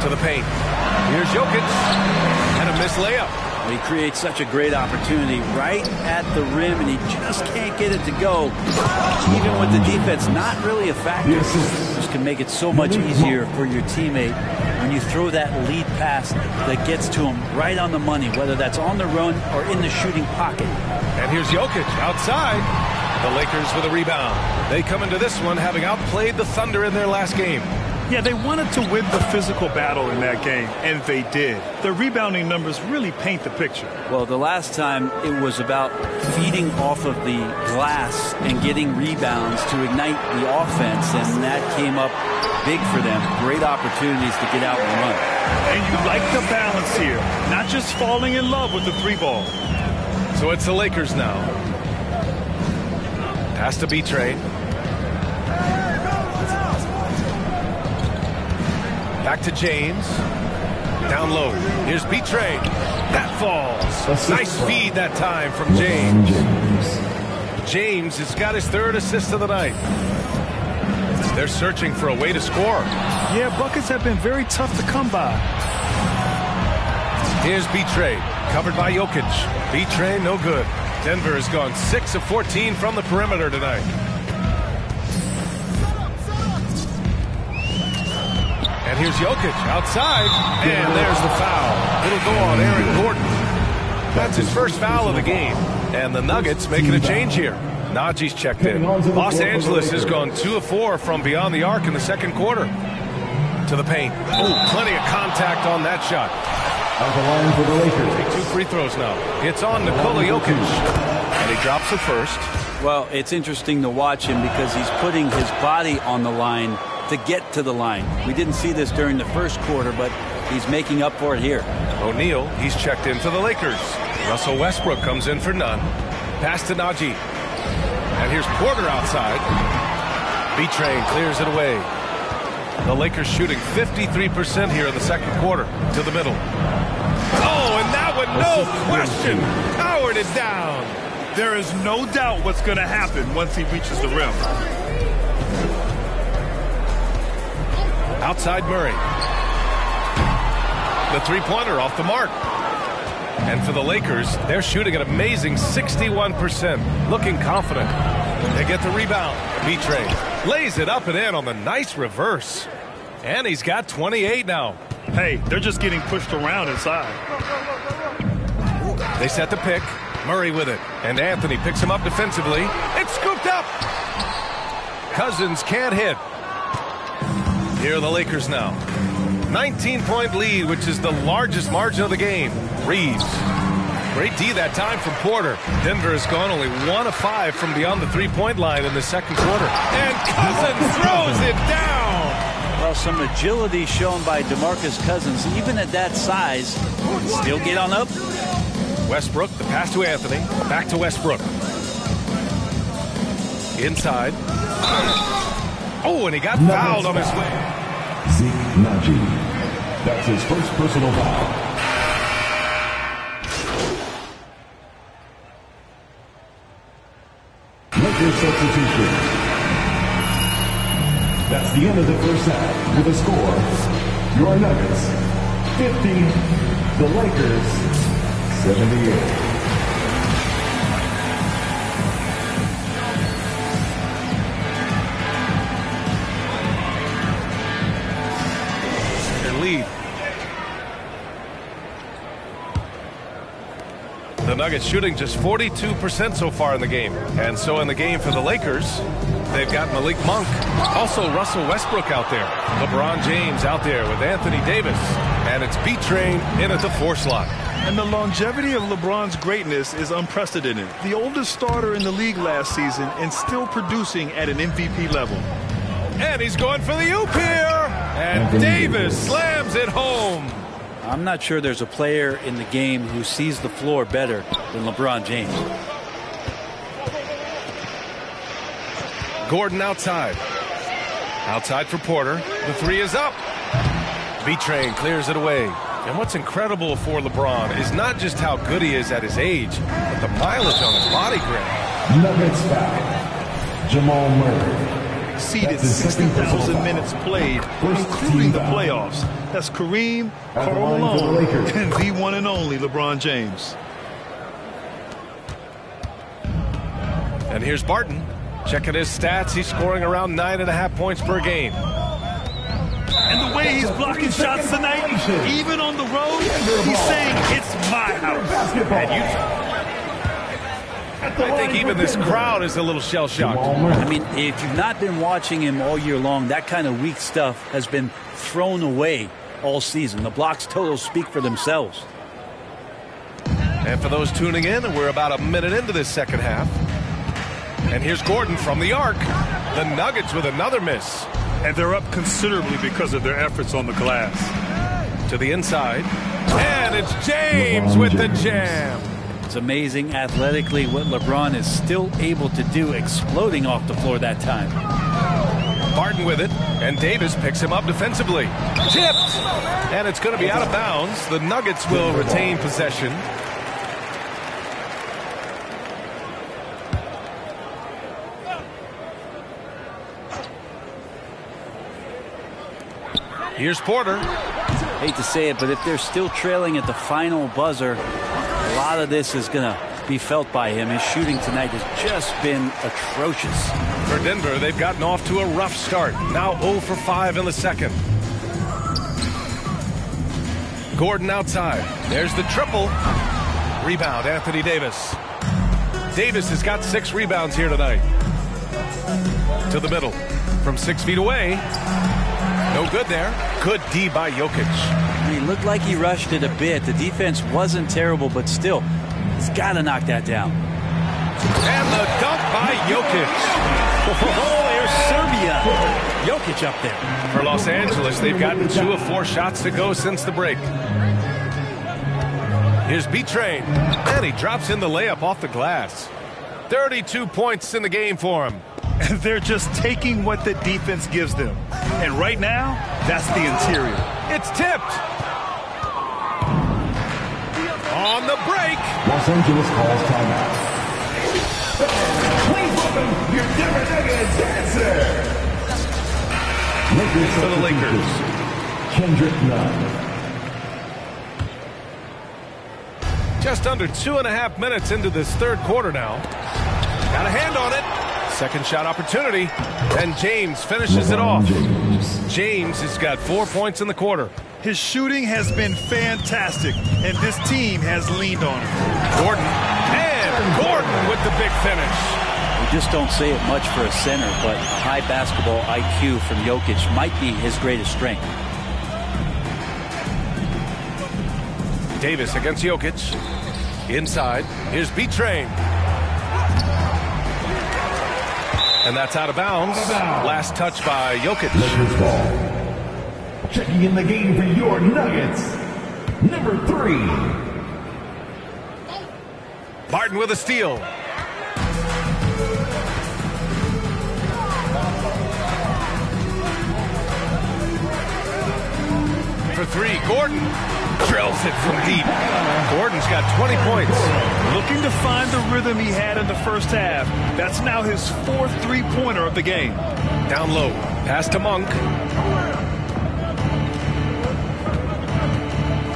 I: To the paint. Here's Jokic. And a missed layup.
T: He creates such a great opportunity right at the rim, and he just can't get it to go. Even with the defense not really a factor, just can make it so much easier for your teammate when you throw that lead pass that gets to him right on the money, whether that's on the run or in the shooting pocket.
I: And here's Jokic outside. The Lakers with a rebound. They come into this one having outplayed the Thunder in their last game.
S: Yeah, they wanted to win the physical battle in that game, and they did. Their rebounding numbers really paint the picture.
T: Well, the last time it was about feeding off of the glass and getting rebounds to ignite the offense, and that came up big for them. Great opportunities to get out and run.
S: And you like the balance here, not just falling in love with the 3-ball.
I: So it's the Lakers now. Has to be Train. Back to James. Down low. Here's B-Train. That falls. Nice feed that time from James. James has got his 3rd assist of the night. They're searching for a way to score.
S: Yeah, buckets have been very tough to come by.
I: Here's B-Train. Covered by Jokic. B-Train, no good. Denver has gone 6 of 14 from the perimeter tonight. And here's Jokic outside, and there's the foul. It'll go on Aaron Gordon. That's his first foul of the game, and the Nuggets making a change here. Najee's checked in. Los Angeles has gone 2 of 4 from beyond the arc in the second quarter. To the paint. Oh, plenty of contact on that shot.
F: At the line for the Lakers.
I: Take 2 free throws now. It's on Nikola Jokic, and he drops the first.
T: Well, it's interesting to watch him because he's putting his body on the line to get to the line. We didn't see this during the first quarter, but he's making up for it here.
I: O'Neal, he's checked in for the Lakers. Russell Westbrook comes in for none. Pass to Najee. And here's Porter outside. B-Train clears it away. The Lakers shooting 53% here in the second quarter. To the middle. Oh, and that one, no question, powered it down.
S: There is no doubt what's going to happen once he reaches the rim.
I: Outside Murray. The 3-pointer off the mark. And for the Lakers, they're shooting an amazing 61%. Looking confident. They get the rebound. B-Train lays it up and in on the nice reverse. And he's got 28 now.
S: Hey, they're just getting pushed around inside.
I: They set the pick. Murray with it. And Anthony picks him up defensively. It's scooped up. Cousins can't hit. Here are the Lakers now. 19-point lead, which is the largest margin of the game. Reeves. Great D that time from Porter. Denver has gone only 1 of 5 from beyond the three-point line in the second quarter. And Cousins throws it down.
T: Well, some agility shown by DeMarcus Cousins, even at that size. Still get on up.
I: Westbrook, the pass to Anthony. Back to Westbrook. Inside. Oh, and he got fouled on his way.
F: Zeke Naji. That's his first personal foul. Lakers substitution. That's the end of the first half with a score. Your Nuggets 50, the Lakers 78.
I: Lead. The Nuggets shooting just 42% so far in the game. And so in the game for the Lakers, they've got Malik Monk. Also Russell Westbrook out there. LeBron James out there with Anthony Davis. And it's B-Train in at the 4 slot.
S: And the longevity of LeBron's greatness is unprecedented. The oldest starter in the league last season and still producing at an MVP level.
I: And he's going for the oop here. And Davis slams it home.
T: I'm not sure there's a player in the game who sees the floor better than LeBron James.
I: Gordon outside. Outside for Porter. The 3 is up. B-Train clears it away. And what's incredible for LeBron is not just how good he is at his age, but the mileage on his body grip.
F: Nuggets foul. Jamal Murray.
S: Exceeded 60,000 minutes played, including the playoffs. That's Kareem, Karl Malone, and the one and only LeBron James.
I: And here's Barton. Checking his stats, he's scoring around 9.5 points per game.
S: And the way he's blocking shots tonight, even on the road, he's saying, it's my house.
I: And I think even this crowd is a little shell-shocked.
T: I mean, if you've not been watching him all year long, that kind of weak stuff has been thrown away all season. The blocks totals speak for themselves.
I: And for those tuning in, we're about a minute into this second half. And here's Gordon from the arc. The Nuggets with another miss.
S: And they're up considerably because of their efforts on the glass.
I: To the inside. And it's James with the jam.
T: It's amazing athletically what LeBron is still able to do, exploding off the floor that time.
I: Barton with it, and Davis picks him up defensively. Tipped! And it's going to be out of bounds. The Nuggets will retain possession. Here's Porter.
T: Hate to say it, but if they're still trailing at the final buzzer, a lot of this is going to be felt by him. His shooting tonight has just been atrocious.
I: For Denver, they've gotten off to a rough start. Now 0 for 5 in the second. Gordon outside. There's the triple. Rebound, Anthony Davis. Davis has got 6 rebounds here tonight. To the middle. From 6 feet away. No good there. Good D by Jokic.
T: He looked like he rushed it a bit. The defense wasn't terrible, but still, he's got to knock that down.
I: And the dunk by Jokic.
T: Oh, here's Serbia. Jokic up there.
I: For Los Angeles, they've gotten 2 of 4 shots to go since the break. Here's B-Train. And he drops in the layup off the glass. 32 points in the game for him.
S: And they're just taking what the defense gives them. And right now, that's the interior.
I: It's tipped. On the break.
F: Los Angeles calls timeout. Please welcome your Denver Nuggets dancer.
I: For the Lakers.
F: Kendrick Nunn.
I: Just under 2.5 minutes into this third quarter now. Got a hand on it. Second shot opportunity, and James finishes it off. James has got 4 points in the quarter.
S: His shooting has been fantastic, and this team has leaned on him.
I: Gordon with the big finish.
T: We just don't say it much for a center, but a high basketball IQ from Jokic might be his greatest strength.
I: Davis against Jokic. Inside, here's B-Train. And that's out of bounds. Last touch by Jokic.
F: Lakers ball. Checking in the game for your Nuggets, number 3.
I: Martin with a steal. For 3, Gordon drills it from deep. Gordon's got 20 points.
S: Looking to find the rhythm he had in the first half. That's now his 4th three-pointer of the game.
I: Down low, pass to Monk.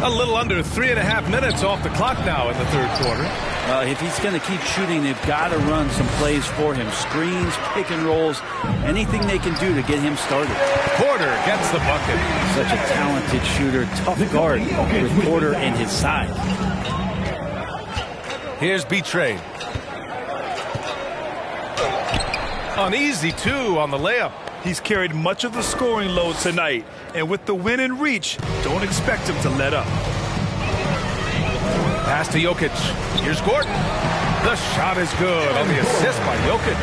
I: A little under 3.5 minutes off the clock now in the third quarter.
T: If he's going to keep shooting, they've got to run some plays for him. Screens, pick and rolls, anything they can do to get him started.
I: Porter gets the bucket.
T: Such a talented shooter, tough guard with Porter in his side.
I: Here's B-Train. An easy 2 on the layup.
S: He's carried much of the scoring load tonight, and with the win in reach, don't expect him to let up.
I: Pass to Jokic. Here's Gordon. The shot is good on the assist by Jokic.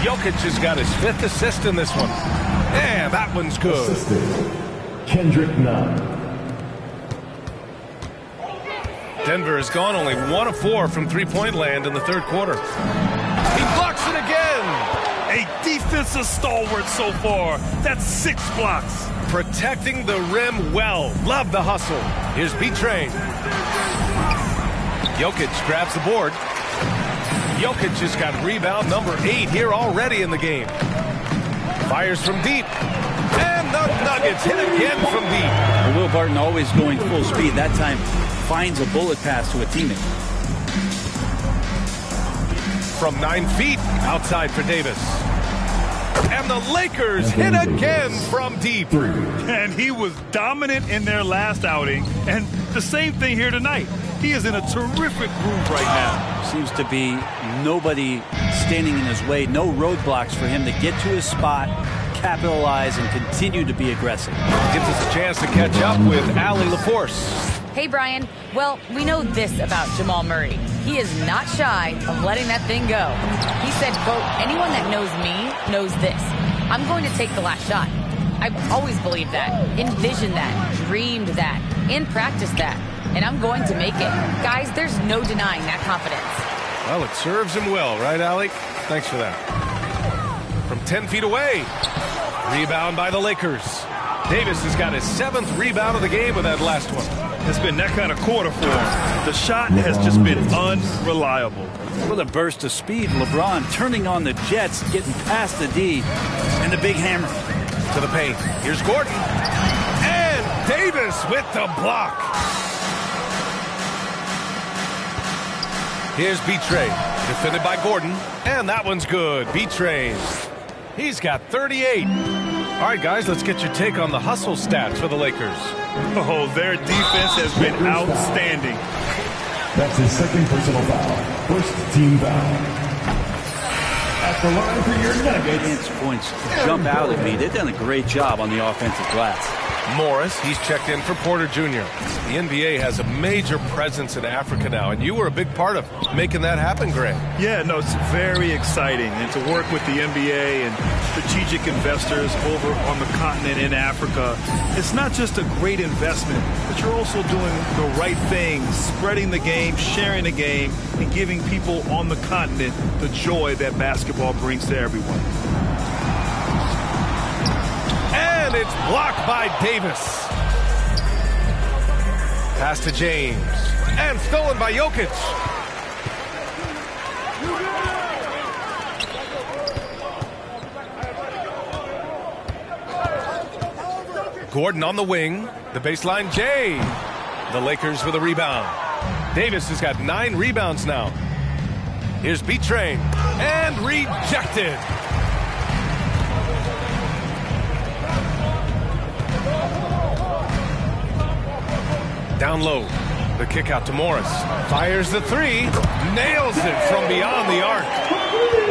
I: Jokic has got his 5th assist in this one. And that one's good.
F: Assistant, Kendrick Nunn.
I: Denver has gone only 1 of 4 from three-point land in the third quarter. He blocks it again.
S: A defensive stalwart so far. That's 6 blocks.
I: Protecting the rim well. Love the hustle. Here's B-Train. Jokic grabs the board. Jokic has got rebound number 8 here already in the game. Fires from deep. And the Nuggets hit again from deep.
T: Will Barton always going full speed. That time finds a bullet pass to a teammate.
I: From 9 feet outside for Davis. And the Lakers hit again from deep.
S: And he was dominant in their last outing. And the same thing here tonight. He is in a terrific groove right now.
T: Seems to be nobody standing in his way. No roadblocks for him to get to his spot, capitalize, and continue to be aggressive.
I: Gives us a chance to catch up with Allie LaForce.
L: Hey, Brian. Well, we know this about Jamal Murray. He is not shy of letting that thing go. He said, quote, anyone that knows me knows this. I'm going to take the last shot. I've always believed that, envisioned that, dreamed that, and practiced that. And I'm going to make it. Guys, there's no denying that confidence.
I: Well, it serves him well, right, Allie? Thanks for that. From 10 feet away. Rebound by the Lakers. Davis has got his 7th rebound of the game with that last one.
S: It's been that kind of quarter for him. The shot has just been unreliable.
T: With a burst of speed, LeBron turning on the Jets, getting past the D, and the big hammer.
I: To the paint. Here's Gordon. And Davis with the block. Here's B-Train, defended by Gordon, and that one's good. B-Train, he's got 38. All right, guys, let's get your take on the hustle stats for the Lakers.
S: Oh, their defense has been outstanding.
F: That's his 2nd personal foul. First team foul. At the line for your Nuggets.
T: Chance points jump out at me. They've done a great job on the offensive glass.
I: Morris, he's checked in for Porter Jr. The NBA has a major presence in Africa now, and you were a big part of making that happen, Greg.
S: Yeah, no, it's very exciting. And to work with the NBA and strategic investors over on the continent in Africa, it's not just a great investment, but you're also doing the right things, spreading the game, sharing the game, and giving people on the continent the joy that basketball brings to everyone.
I: And it's blocked by Davis. Pass to James. And stolen by Jokic. Gordon on the wing. The baseline, Jay. The Lakers with a rebound. Davis has got 9 rebounds now. Here's B-Train. And rejected. Down low. The kick out to Morris. Fires the 3. Nails it from beyond the arc.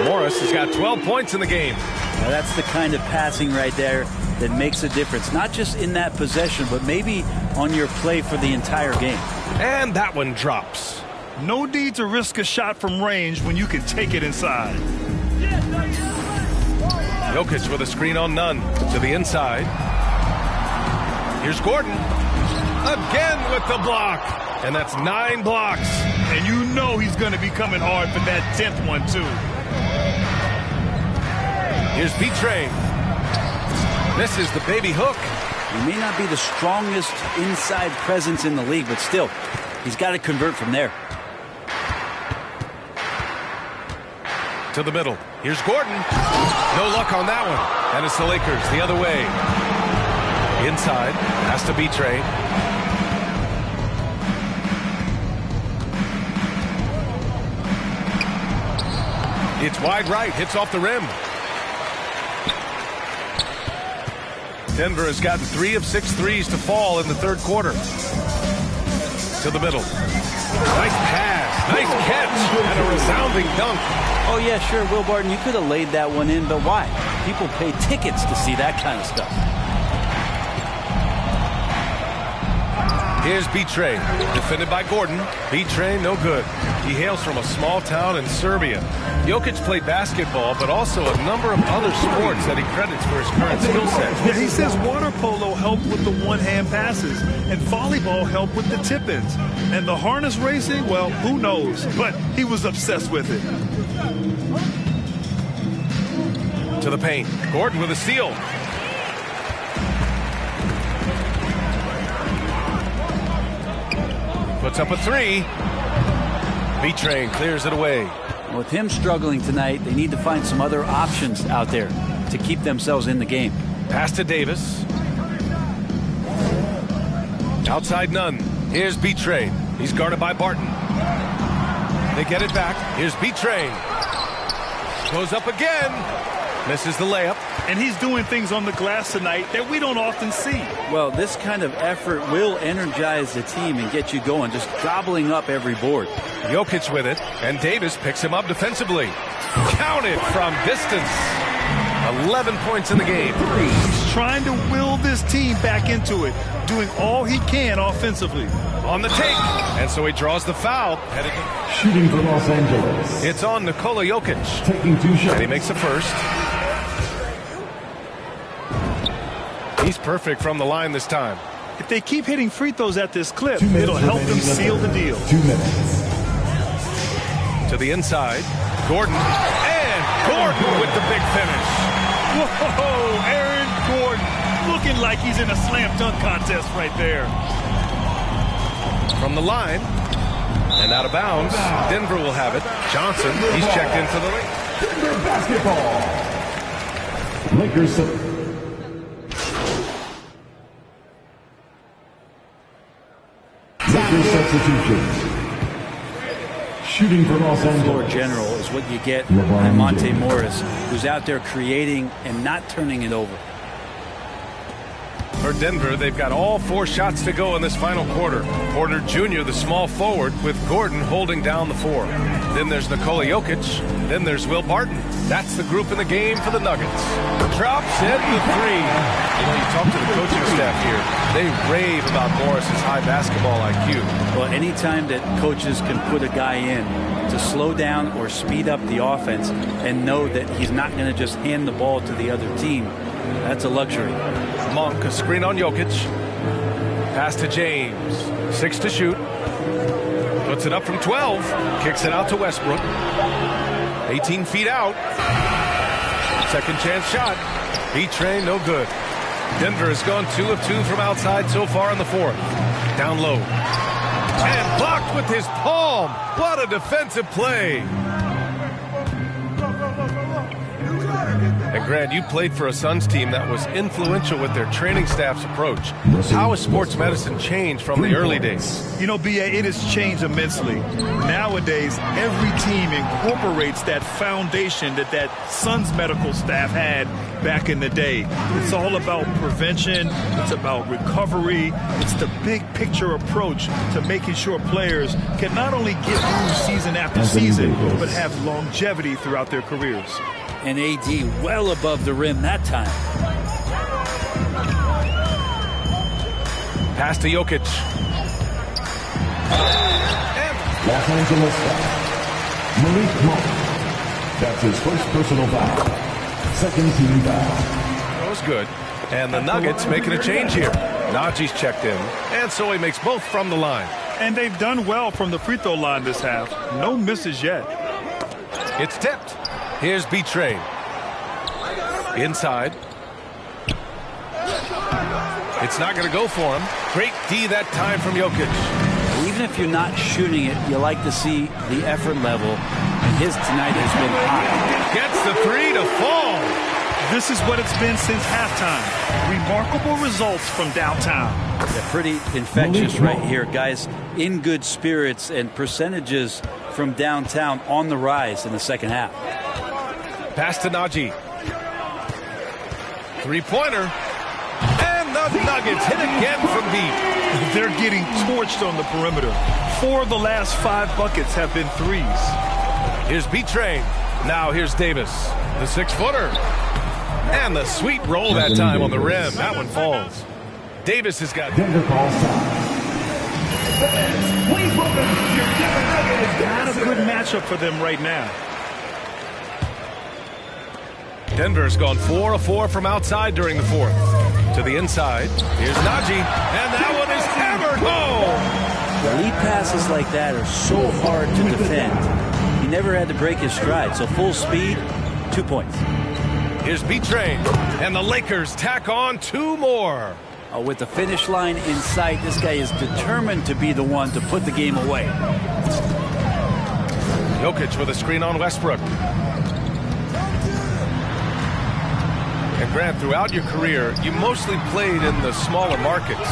I: Morris has got 12 points in the game.
T: Well, that's the kind of passing right there that makes a difference. Not just in that possession, but maybe on your play for the entire game.
I: And that one drops.
S: No need to risk a shot from range when you can take it inside.
I: Jokic with a screen on Nunn to the inside. Here's Gordon. Again with the block. And that's 9 blocks.
S: And you know he's going to be coming hard for that 10th one, too.
I: Here's B-Train. Misses the baby hook.
T: He may not be the strongest inside presence in the league, but still, he's got to convert from there.
I: To the middle. Here's Gordon. No luck on that one. And it's the Lakers the other way. Inside. Has to be Trey. It's wide right. Hits off the rim. Denver has gotten 3 of 6 threes to fall in the third quarter. To the middle. Nice pass. Nice catch. And a resounding dunk.
T: Oh, yeah, sure, Will Barton, you could have laid that one in, but why? People pay tickets to see that kind of stuff.
I: Here's B-Train, defended by Gordon. B-Train, no good. He hails from a small town in Serbia. Jokic played basketball, but also a number of other sports that he credits for his current skill set.
S: Yeah, he says water polo helped with the one-hand passes, and volleyball helped with the tip-ins. And the harness racing, well, who knows? But he was obsessed with it.
I: To the paint. Gordon with a steal. Puts up a 3. B-Train clears it away.
T: With him struggling tonight, they need to find some other options out there to keep themselves in the game.
I: Pass to Davis. Outside Nunn. Here's B-Train. He's guarded by Barton. They get it back. Here's B-Train. Goes up again. Misses the layup.
S: And he's doing things on the glass tonight that we don't often see.
T: Well, this kind of effort will energize the team and get you going, just gobbling up every board.
I: Jokic with it, and Davis picks him up defensively. Counted from distance. 11 points in the game.
S: He's trying to will this team back into it, doing all he can offensively.
I: On the take, and so he draws the foul.
F: Shooting for Los Angeles.
I: It's on Nikola Jokic.
F: Taking 2 shots.
I: And he makes the first. He's perfect from the line this time.
S: If they keep hitting free throws at this clip, it'll help them seal the deal.
F: 2 minutes.
I: To the inside. Gordon. And Gordon with the big finish.
S: Whoa, Aaron Gordon looking like he's in a slam dunk contest right there.
I: From the line. And out of bounds. Denver will have it. Johnson, he's checked in for the lane.
F: Denver basketball. Lakers. Substitutions. Shooting for Los Angeles.
T: Floor general is what you get from Monte Morris, who's out there creating and not turning it over.
I: For Denver, they've got all 4 shots to go in this final quarter. Porter Jr., the small forward, with Gordon holding down the 4. Then there's Nikola Jokic. Then there's Will Barton. That's the group in the game for the Nuggets. Drops in the 3. You know, you talk to the coaching staff here. They rave about Morris's high basketball IQ.
T: Well, anytime that coaches can put a guy in to slow down or speed up the offense and know that he's not going to just hand the ball to the other team, that's a luxury.
I: Monk, a screen on Jokic. Pass to James. 6 to shoot. Puts it up from 12. Kicks it out to Westbrook. 18 feet out. Second chance shot. B-Train, no good. Denver has gone 2 of 2 from outside so far in the 4th. Down low. And blocked with his palm. What a defensive play. And Grant, you played for a Suns team that was influential with their training staff's approach. How has sports medicine changed from the early days?
S: You know, B.A., it has changed immensely. Nowadays, every team incorporates that foundation that Suns medical staff had back in the day. It's all about prevention. It's about recovery. It's the big picture approach to making sure players can not only get through season after season, but have longevity throughout their careers.
T: And AD well above the rim that time.
I: Pass to Jokic.
F: Los Angeles Malik Monk. That's his first personal foul. Second team foul.
I: That was good. And the Nuggets making a change here. Najee's checked in, and so he makes both from the line.
S: And they've done well from the free throw line this half. No misses yet.
I: It's tipped. Here's B-Train. Inside. It's not going to go for him. Great D that time from Jokic.
T: Even if you're not shooting it, you like to see the effort level. And his tonight has been high.
I: Gets the three to fall.
S: This is what it's been since halftime. Remarkable results from downtown.
T: Yeah, pretty infectious right here, guys. In good spirits and percentages from downtown on the rise in the second half.
I: Pass to Najee. Three-pointer. And the Nuggets hit again from deep.
S: They're getting torched on the perimeter. 4 of the last 5 buckets have been threes.
I: Here's B-Train. Now here's Davis. The 6-footer. And the sweet roll that time on the rim. That one falls. Davis has got...
S: Not a good matchup for them right now.
I: Denver's gone 4 of 4 from outside during the fourth. To the inside. Here's Najee. And that one is hammered home.
T: Lead passes like that are so hard to defend. He never had to break his stride. So full speed, 2 points.
I: Here's B-Train. And the Lakers tack on 2 more.
T: With the finish line in sight, this guy is determined to be the one to put the game away.
I: Jokic with a screen on Westbrook. And Grant, throughout your career, you mostly played in the smaller markets.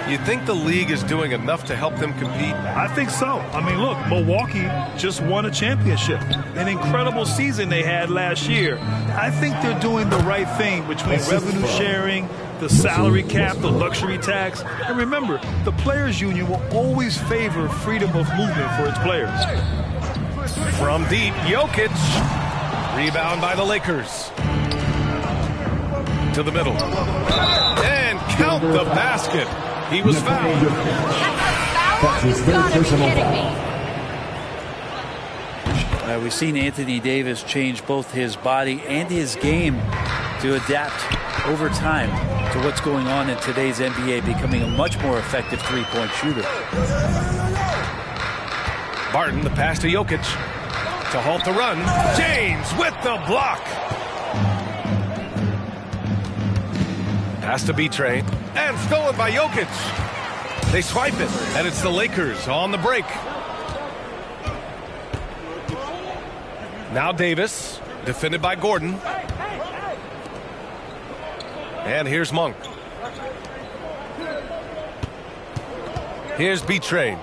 I: You think the league is doing enough to help them compete?
S: I think so. I mean, look, Milwaukee just won a championship. An incredible season they had last year. I think they're doing the right thing between revenue sharing, the salary cap, the luxury tax. And remember, the Players Union will always favor freedom of movement for its players.
I: From deep, Jokic. Rebound by the Lakers. To the middle. And count the basket. He was fouled.
F: That's his third personal foul.
T: We've seen Anthony Davis change both his body and his game to adapt over time to what's going on in today's NBA, becoming a much more effective three-point shooter.
I: Barton, the pass to Jokic to halt the run. James with the block. Pass to B-Train, and stolen by Jokic. They swipe it, and it's the Lakers on the break. Now Davis, defended by Gordon. And here's Monk. Here's B-Train.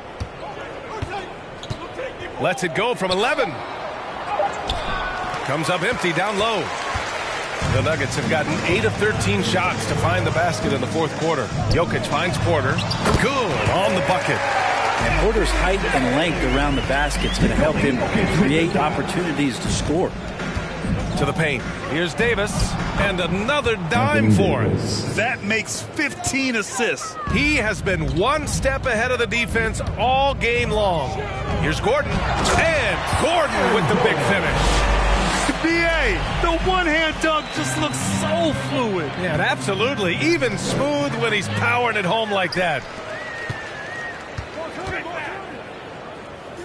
I: Lets it go from 11. Comes up empty down low. The Nuggets have gotten 8 of 13 shots to find the basket in the fourth quarter. Jokic finds Porter. Good on the bucket.
T: And Porter's height and length around the basket is going to help him create opportunities to score.
I: To the paint. Here's Davis. And another dime for him.
S: That makes 15 assists.
I: He has been one step ahead of the defense all game long. Here's Gordon. And Gordon with the big finish.
S: B.A., the one-hand dunk just looks so fluid.
I: Yeah, absolutely. Even smooth when he's powering it home like that.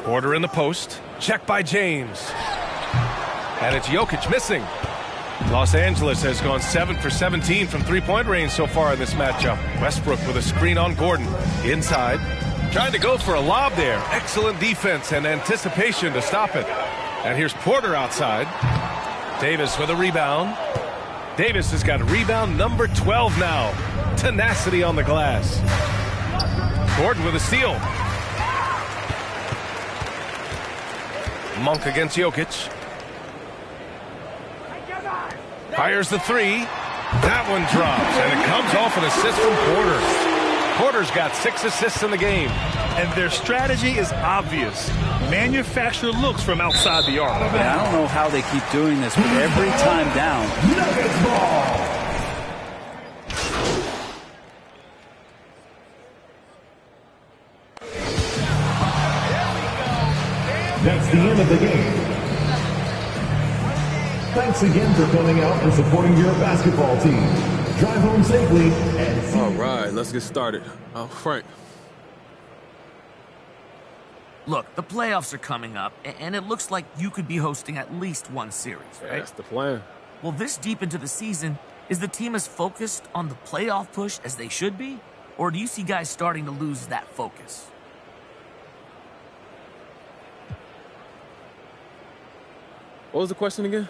I: Porter in the post. Check by James. And it's Jokic missing. Los Angeles has gone 7 for 17 from three-point range so far in this matchup. Westbrook with a screen on Gordon. Inside. Trying to go for a lob there. Excellent defense and anticipation to stop it. And here's Porter outside. Davis with a rebound. Davis has got rebound number 12 now. Tenacity on the glass. Gordon with a steal. Monk against Jokic. Fires the three. That one drops, and it comes off an assist from Porter. Porter's got 6 assists in the game.
S: And their strategy is obvious. Manufacture looks from outside the arc.
T: And I don't know how they keep doing this, but every time down.
F: Nuggets ball. That's the end of the game. Thanks again for coming out and supporting your basketball team. Drive home safely and see.
C: All right, let's get started. Frank.
G: Look, the playoffs are coming up, and it looks like you could be hosting at least one series, right?
C: That's the plan.
G: Well, this deep into the season, is the team as focused on the playoff push as they should be? Or do you see guys starting to lose that focus?
C: What was the question again?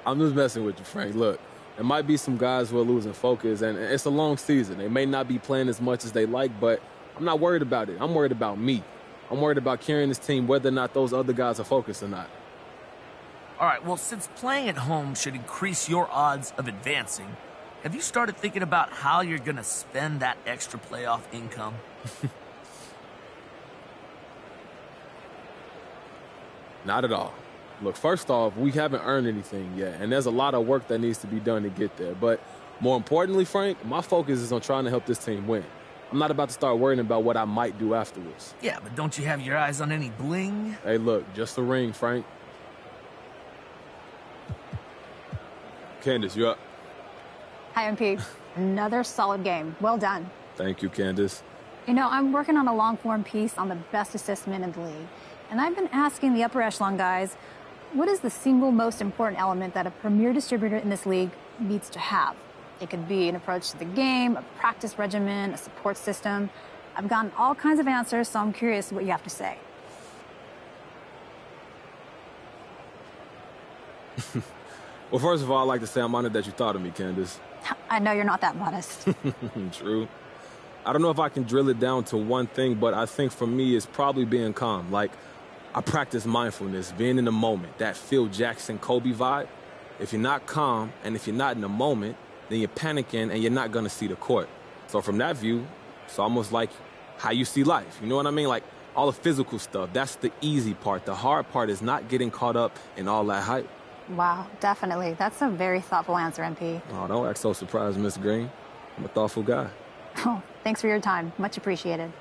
C: I'm just messing with you, Frank. Look, there might be some guys who are losing focus, and it's a long season. They may not be playing as much as they like, but I'm not worried about it. I'm worried about me. I'm worried about carrying this team whether or not those other guys are focused or not.
G: All right, well, since playing at home should increase your odds of advancing, have you started thinking about how you're going to spend that extra playoff income?
C: Not at all. Look, first off, we haven't earned anything yet, and there's a lot of work that needs to be done to get there. But more importantly, Frank, my focus is on trying to help this team win. I'm not about to start worrying about what I might do afterwards.
G: Yeah, but don't you have your eyes on any bling?
C: Hey, look, just a ring, Frank. Candace, you up?
A: Hi, MP. Another solid game. Well done.
C: Thank you, Candace.
A: You know, I'm working on a long-form piece on the best assist men in the league. And I've been asking the upper echelon guys, what is the single most important element that a premier distributor in this league needs to have? It could be an approach to the game, a practice regimen, a support system. I've gotten all kinds of answers, so I'm curious what you have to say.
C: Well, first of all, I'd like to say I'm honored that you thought of me, Candace.
A: I know you're not that modest.
C: True. I don't know if I can drill it down to one thing, but I think for me it's probably being calm. Like, I practice mindfulness, being in the moment, that Phil Jackson, Kobe vibe. If you're not calm and if you're not in the moment, then you're panicking and you're not going to see the court. So from that view, it's almost like how you see life. You know what I mean? Like, all the physical stuff, that's the easy part. The hard part is not getting caught up in all that hype.
A: Wow, definitely. That's a very thoughtful answer, MP.
C: Oh, don't act so surprised, Miss Green. I'm a thoughtful guy.
A: Oh, thanks for your time. Much appreciated.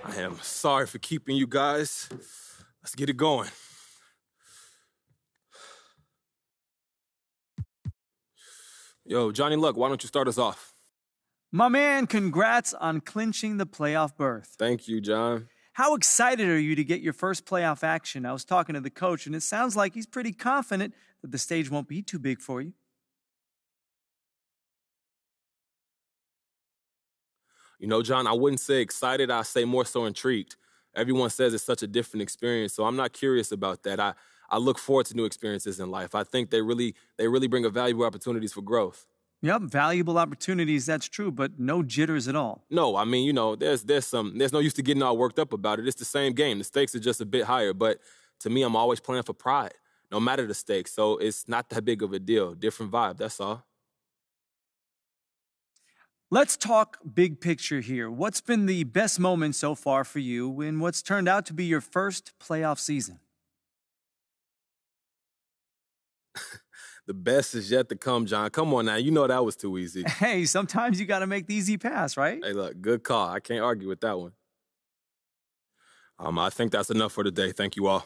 C: I am sorry for keeping you guys. Let's get it going. Yo, Johnny Luck, why don't you start us off?
K: My man, congrats on clinching the playoff berth.
C: Thank you, John.
K: How excited are you to get your first playoff action? I was talking to the coach, and it sounds like he's pretty confident that the stage won't be too big for you.
C: You know, John, I wouldn't say excited. I'd say more so intrigued. Everyone says it's such a different experience, so I'm not curious about that. I look forward to new experiences in life. I think they really bring a valuable opportunities for growth.
K: Yep, valuable opportunities, that's true, but no jitters at all.
C: No, I mean, you know, there's no use to getting all worked up about it. It's the same game. The stakes are just a bit higher, but to me, I'm always playing for pride, no matter the stakes. So it's not that big of a deal. Different vibe, that's all.
K: Let's talk big picture here. What's been the best moment so far for you in what's turned out to be your first playoff season?
C: The best is yet to come, John. Come on now. You know that was too easy.
K: Hey, sometimes you got to make the easy pass, right?
C: Hey, look, good call. I can't argue with that one. I think that's enough for today. Thank you all.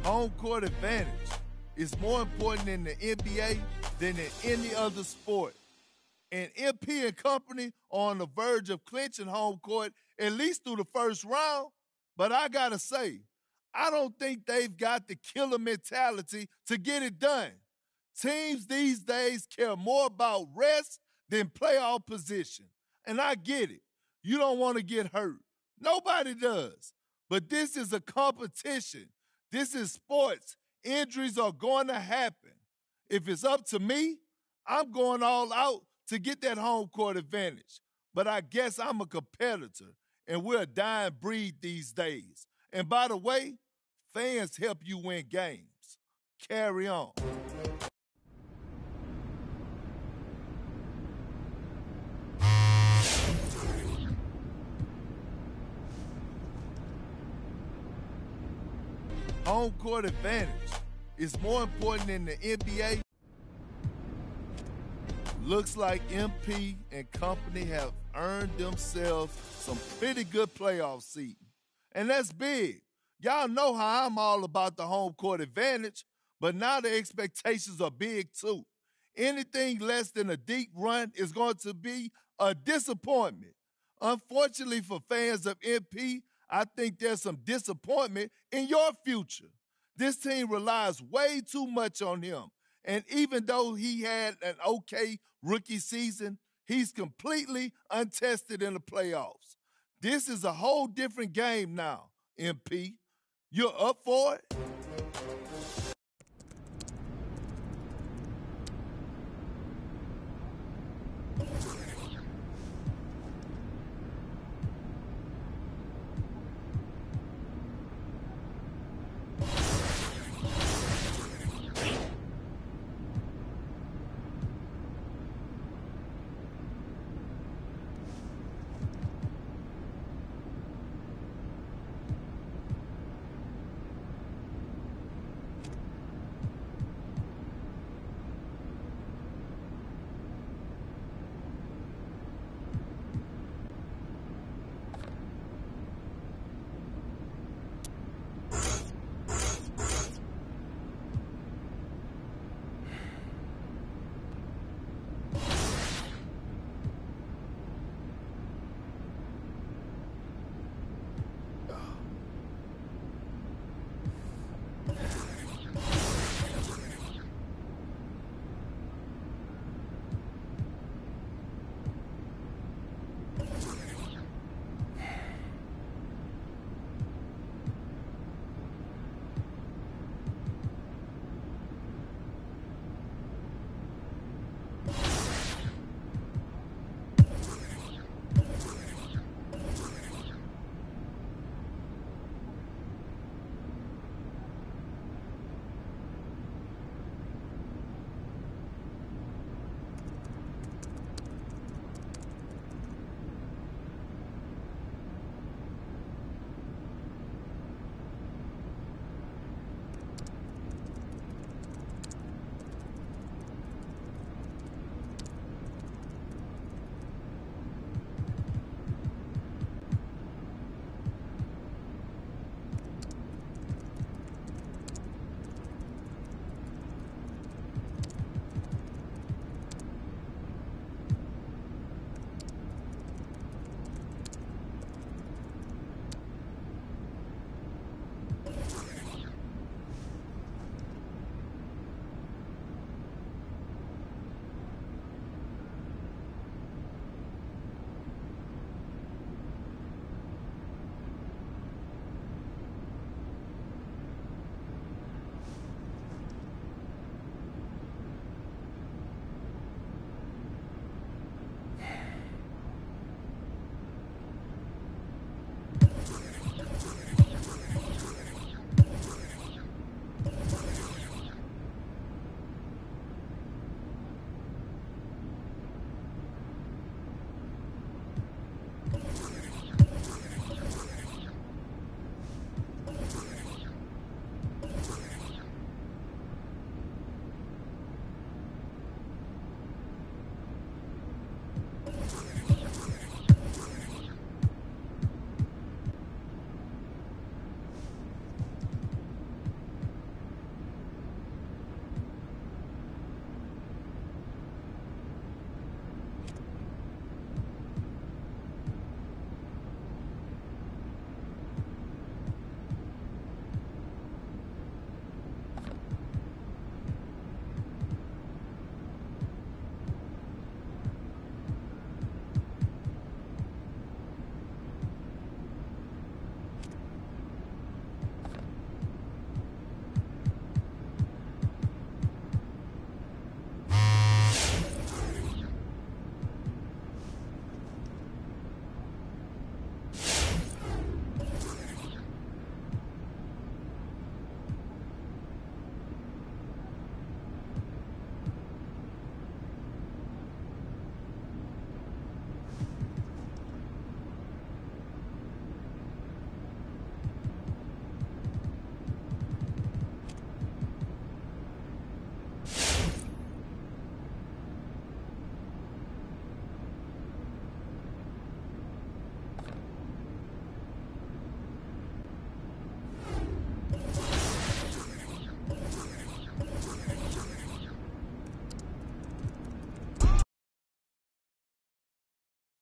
B: Home court advantage is more important in the NBA than in any other sport. And MP and company are on the verge of clinching home court at least through the first round. But I gotta say, I don't think they've got the killer mentality to get it done. Teams these days care more about rest than playoff position. And I get it. You don't want to get hurt. Nobody does. But this is a competition. This is sports. Injuries are going to happen. If it's up to me, I'm going all out to get that home court advantage. But I guess I'm a competitor, and we're a dying breed these days. And by the way, fans help you win games. Carry on. Home court advantage is more important in the NBA. Looks like MP and company have earned themselves some pretty good playoff seating. And that's big. Y'all know how I'm all about the home court advantage, but now the expectations are big too. Anything less than a deep run is going to be a disappointment. Unfortunately for fans of MP, I think there's some disappointment in your future. This team relies way too much on him. And even though he had an okay rookie season, he's completely untested in the playoffs. This is a whole different game now, MP. You're up for it?